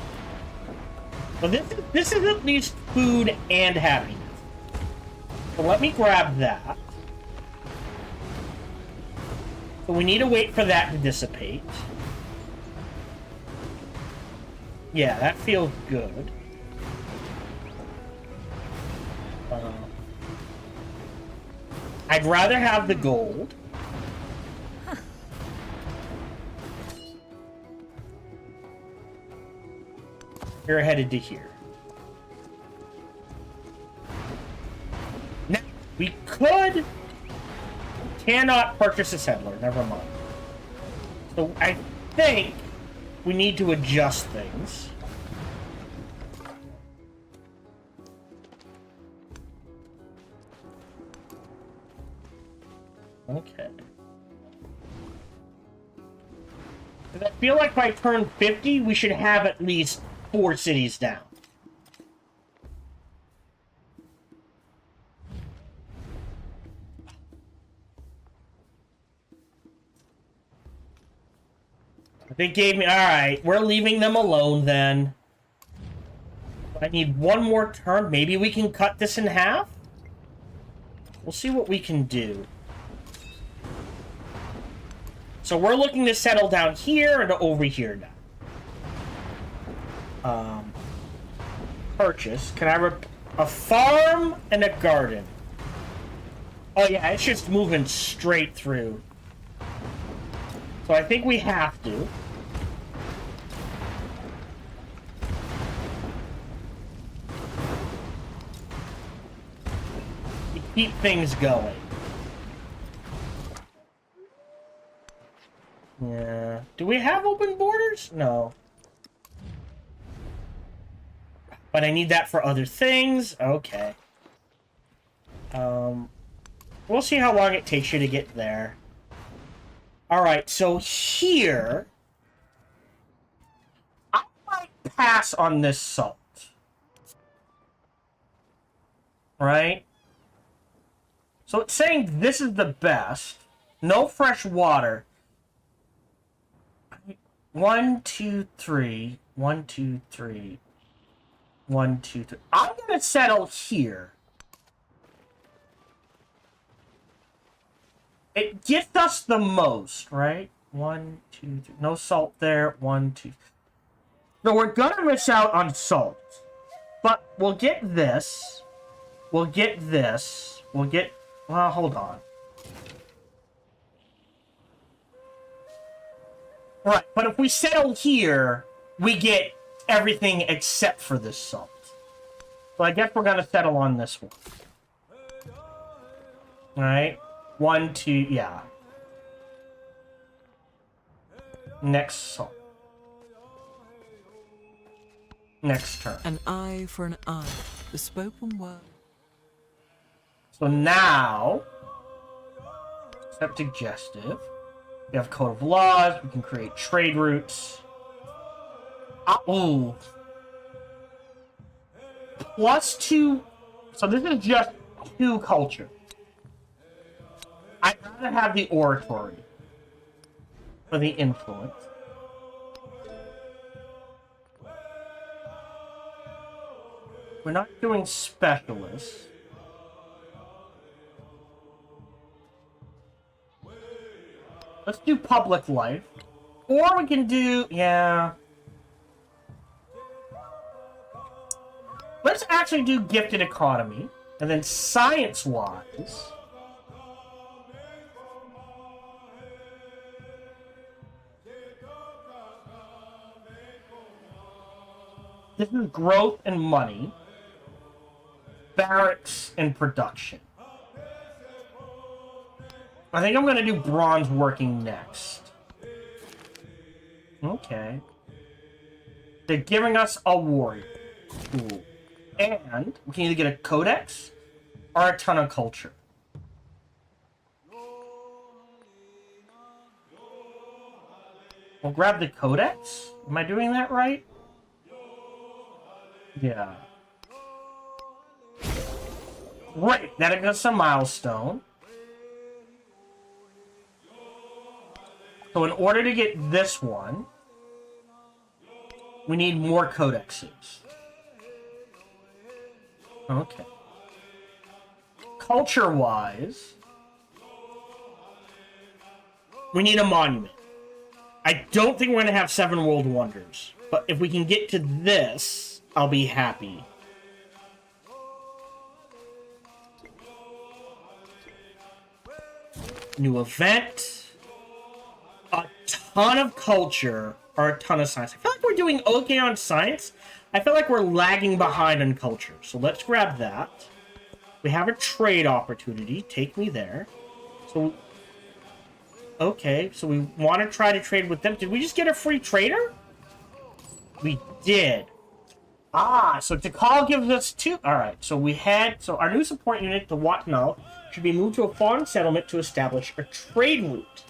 Well, this is at least food and happiness. So let me grab that. So we need to wait for that to dissipate. Yeah, that feels good. I'd rather have the gold. You're headed to here. Now, we cannot purchase a settler, never mind. So I think we need to adjust things. Okay. I feel like by turn 50, we should have at least 4 cities down. They gave me... Alright, we're leaving them alone then. I need 1 more turn. Maybe we can cut this in half? We'll see what we can do. So we're looking to settle down here and over here now. Purchase. Can I a farm and a garden? Oh yeah, it's just moving straight through. So I think we have to. To keep things going. Yeah. Do we have open borders? No. But I need that for other things? Okay. We'll see how long it takes you to get there. Alright, so here... I might pass on this salt. Right? So it's saying this is the best. No fresh water. 1, 2, 3. 1, 2, 3. 1, 2, 3. I'm gonna settle here. It gets us the most, right? 1, 2, 3. No salt there. 1, 2. So we're gonna miss out on salt. But we'll get this. We'll get this. We'll get... Well, hold on. Right, but if we settle here, we get everything except for this salt. So I guess we're gonna settle on this one. Alright. 1, 2, yeah. Next salt. next turn. An eye for an eye. The spoken word. So now, Septic Gestive. We have Code of Laws. We can create trade routes. Ooh. +2. So this is just 2 culture. I'd rather have the oratory for the influence. We're not doing specialists. Let's do public life. Or we can do, yeah. Let's actually do gifted economy. And then science-wise, this is growth and money. Barracks and production. I think I'm going to do bronze working next. Okay. They're giving us a warrior. Cool. And we can either get a codex or a ton of culture. We'll grab the codex. Am I doing that right? Yeah. Right, that is a milestone. So in order to get this one, we need more codexes. Okay. Culture-wise, we need a monument. I don't think we're going to have 7 world wonders, but if we can get to this, I'll be happy. New event. A ton of culture or a ton of science. I feel like we're doing okay on science. I feel like we're lagging behind on culture. So let's grab that. We have a trade opportunity. Take me there. So, okay. So we want to try to trade with them. Did we just get a free trader? We did. Ah, so Tikal gives us 2. Alright, so we had... So our new support unit, the Watnal, should be moved to a foreign settlement to establish a trade route.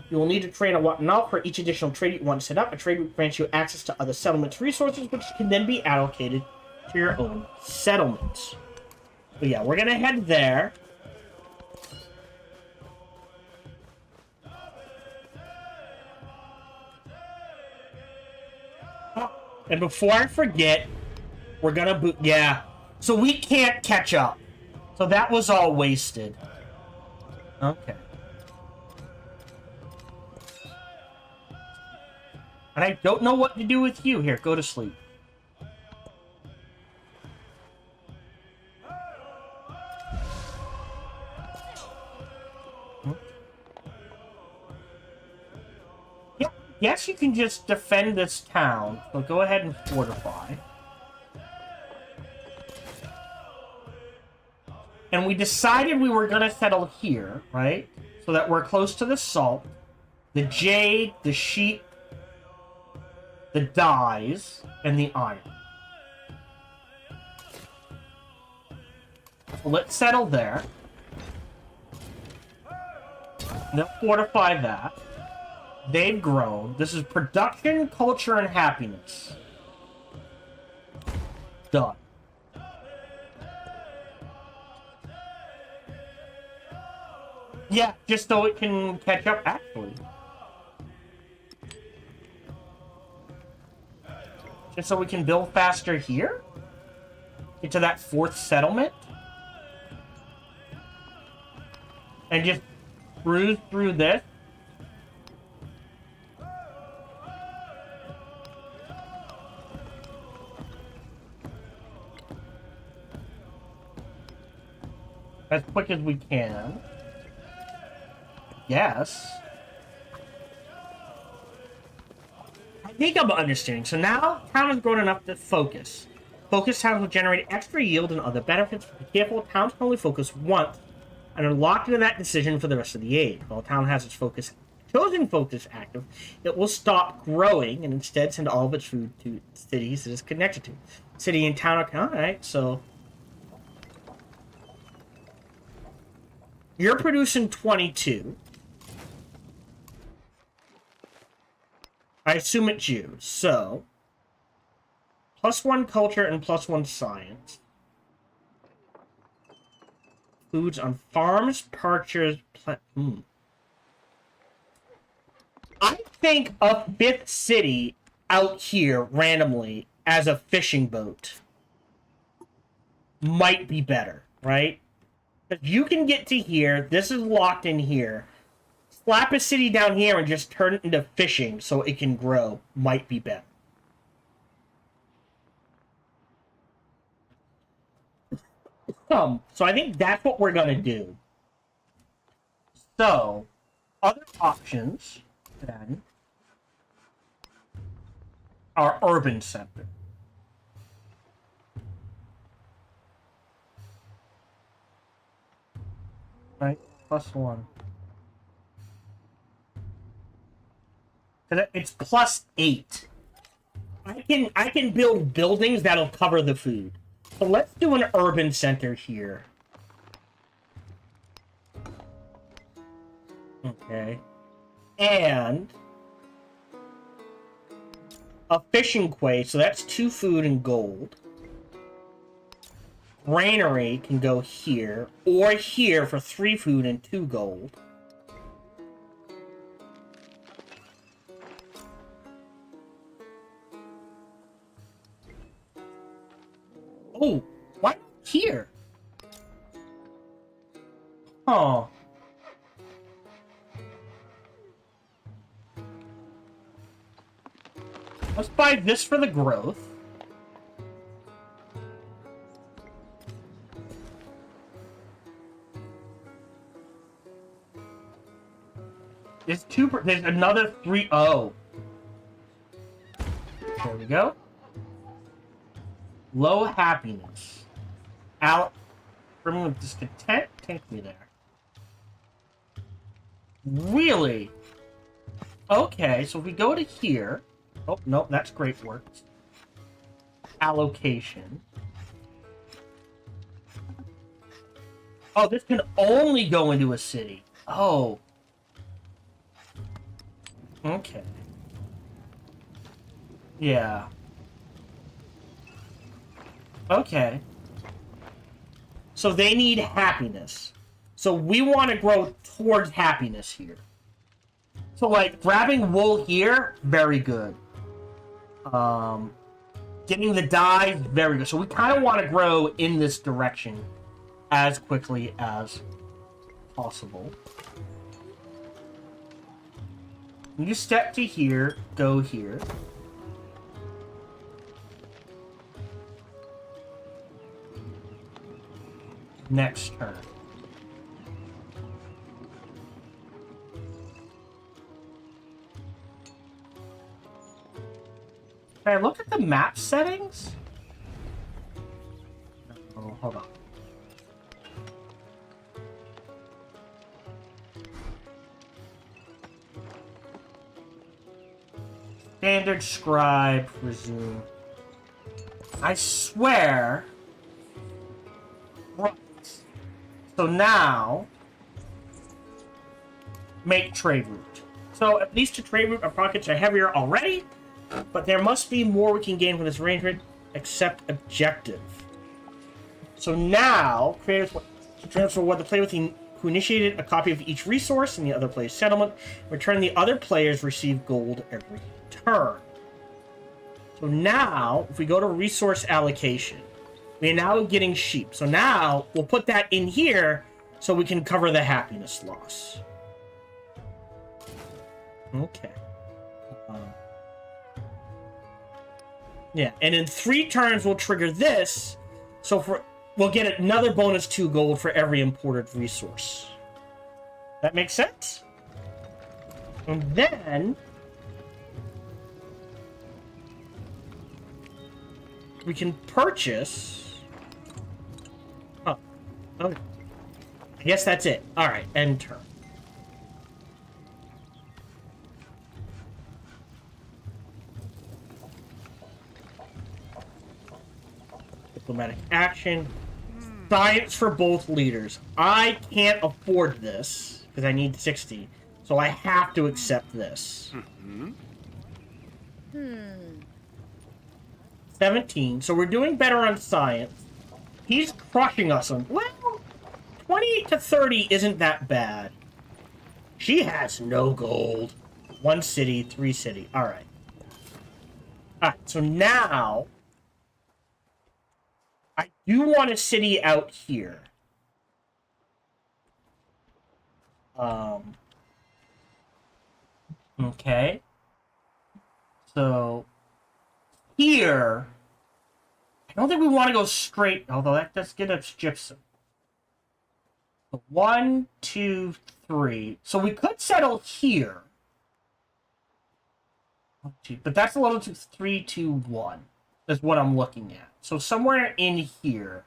You will need to trade a Watnal for each additional trade you want to set up. A trade route grants you access to other settlements' resources, which can then be allocated to your own settlements. So yeah, we're gonna head there. Oh, and before I forget, we're gonna boot... Yeah, so we can't catch up. So that was all wasted. Okay. And I don't know what to do with you. Here, go to sleep. Yeah, yes, you can just defend this town. So go ahead and fortify. And we decided we were going to settle here, right? So that we're close to the salt, the jade, the sheep, the dyes, and the iron. So let's settle there. They'll fortify that. They've grown. This is production, culture, and happiness. Done. Yeah, just so it can catch up, actually. Just so we can build faster here? Get to that 4th settlement? And just cruise through this? As quick as we can. Yes. I think I'm understanding. So now, town has grown enough to focus. Focus towns will generate extra yield and other benefits. Be careful, towns can only focus once and are locked into that decision for the rest of the age. While a town has its focus chosen focus active, it will stop growing and instead send all of its food to cities it is connected to. City and town are... Alright, so... You're producing 22. I assume it's you, so... +1 culture and +1 science. Foods on farms, purchase... I think a 5th city out here, randomly, as a fishing boat might be better, right? Because you can get to here, this is locked in here. Slap a city down here and just turn it into fishing so it can grow might be better. So I think that's what we're gonna do. So, other options then are urban center. Right, +1. It's +8. I can build buildings that'll cover the food. So let's do an urban center here. Okay. And a fishing quay, so that's 2 food and gold. Granary can go here, or here for 3 food and 2 gold. Oh, what? Here? Huh. Let's buy this for the growth. There's there's another 3. Oh. There we go. Low happiness. Brimming with discontent? Take me there. Really? Okay, so if we go to here... Oh, no, that's great work. Allocation. Oh, this can only go into a city. Oh. Okay. Yeah. Okay. So they need happiness. So we want to grow towards happiness here. So, like, grabbing wool here, very good. Getting the dye, very good. So we kind of want to grow in this direction as quickly as possible. You step to here, go here. Next turn. Can I look at the map settings? Oh, hold on. Standard scribe, resume. I swear. Right. So now, make trade route. So at least a trade route, our pockets are heavier already. But there must be more we can gain from this arrangement, except objective. So now, creators transfer what the player who initiated a copy of each resource in the other player's settlement. Return the other players receive gold every turn. So now, if we go to resource allocation, we are now getting sheep. So now, we'll put that in here so we can cover the happiness loss. Okay. Yeah, and in 3 turns we'll trigger this, so we'll get another bonus 2 gold for every imported resource. That makes sense? And then we can purchase... Oh, okay. I guess that's it. Alright, end turn. Diplomatic action. Science for both leaders. I can't afford this because I need 60. So I have to accept this. 17. So we're doing better on science. He's crushing us on... Well, 28 to 30 isn't that bad. She has no gold. 1 city, 3 city. Alright. Alright, so now... I do want a city out here. Okay. So... Here... I don't think we want to go straight, although that does get us gypsum. 1, 2, 3. So we could settle here. 1, 2, but that's a little too 3, 2, 1 is what I'm looking at. So somewhere in here.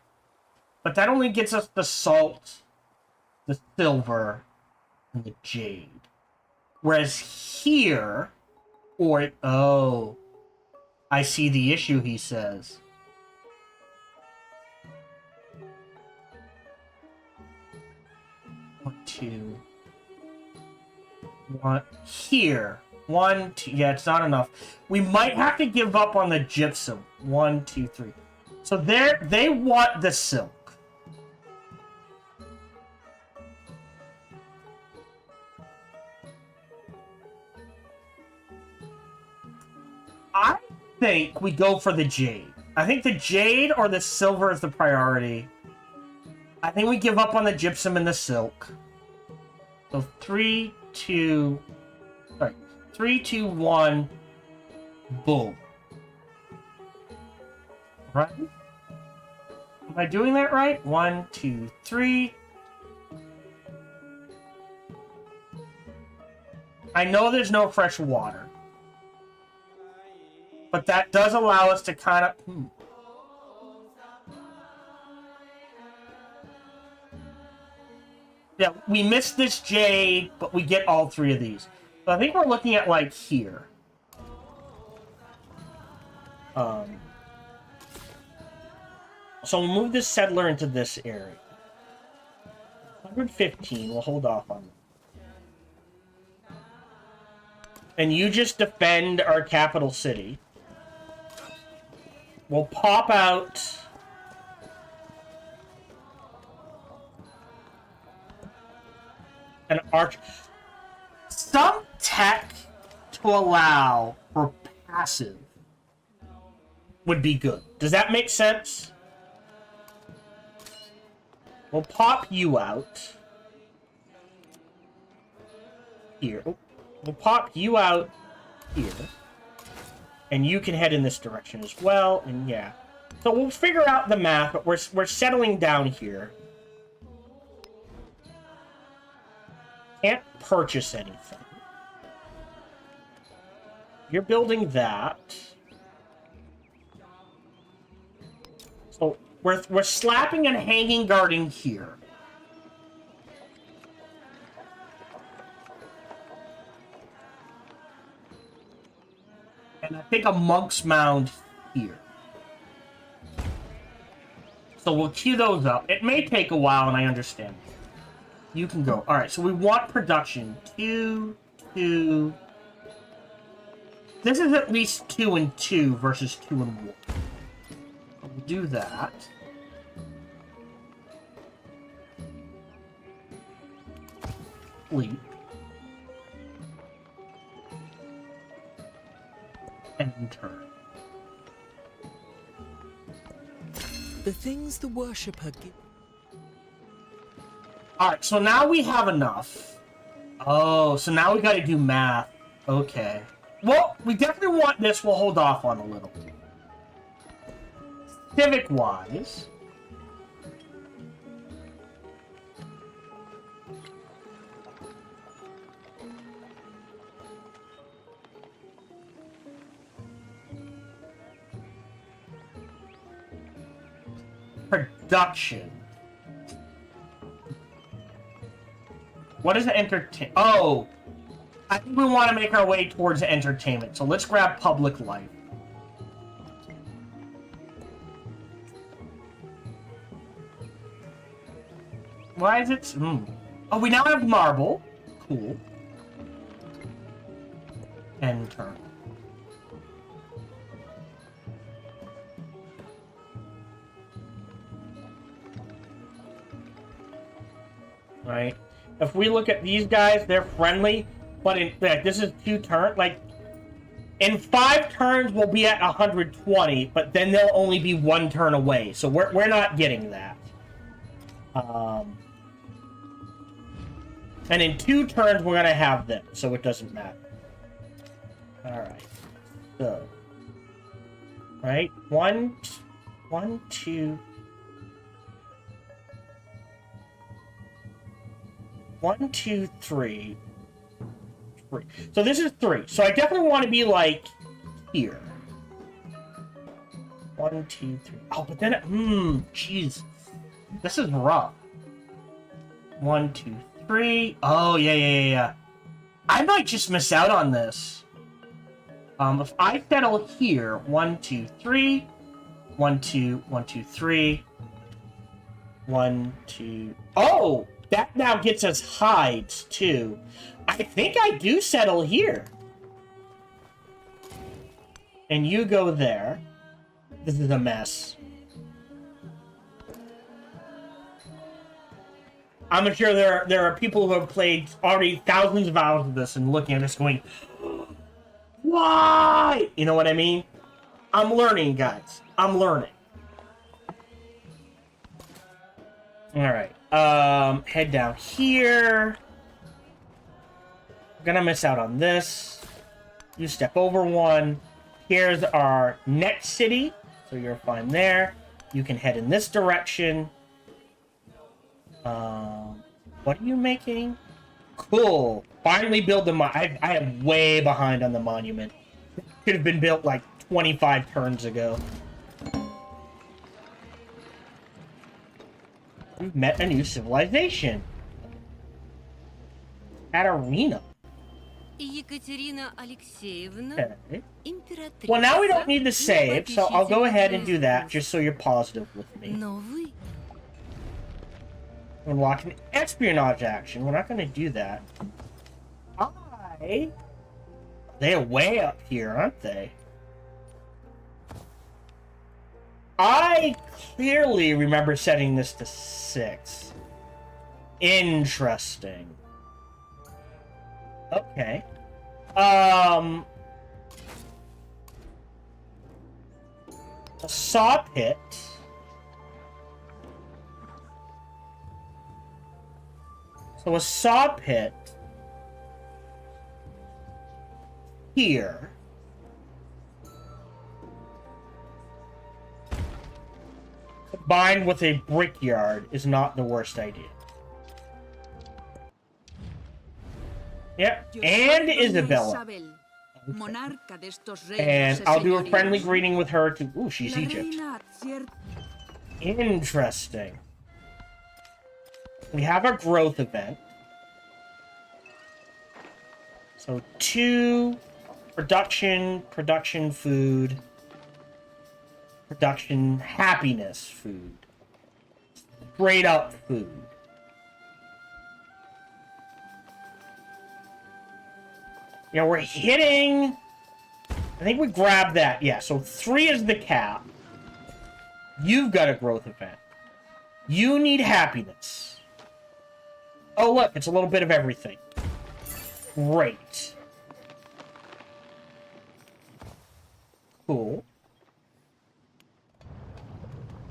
But that only gets us the salt, the silver, and the jade. Whereas here, or oh, I see the issue, he says. Two, one here. 1, 2. Yeah, it's not enough. We might have to give up on the gypsum. 1, 2, 3. So they want the silk. I think we go for the jade. I think the jade or the silver is the priority. I think we give up on the gypsum and the silk. So 3, 2, 1, boom. Right? Am I doing that right? 1, 2, 3. I know there's no fresh water. But that does allow us to kind of... Yeah, we missed this jade, but we get all 3 of these. So I think we're looking at, like, here. So we'll move this settler into this area. 115, we'll hold off on that. And you just defend our capital city. We'll pop out... an arch. Some tech to allow for passive would be good. Does that make sense? We'll pop you out. Here. We'll pop you out here. And you can head in this direction as well. And yeah. So we'll figure out the math, but we're settling down here. Can't purchase anything. You're building that. So we're slapping and hanging guarding here. And I think a monk's mound here. So we'll queue those up. It may take a while, and I understand. You can go. All right, so we want production. 2, 2. This is at least 2 and 2 versus 2 and 1. We'll do that. Sleep. And turn. The things the worshipper gives. Alright, so now we have enough. Oh, so now we gotta do math. Okay. Well, we definitely want this. We'll hold off on a little. Civic-wise... Production. What is entertain? Oh, I think we want to make our way towards entertainment. So let's grab public life. Why is it? Oh, we now have marble. Cool. End turn. Right. If we look at these guys, they're friendly, but in fact, this is 2 turns. Like, in 5 turns, we'll be at 120, but then they'll only be 1 turn away. So we're not getting that. And in 2 turns, we're gonna have them, so it doesn't matter. All right. So, right, 1, 2. 1, 2, 3. So this is 3. So I definitely want to be like here. 1, 2, 3. Oh, but then jeez, this is rough. 1, 2, 3. Oh yeah. I might just miss out on this. If I settle here, 1, 2, 3. 1, 2, 1, 2, 3. 1, 2. Oh, that now gets us hides too. I think I do settle here. And you go there. This is a mess. I'm sure there are people who have played already thousands of hours of this and looking at this going, why? You know what I mean? I'm learning, guys. I'm learning. Alright. Head down here. Gonna miss out on this. You step over 1. Here's our next city, so you're fine there. You can head in this direction. What are you making? Cool. Finally build the I am way behind on the monument. Could have been built like 25 turns ago. We've met a new civilization. Katarina. Екатерина Алексеевна, Okay. императрица. Well, now we don't need to save, so I'll go ahead and do that, Новопечительница. just so you're positive with me. Но вы Unlock an espionage action. We're not going to do that. They're way up here, aren't they? I clearly remember setting this to 6. Interesting. Okay. A saw pit. So a saw pit here. Combined with a brickyard is not the worst idea. Yep, and Isabella. Monarca de estos reinos, And I'll do a señorías. friendly greeting with her too. Ooh, she's La Egypt. reina advierte Interesting. We have our growth event. So 2 production food, production happiness food, straight up food. Yeah, we're hitting. I think we grabbed that. Yeah, so 3 is the cap. You've got a growth event. You need happiness. Oh, look, it's a little bit of everything. Great. Cool.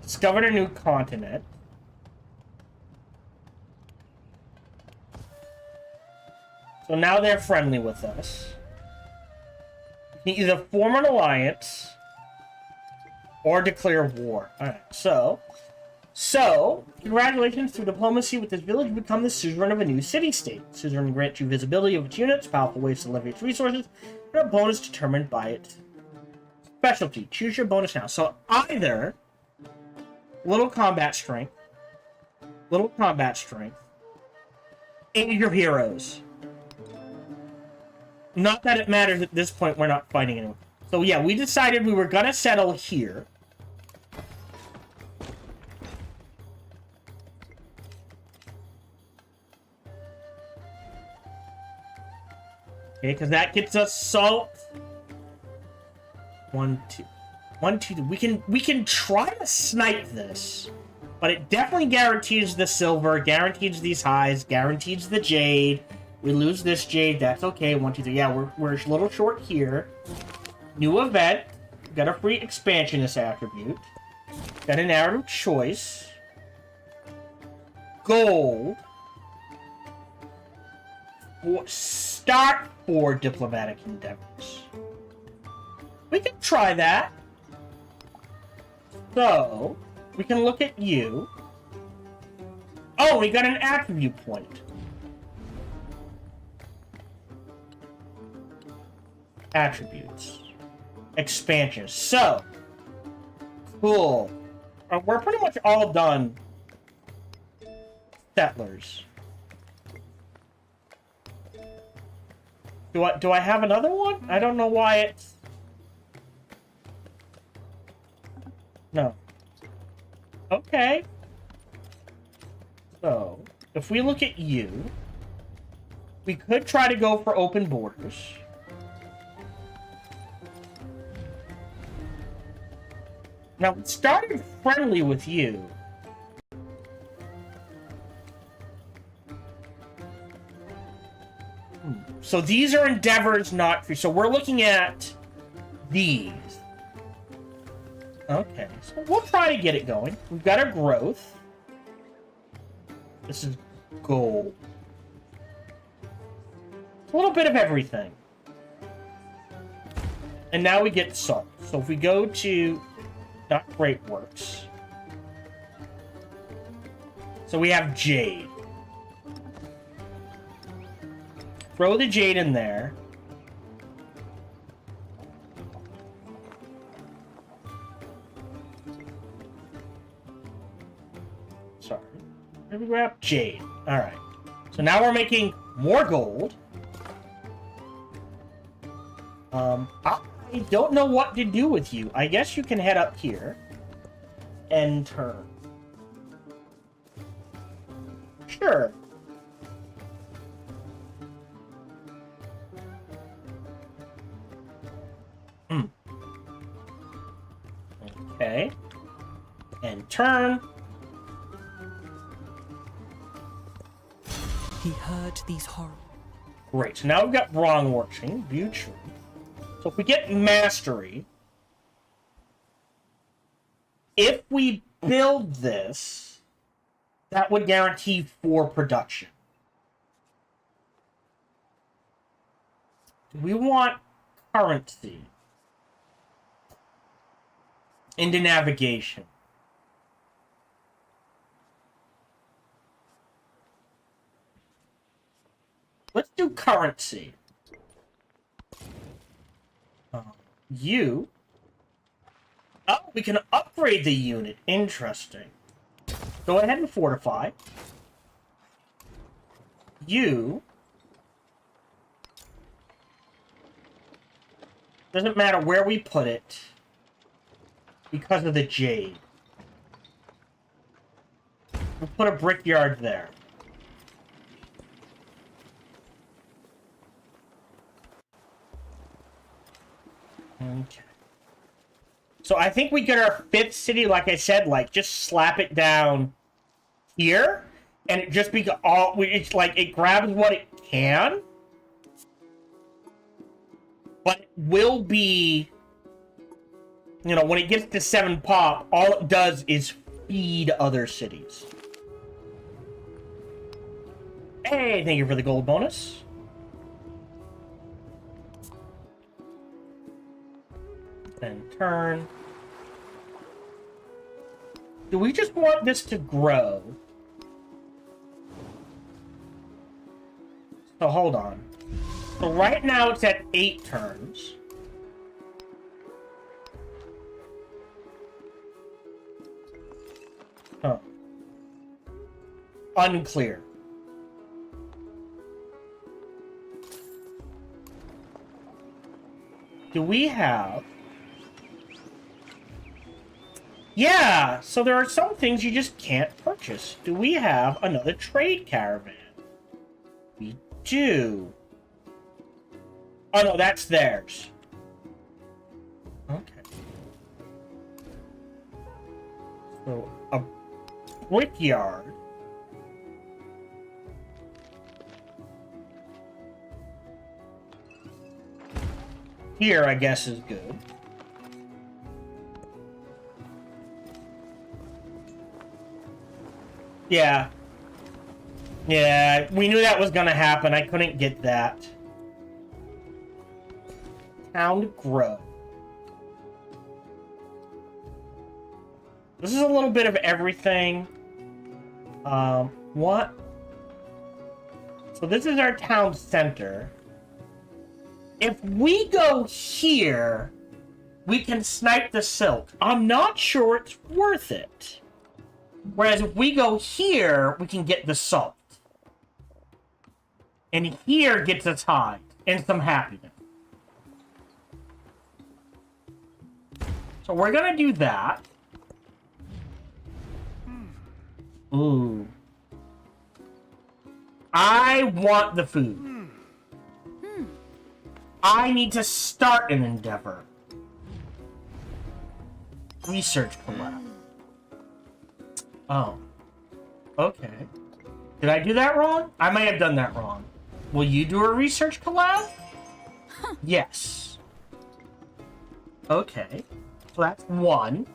Discovered a new continent. So now they're friendly with us. You can either form an alliance or declare war. Alright, so, congratulations. Through diplomacy with this village, you become the suzerain of a new city-state. Suzerain grants you visibility of its units, powerful ways to leverage its resources, and a bonus determined by its specialty. Choose your bonus now. So either little combat strength, aid your heroes. Not that it matters at this point, we're not fighting anyone. So yeah, we decided we were gonna settle here. Okay, because that gets us salt. 1, 2. 1, 2. We can try to snipe this, but it definitely guarantees the silver, guarantees these highs, guarantees the jade. We lose this jade. That's okay. 1, 2, 3. Yeah, we're a little short here. New event. Got a free expansionist attribute. Got a narrative choice. Gold. Start for diplomatic endeavors. We can try that. So, we can look at you. Oh, we got an attribute point. Attributes. Expansion. So, cool. We're pretty much all done. Settlers. Do I have another one? I don't know why it's... No. Okay. So, if we look at you, we could try to go for open borders. Now, it started friendly with you. So these are endeavors, not free. So we're looking at these. Okay, so we'll try to get it going. We've got our growth. This is gold. A little bit of everything. And now we get salt. So if we go to... Not Great Works. So we have jade. Throw the jade in there. Sorry. Let me grab jade. Alright. So now we're making more gold. I don't know what to do with you. I guess you can head up here. And turn. Sure. Okay. And turn. He heard these horrors. Great. So now we've got wrong working. View tree. So if we get mastery, if we build this, that would guarantee 4 production. Do we want currency into navigation? Let's do currency. You. Oh, we can upgrade the unit. Interesting. Go ahead and fortify. You. Doesn't matter where we put it because of the jade. We'll put a brickyard there. Okay. So I think we get our 5th city, like I said, like just slap it down here, and it just be all. It's like it grabs what it can, but it will be. You know, when it gets to 7 pop, all it does is feed other cities. Hey, thank you for the gold bonus. And turn. Do we just want this to grow? So hold on. So right now it's at 8 turns. Huh. Unclear. Do we have... Yeah, so there are some things you just can't purchase. Do we have another trade caravan? We do. Oh no, that's theirs. Okay. So a brickyard. Here, I guess, is good. Yeah. Yeah, we knew that was gonna happen. I couldn't get that. Town to grow. This is a little bit of everything. What? So this is our town center. If we go here, we can snipe the silk. I'm not sure it's worth it. Whereas if we go here, we can get the salt. And here gets us hide and some happiness. So we're gonna do that. Ooh. I want the food. I need to start an endeavor. Research collab. Oh. Okay. Did I do that wrong? I might have done that wrong. Will you do a research collab? Yes. Okay. So that's one.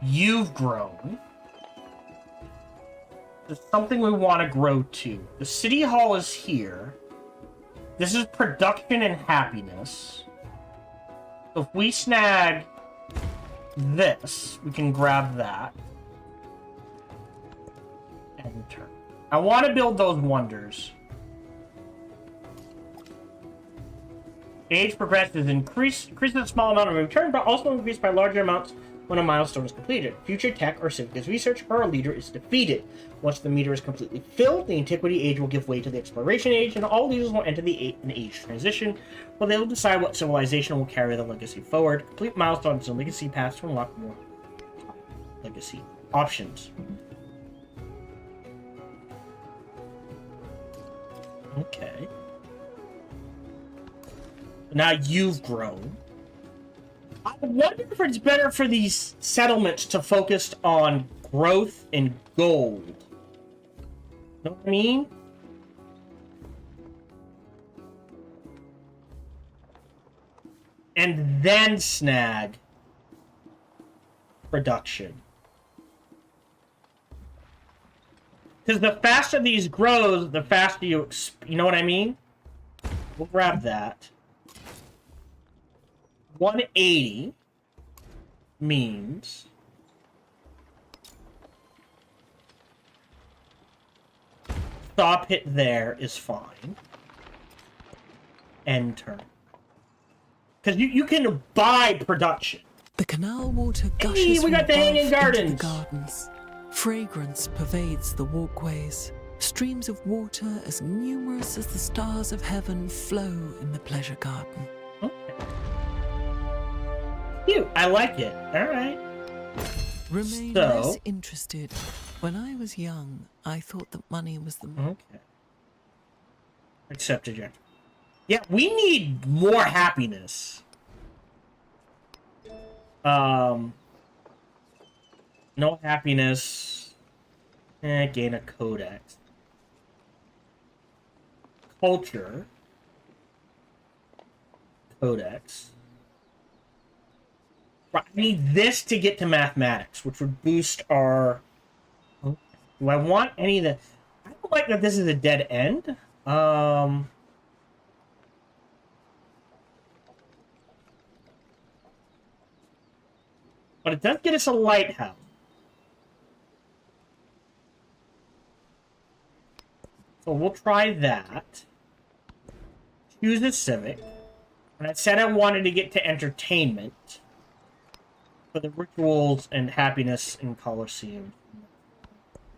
You've grown. There's something we want to grow to. The city hall is here. This is production and happiness. So if we snag this, we can grab that. Enter. I want to build those wonders. Age progresses, increases a small amount of return, but also increased by larger amounts when a milestone is completed. Future tech or civic is research, or a leader is defeated. Once the meter is completely filled, the antiquity age will give way to the exploration age, and all leaders will enter an age transition, where they will decide what civilization will carry the legacy forward. Complete milestones and legacy paths to unlock more legacy options. Okay. Now you've grown. I wonder if it's better for these settlements to focus on growth and gold. Know what I mean? And then snag production. Because the faster these grows, the faster you know what I mean? We'll grab that. 180 means stop hit there is fine. End turn. Because you can buy production. The canal water Hey, gushes we got from the hanging above into gardens. the gardens. Fragrance pervades the walkways. Streams of water as numerous as the stars of heaven flow in the pleasure garden. Cute. I like it. All right. Remain So- less interested. When I was young, I thought that money was the Okay. Accept eject. Yeah, we need more happiness. No happiness. Gain a codex. Culture. Codex. I need this to get to mathematics, which would boost our... Do I want any of the... I don't like that this is a dead end. But it does get us a lighthouse. So we'll try that. Choose a civic. And I said I wanted to get to entertainment. For the rituals and happiness in Colosseum.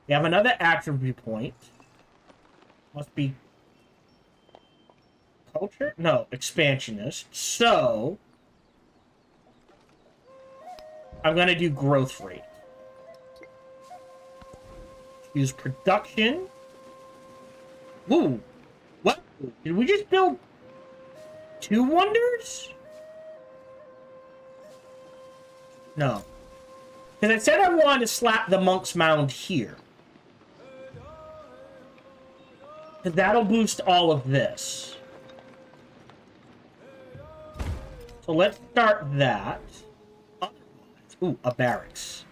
We have another attribute point. Must be culture? No, expansionist. So I'm gonna do growth rate. Use production. Woo! What? Did we just build 2 wonders? No. Because I said I wanted to slap the Monk's Mound here. Because that'll boost all of this. So let's start that. Ooh, a barracks.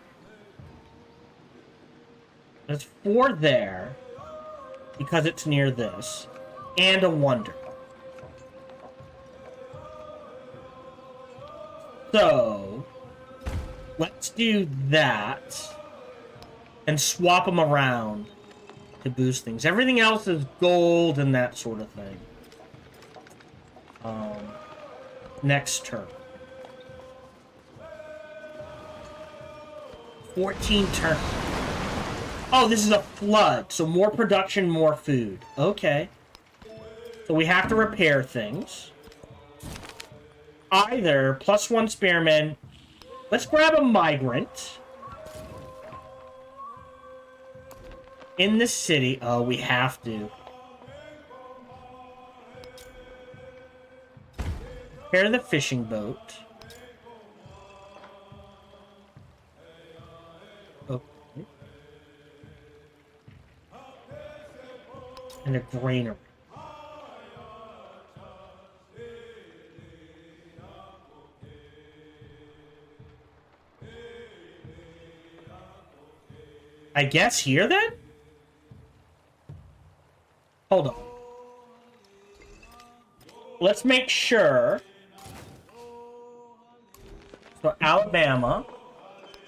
There's 4 there. Because it's near this. And a wonder. So... let's do that. And swap them around to boost things. Everything else is gold and that sort of thing. Next turn. 14 turns. Oh, this is a flood. So more production, more food. Okay. So we have to repair things. Either +1 spearmen. Let's grab a migrant. In the city. Oh, we have to. Repair the fishing boat. Okay. And a granary. I guess here then? Hold on. Let's make sure. So Alabama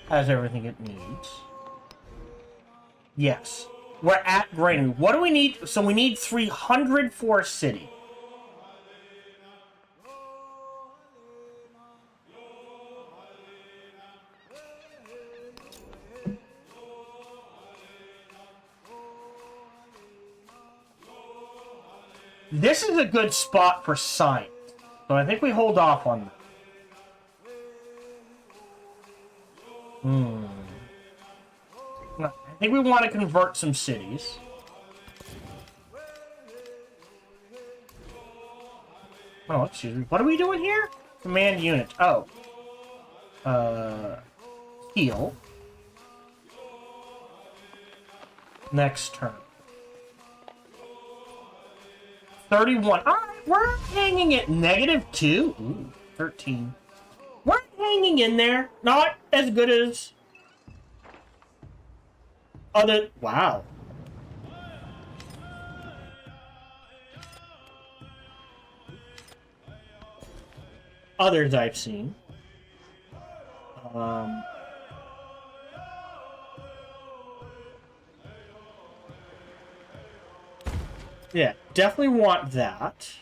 has everything it needs. Yes. We're at granary. What do we need? So we need 300 for a city. This is a good spot for science. So I think we hold off on that. I think we want to convert some cities. Oh, excuse me. What are we doing here? Command units. Oh. Heal. Next turn. 31. Alright, we're hanging at -2. Ooh, 13. We're hanging in there. Not as good as other... Wow. Others I've seen. Yeah, definitely want that.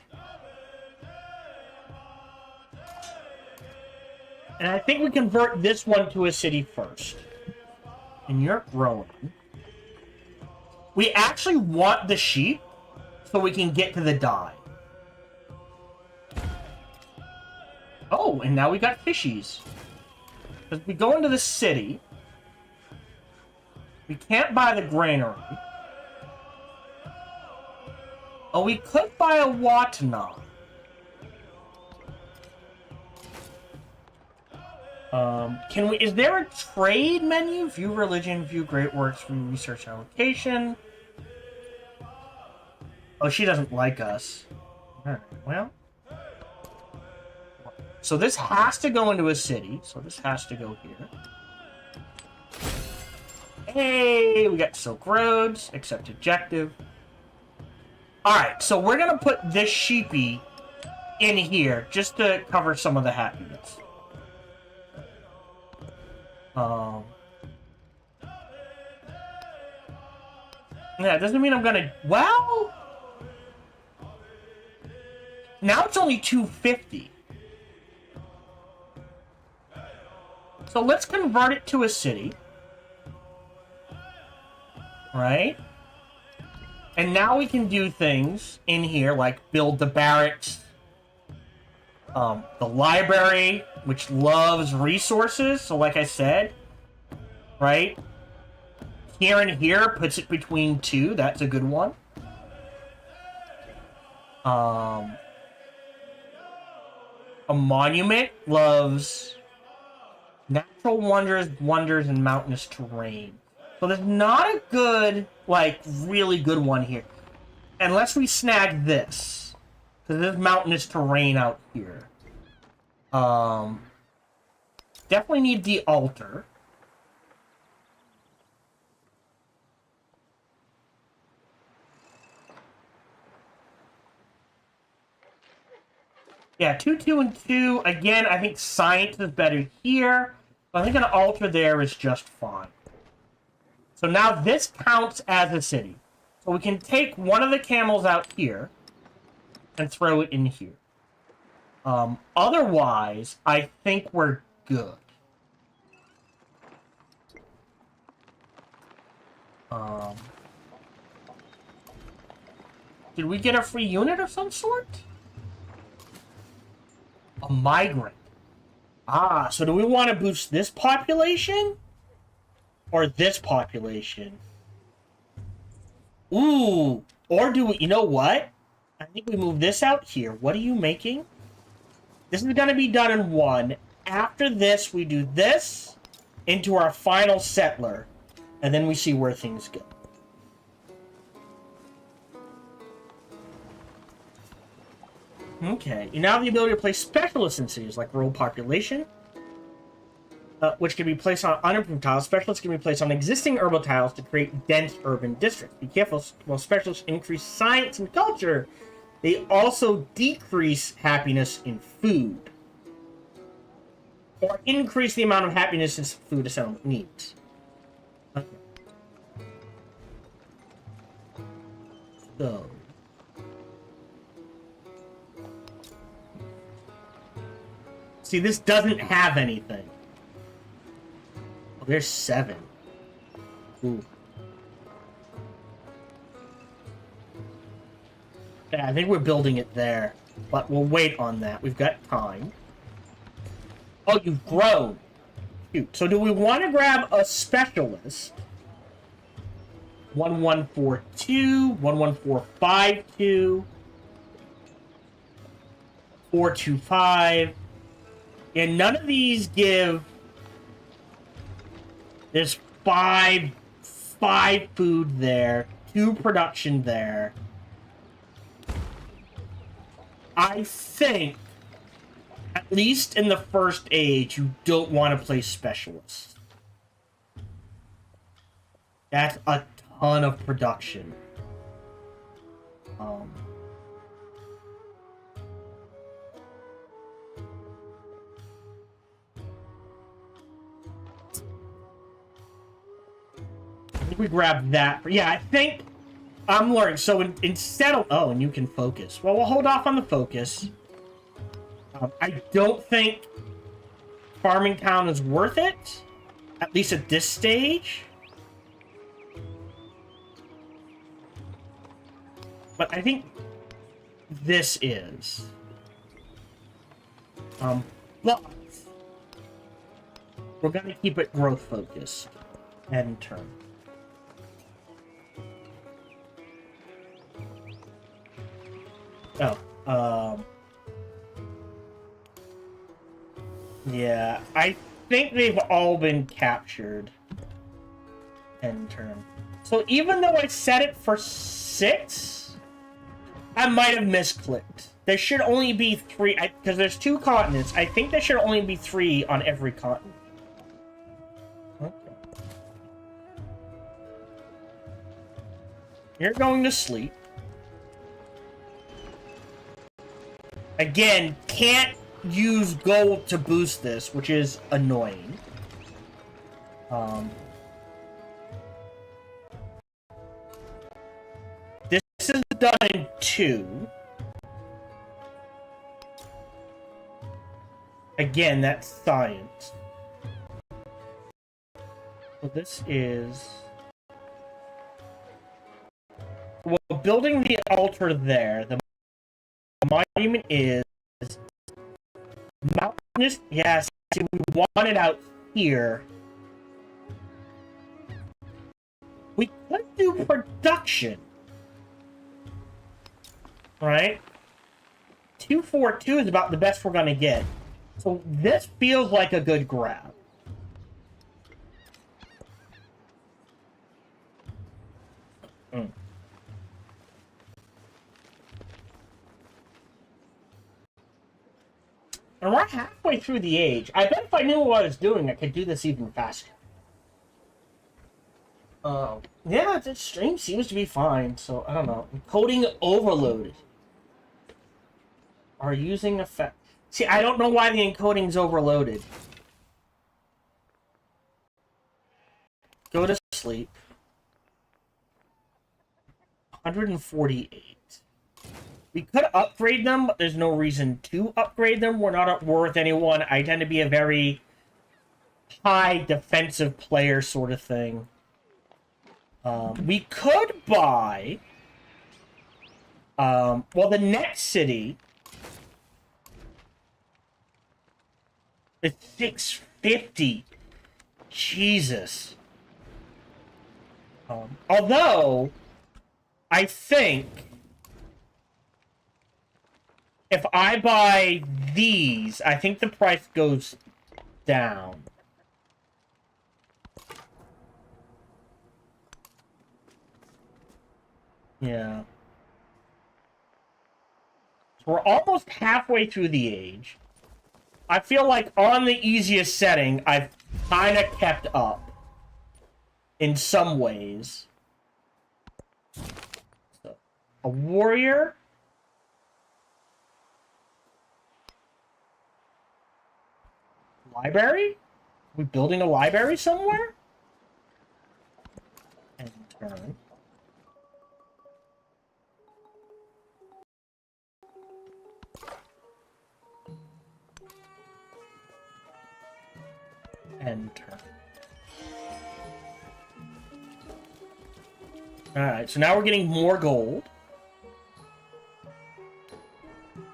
And I think we convert this one to a city first. And you're growing. We actually want the sheep so we can get to the dye. Oh, and now we got fishies. Because we go into the city. We can't buy the granary. Oh, we could buy a Watana. Can we... Is there a trade menu? View religion, view great works, view research allocation. Oh, she doesn't like us. Alright, well... So this has to go into a city. So this has to go here. Hey, we got Silk Roads. Accept objective. Alright, so we're gonna put this sheepy in here just to cover some of the happiness. Yeah, it doesn't mean I'm gonna... Well... Now it's only 250. So let's convert it to a city. Right? And now we can do things in here, like build the barracks. The library, which loves resources. So like I said, right? Here and here puts it between two. That's a good one. A monument loves natural wonders, and mountainous terrain. So there's not a good, like, really good one here. Unless we snag this. Because there's mountainous terrain out here. Definitely need the altar. Yeah, 2, 2, and 2. Again, I think science is better here. But I think an altar there is just fine. So now this counts as a city. So we can take one of the camels out here and throw it in here. Otherwise, I think we're good. Did we get a free unit of some sort? A migrant. Ah, so do we want to boost this population? Or this population? Ooh. Or do we... You know what? I think we move this out here. What are you making? This is going to be done in one. After this, we do this into our final settler. And then we see where things go. Okay. You now have the ability to place specialists in cities, like rural population, which can be placed on unimproved tiles. Specialists can be placed on existing urban tiles to create dense urban districts. Be careful, while specialists increase science and culture, they also decrease happiness in food. Or increase the amount of happiness in food a settlement needs. Okay. So... See, this doesn't have anything. Oh, there's 7. Ooh. Yeah, I think we're building it there. But we'll wait on that. We've got time. Oh, you've grown. Cute. So do we want to grab a specialist? 1142, 11452, 425. And none of these give... There's 5 food there, 2 production there. I think, at least in the first age, you don't want to play specialists. That's a ton of production. I think we grab that. Yeah, I think I'm learning. So instead of... Oh, and you can focus. Well, we'll hold off on the focus. I don't think Farming Town is worth it. At least at this stage. But I think this is. But we're going to keep it growth focused. End turn. Oh, yeah, I think they've all been captured. End turn. So even though I set it for 6, I might have misclicked. There should only be 3, because there's 2 continents. I think there should only be 3 on every continent. Okay. You're going to sleep. Again, can't use gold to boost this, which is annoying. This is done in 2. Again, that's science. So this is... Well, building the altar there, the monument is Mountainous? Yes. See, we want it out here. We could do production. Right? 242 is about the best we're gonna get. So this feels like a good grab. Mm. And we're halfway through the age. I bet if I knew what I was doing, I could do this even faster. Yeah, the stream seems to be fine, so I don't know. Encoding overloaded. Are using effect. See, I don't know why the encoding's overloaded. Go to sleep. 148. We could upgrade them, but there's no reason to upgrade them. We're not worth anyone. I tend to be a very high defensive player sort of thing. We could buy... well, the next city... It's 650. Jesus. Although, I think... if I buy these, I think the price goes down. Yeah. So we're almost halfway through the age. I feel like on the easiest setting, I've kind of kept up. In some ways. So, a warrior... library? Are we building a library somewhere? And turn. And turn. Alright, so now we're getting more gold.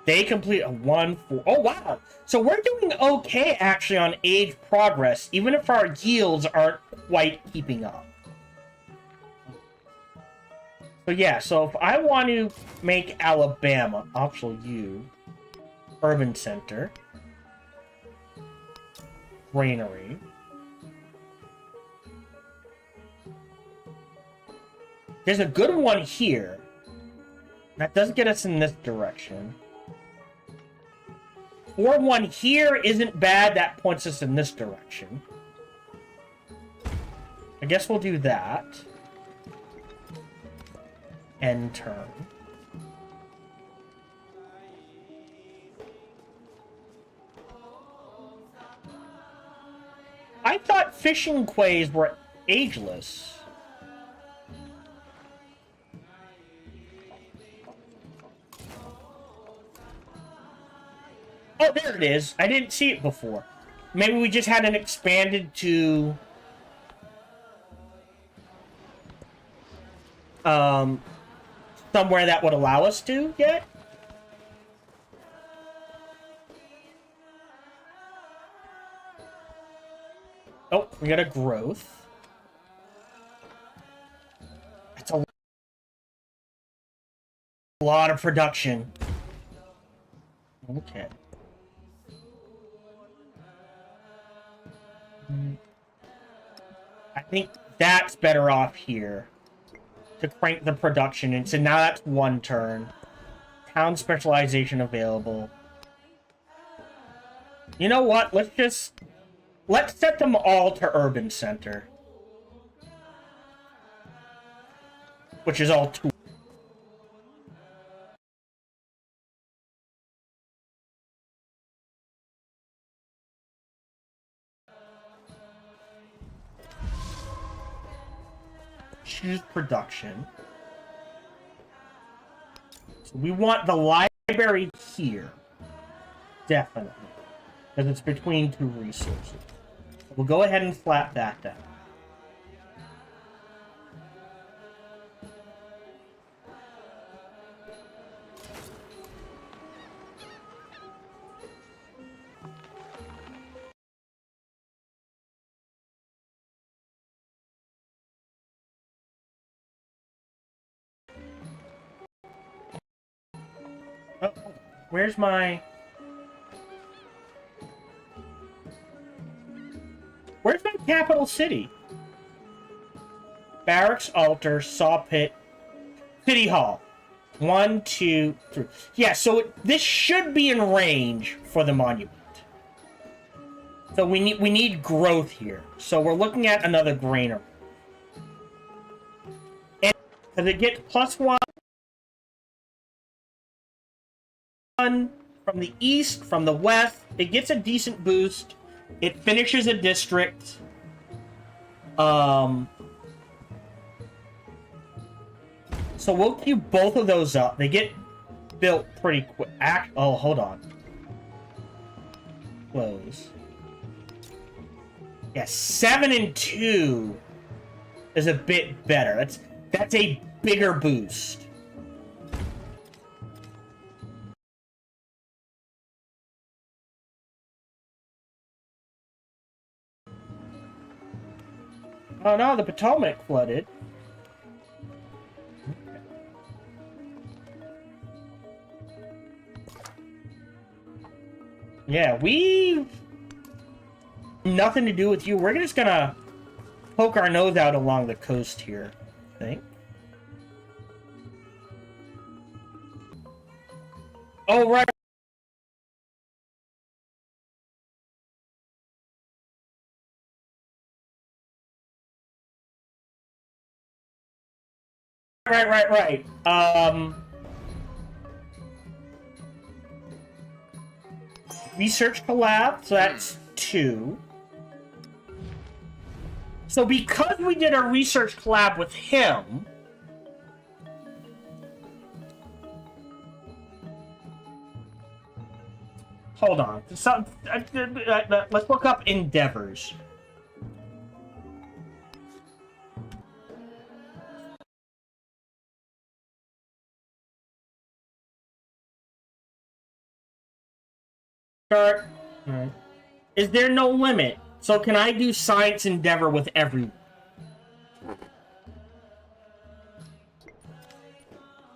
They complete a 1-4. Oh, wow. So we're doing okay, actually, on age progress, even if our yields aren't quite keeping up. So, yeah. So, if I want to make Alabama, actually, urban center, granary, there's a good one here. That does get us in this direction. 4-1 here isn't bad. That points us in this direction. I guess we'll do that. End turn. I thought fishing quays were ageless. Oh, there it is. I didn't see it before. Maybe we just hadn't expanded to... somewhere that would allow us to yet? Oh, we got a growth. That's a lot of production. Okay. I think that's better off here to crank the production, and so now that's 1 turn. Town specialization available. You know what? Let's set them all to urban center, which is all 2. Choose production. So we want the library here. Definitely. Because it's between 2 resources. So we'll go ahead and slap that down. Where's my capital city? Barracks, altar, saw pit, city hall. 1, 2, 3. Yeah, so this should be in range for the monument. So we need growth here. So we're looking at another granary. And because it gets +1 from the east, from the west, it gets a decent boost. It finishes a district. So we'll queue both of those up. They get built pretty quick. Oh, hold on. Close. Yeah, 7 and 2 is a bit better. That's a bigger boost. Oh no, the Potomac flooded. Yeah, nothing to do with you. We're just gonna poke our nose out along the coast here, I think. Oh, right. Right. Research collab, so that's 2. So because we did a research collab with him, hold on. Let's look up endeavors. Start. Is there no limit? So can I do science endeavor with everyone?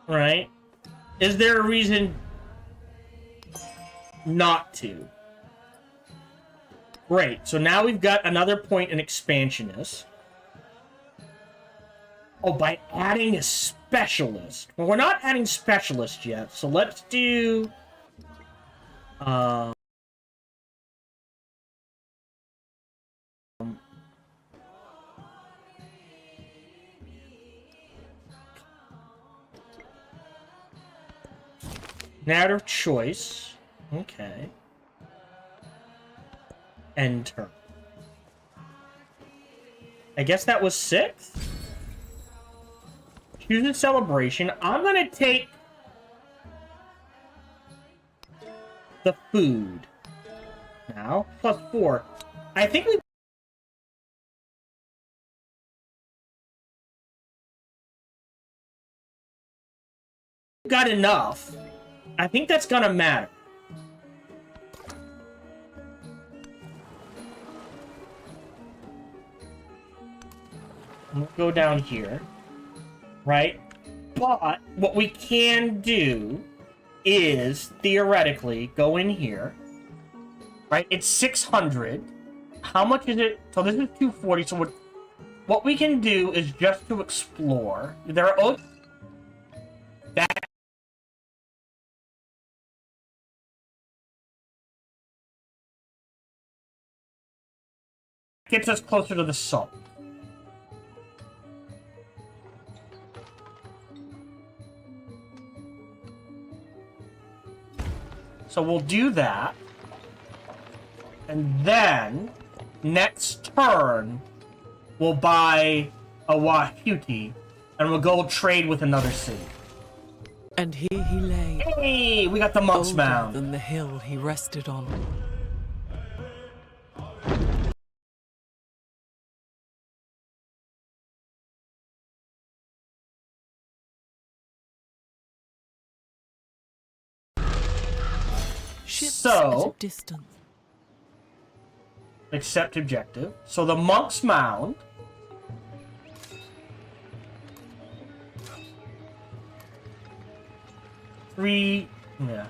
Right? Is there a reason not to? Great. So now we've got another point in expansionist. Oh, by adding a specialist. Well, we're not adding specialist yet, so let's do... narrative choice. Okay. End turn. I guess that was 6. Choose a celebration. I'm gonna take the food. Now, +4. I think we got enough. I think that's gonna matter. We'll go down here. Right? But what we can do is, theoretically, go in here. Right? It's 600. How much is it? So this is 240. So what we can do is just to explore. There are... that gets us closer to the salt. So we'll do that. And then, next turn, we'll buy a Wahuti, and we'll go trade with another city. And here he lay, Hey, we got the Monk's older Mound. than the hill he rested on. Ships at a distance. Accept objective. So the Monk's Mound. Yeah.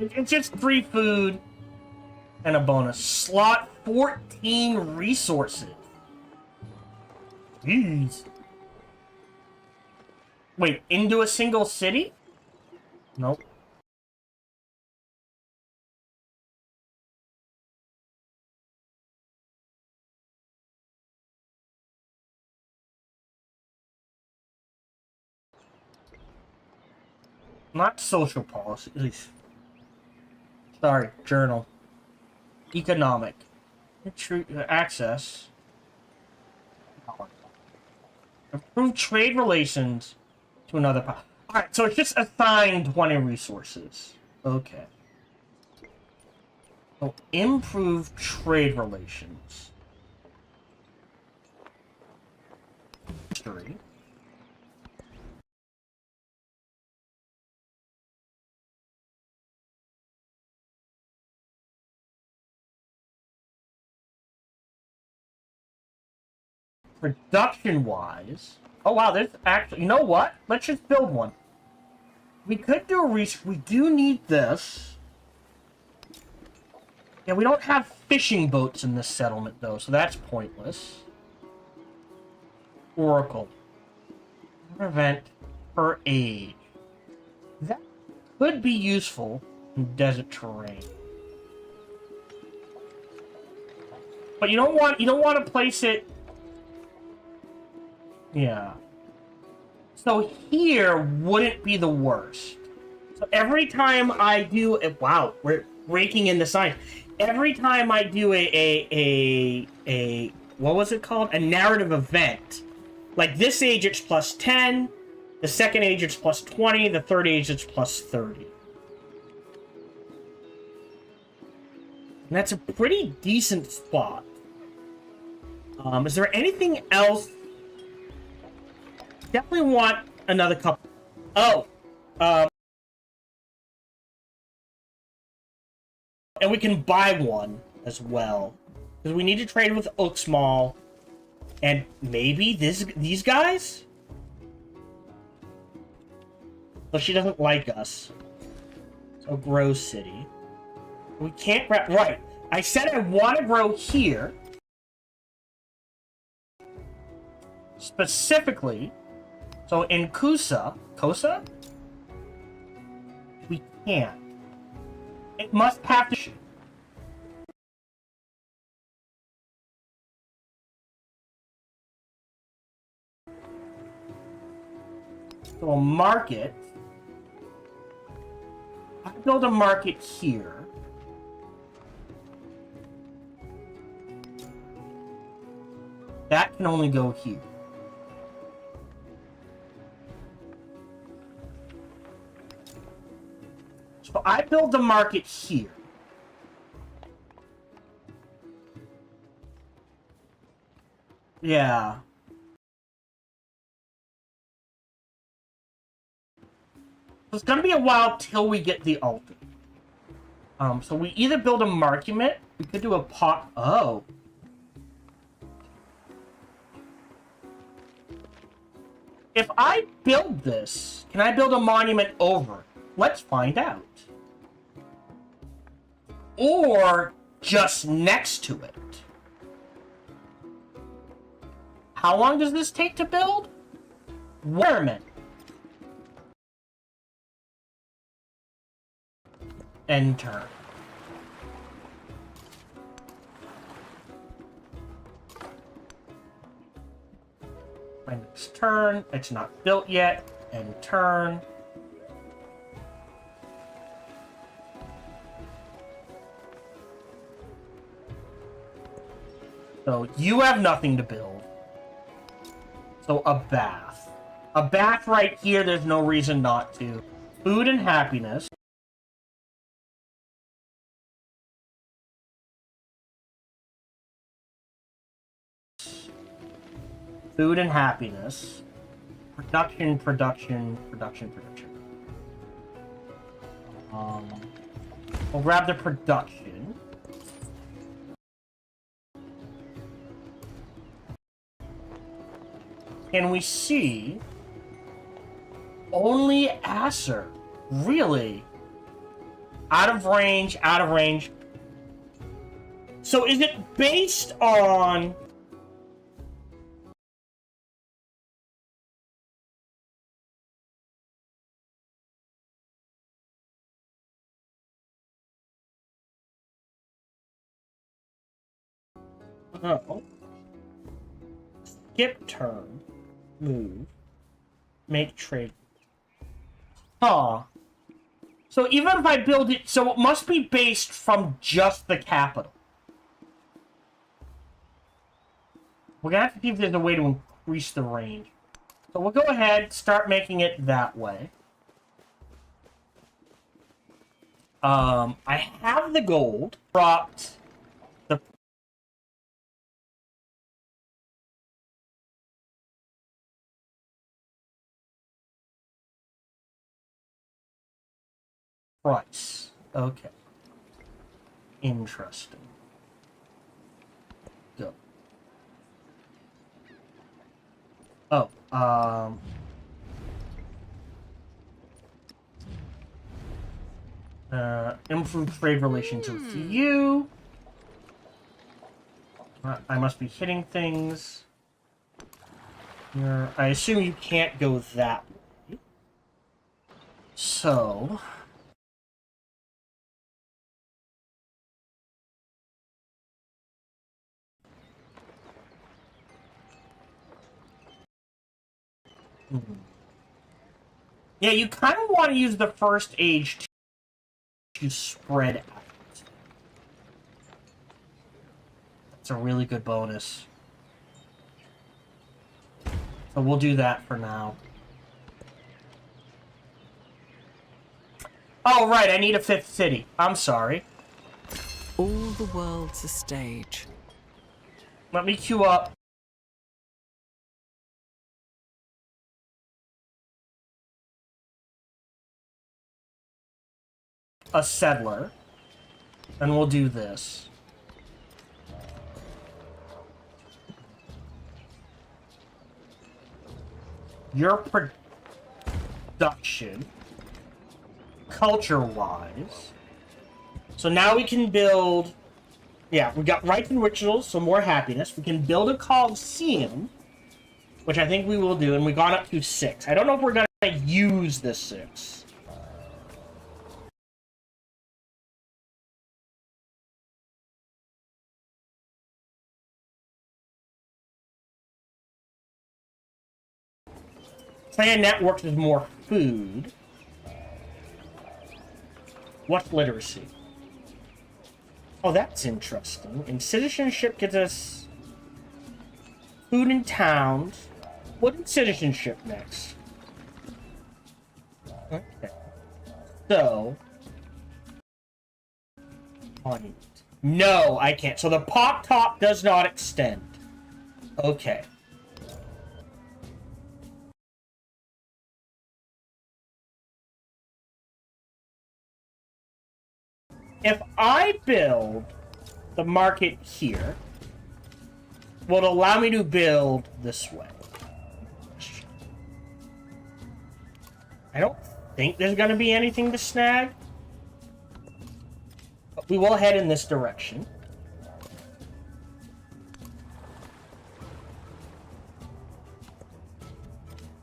It's just 3 food and a bonus. Slot 14 resources. Jeez. Wait, into a single city? Nope. Not social policy. Sorry, journal. Economic. Access. Improve trade relations to another power. Alright, so it's just assigned 20 resources. Okay. So improve trade relations. History. Production-wise... Oh, wow, there's actually... You know what? Let's just build one. We could do a research. We do need this. Yeah, we don't have fishing boats in this settlement, though, so that's pointless. Oracle. Event per age. That could be useful in desert terrain. But you don't want to place it... Yeah. So here wouldn't be the worst. So every time I do a... Wow, we're raking in the signs. Every time I do a what was it called? A narrative event. Like this age it's plus 10, the second age it's plus 20, the third age it's plus 30. And that's a pretty decent spot. Is there anything else? Definitely want another couple. Oh, and we can buy one as well, because we need to trade with Oaksmall, and maybe these guys. So she doesn't like us. So grow city. We can't grab. Right. I said I want to grow here. Specifically. So in Kosa, we can't. It must have to. So a market. I can build a market here. That can only go here. So I build the market here. Yeah. It's gonna be a while till we get the altar. So we either build a monument, we could do a pot. Oh. If I build this, can I build a monument over? Let's find out. Or just next to it. How long does this take to build? Werman. End turn. My next turn. It's not built yet. End turn. So you have nothing to build. So a bath. A bath right here, there's no reason not to. Food and happiness. Food and happiness. Production. We'll grab the production. Can we see only Acer? Really? Out of range, out of range. So is it based on... Oh. Skip turn. Move. Make trade. Huh. So even if I build it... So it must be based from just the capital. We're gonna have to see if there's a way to increase the range. So we'll go ahead, start making it that way. I have the gold. Dropped the... price. Okay. Interesting. Go. Oh, improve trade relations with you. I must be hitting things. I assume you can't go that way. So... Yeah, you kind of want to use the first age to spread out. That's a really good bonus. So we'll do that for now. Oh, right, I need a 5th city. I'm sorry. All the world's a stage. Let me queue up. A settler, and we'll do this. Your production, culture-wise. So now we can build... Yeah, we got rights and rituals, so more happiness. We can build a Colosseum, which I think we will do, and we got up to 6. I don't know if we're going to use this 6. Clan networks is more food. What's literacy? Oh, that's interesting. And citizenship gets us food in towns. What is citizenship next? Okay. So... No, I can't. So the pop top does not extend. Okay. If I build the market here, will it allow me to build this way? I don't think there's going to be anything to snag. But we will head in this direction.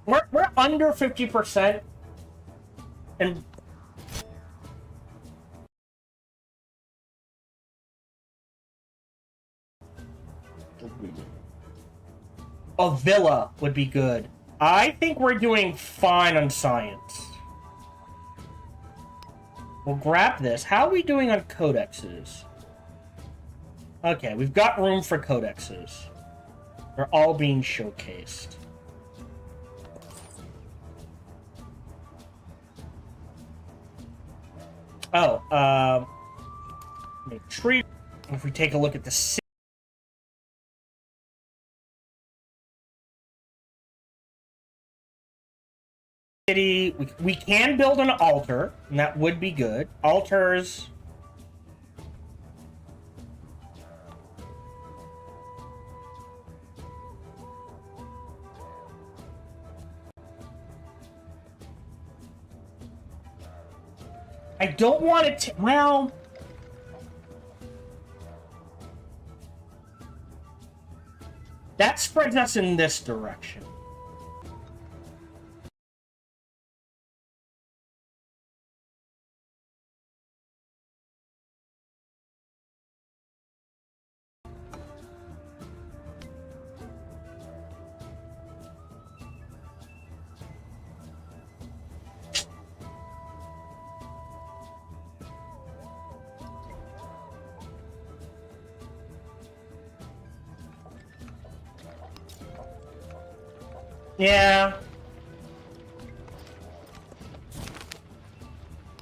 We're under 50%. And... a villa would be good. I think we're doing fine on science. We'll grab this. How are we doing on codexes? Okay, we've got room for codexes. They're all being showcased. Oh, tree. If we take a look at the city, we can build an altar, and that would be good. Altars. I don't want it to... Well... That spreads us in this direction. Yeah.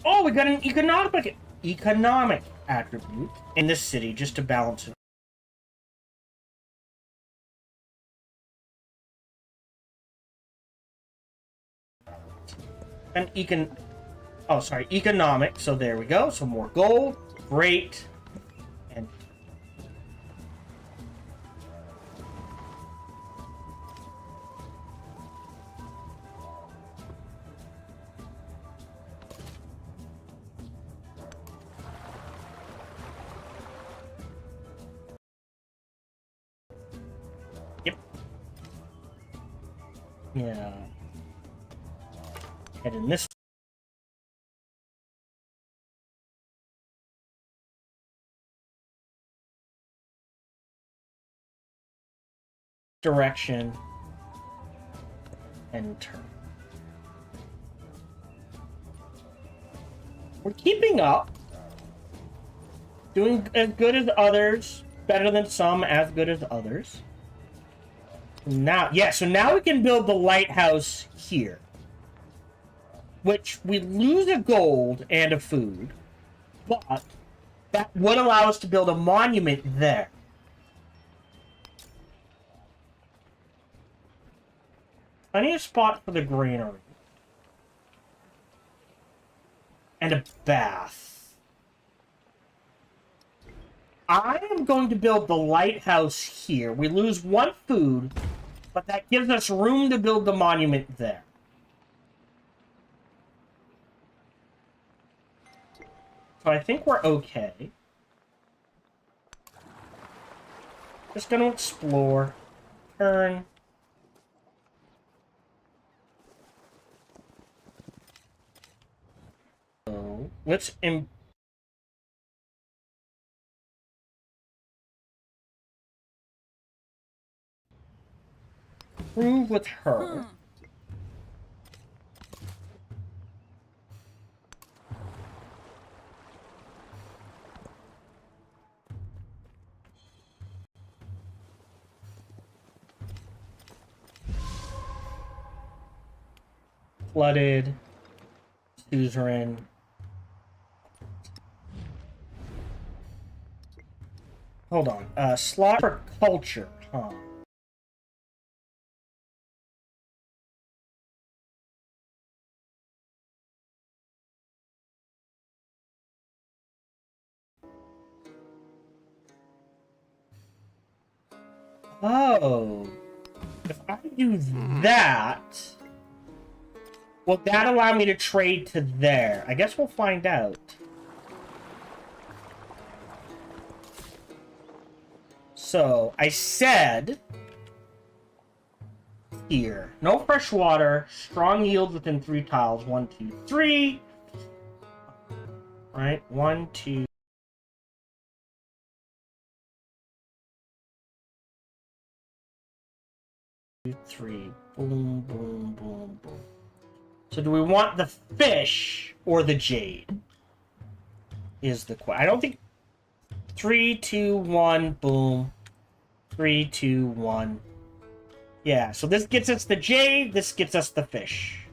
Oh, we got an economic attribute in this city just to balance it. An economic. So there we go. So more gold. Great. And yep. Yeah. Head in this. Direction and turn. We're keeping up. Doing as good as others, better than some, as good as others. Now, yeah, so now we can build the lighthouse here. Which we lose a gold and a food, but that would allow us to build a monument there. Plenty of spot for the granary. And a bath. I am going to build the lighthouse here. We lose one food, but that gives us room to build the monument there. So I think we're okay. Just gonna explore. Turn. So let's improve with her. Flooded. Suzerain. Hold on. Slot for culture, huh? Oh. If I do that, will that allow me to trade to there? I guess we'll find out. So, I said here, no fresh water, strong yield within 3 tiles. 1, 2, 3. Right? 1, 2. Three. Boom, boom, boom, boom. So do we want the fish or the jade? Is the question. I don't think... 3, 2, 1, boom. 3, 2, 1. Yeah, so this gets us the jade, this gets us the fish.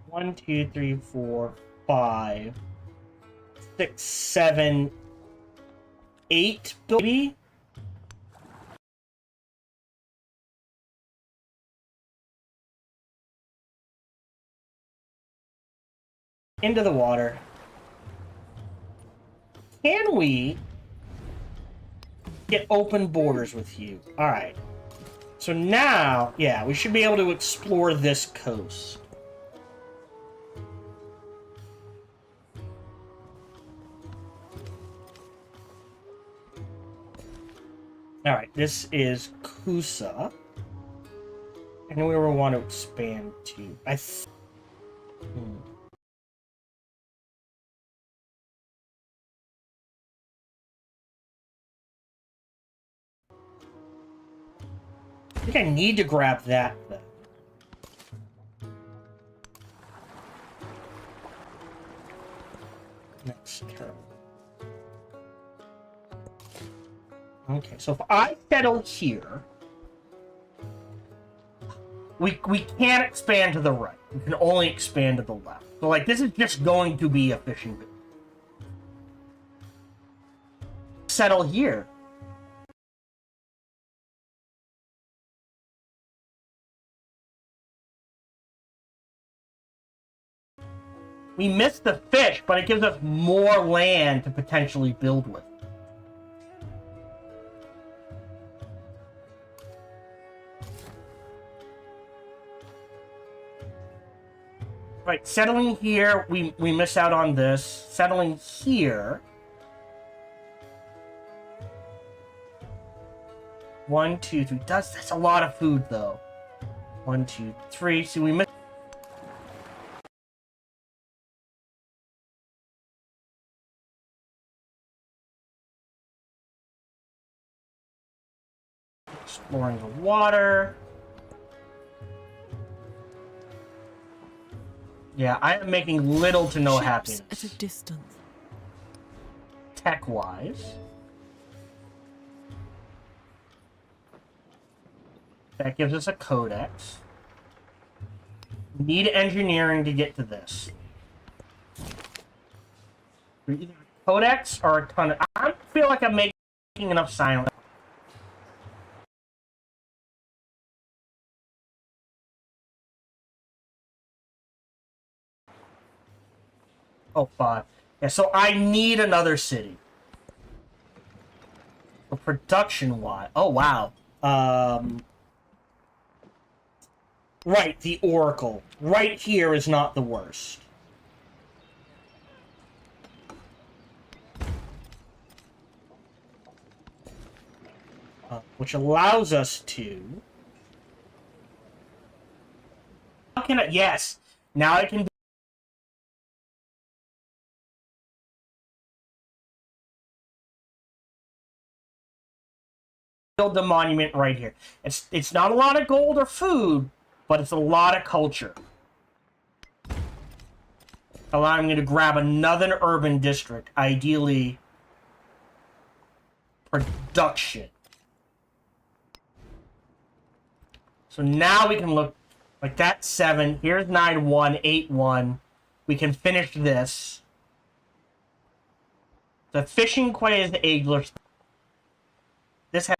1, 2, 3, 4, 5, 6, 7, 8, maybe? Into the water. Can we get open borders with you? Alright. So now, yeah, we should be able to explore this coast. Alright, this is Kusa. Anywhere we want to expand to. I think I need to grab that then. Next turn. Okay, so if I settle here, we can't expand to the right. We can only expand to the left. So, like, this is just going to be a fishing village. Settle here. We missed the fish, but it gives us more land to potentially build with. Right, settling here, we miss out on this. Settling here. 1, 2, 3. That's a lot of food, though. 1, 2, 3. See, we missed. Exploring the water. Yeah, I am making little to no Ships happiness. at a distance. Tech-wise. That gives us a codex. Need engineering to get to this. Either a codex or a ton of... I don't feel like I'm making enough silence. Oh, 5. Yeah, so I need another city. For production-wise... Oh, wow. Right, the Oracle. Right here is not the worst. Which allows us to... How can I... Yes! Now I can... build the monument right here. It's not a lot of gold or food, but it's a lot of culture. Allowing me to grab another urban district, ideally production. So now we can look like that's 7. Here's 9, 1, 8, 1. We can finish this. The fishing quay is the Agler. This has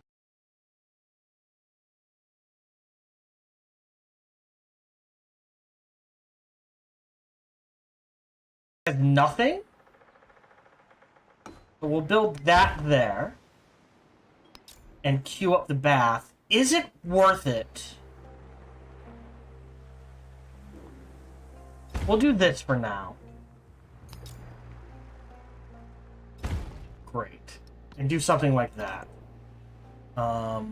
nothing. So we'll build that there. And queue up the bath. Is it worth it? We'll do this for now. Great. And do something like that. I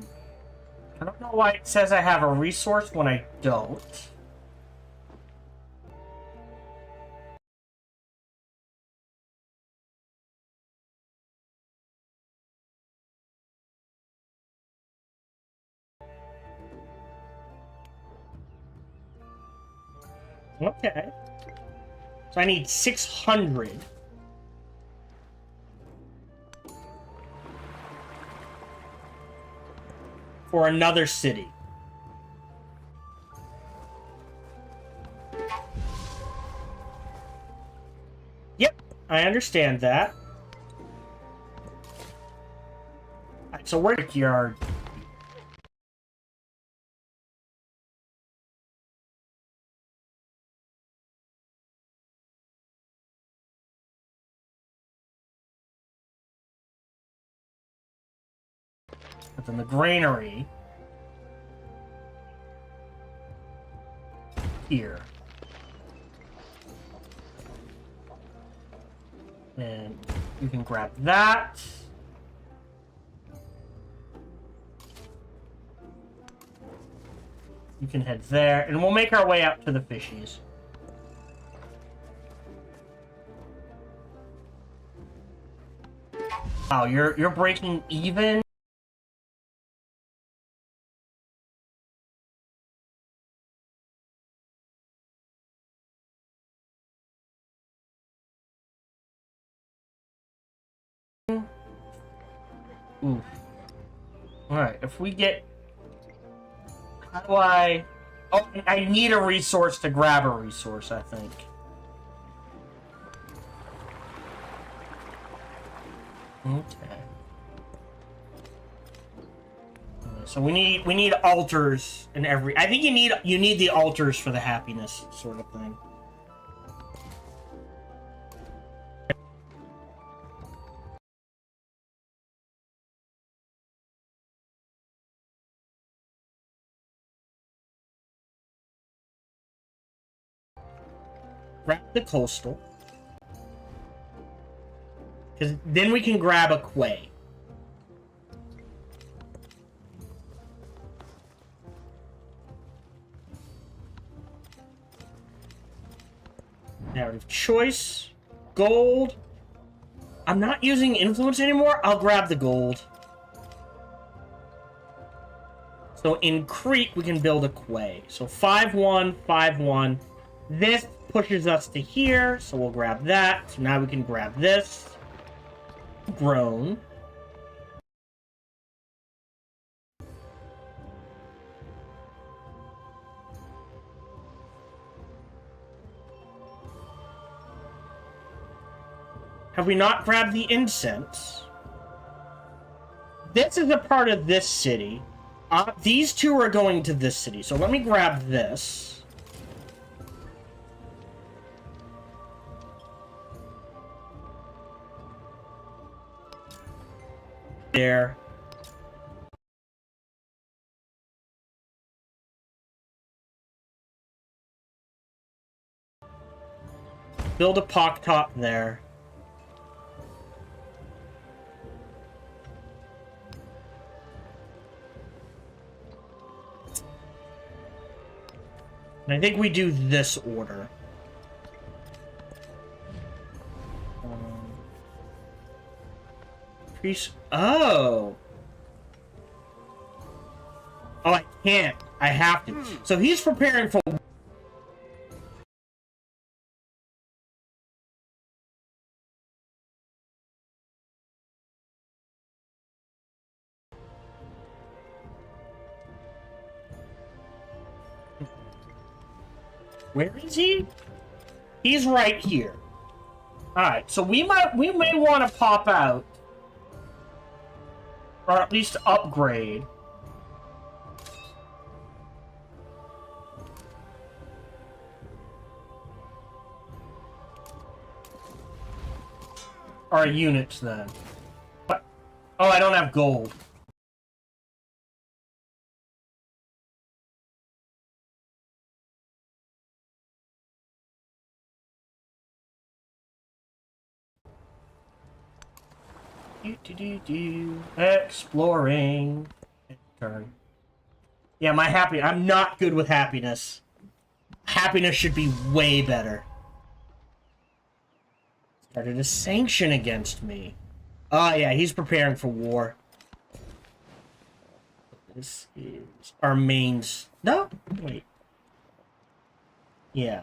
don't know why it says I have a resource when I don't. Okay. So I need 600. For another city. Yep, I understand that. Alright, so where's the yard? But then the granary here. And you can grab that. You can head there, and we'll make our way out to the fishies. Wow, you're breaking even. Ooh. Alright, if we get... How do I... Oh, I need a resource to grab a resource, I think. Okay. So we need altars in every... I think you need the altars for the happiness sort of thing. Grab the coastal. Because then we can grab a quay. Narrative choice. Gold. I'm not using influence anymore. I'll grab the gold. So in Creek, we can build a quay. So 5-1, 5-1. This pushes us to here, so we'll grab that. So now we can grab this. Grown. Have we not grabbed the incense? This is a part of this city. These two are going to this city, so let me grab this. There. Build a pock top there. And I think we do this order. Oh. Oh, I can't. I have to. So he's preparing for... Where is he? He's right here. Alright, so we may want to pop out. Or at least upgrade. Our units then. What? Oh, I don't have gold. Exploring. Turn. Yeah, I'm not good with happiness. Happiness should be way better. Started a sanction against me. Oh yeah, he's preparing for war. This is our mains. No, wait. Yeah.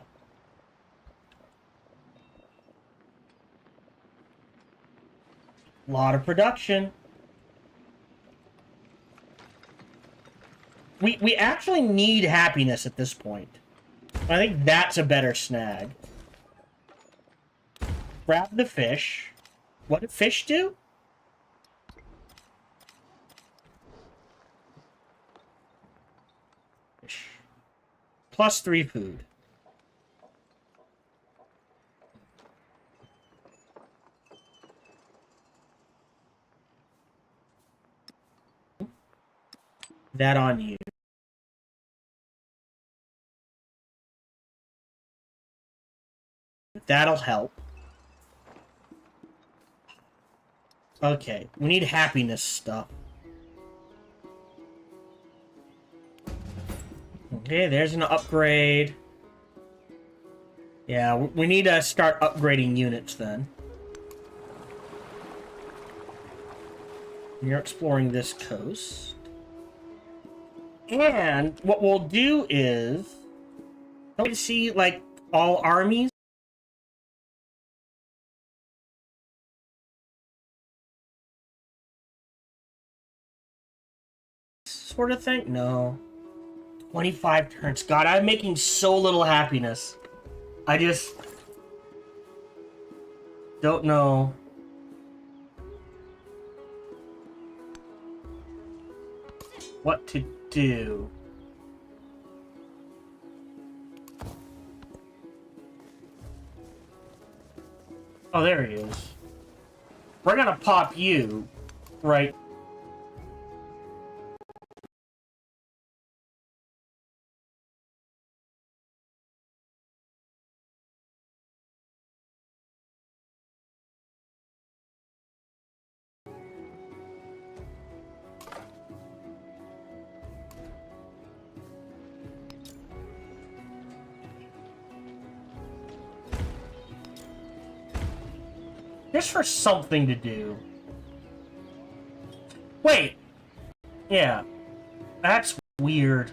Lot of production. We actually need happiness at this point. I think that's a better snag. Grab the fish. What did fish do? Fish. +3 food. That on you. That'll help. Okay, we need happiness stuff. Okay, there's an upgrade. Yeah, we need to start upgrading units then. You're exploring this coast. And what we'll do is... Don't we see, like, all armies? Sort of thing? No. 25 turns. God, I'm making so little happiness. I just... don't know. What to do. Oh, there he is. We're gonna pop you right. Just for something to do. Wait. Yeah. That's weird.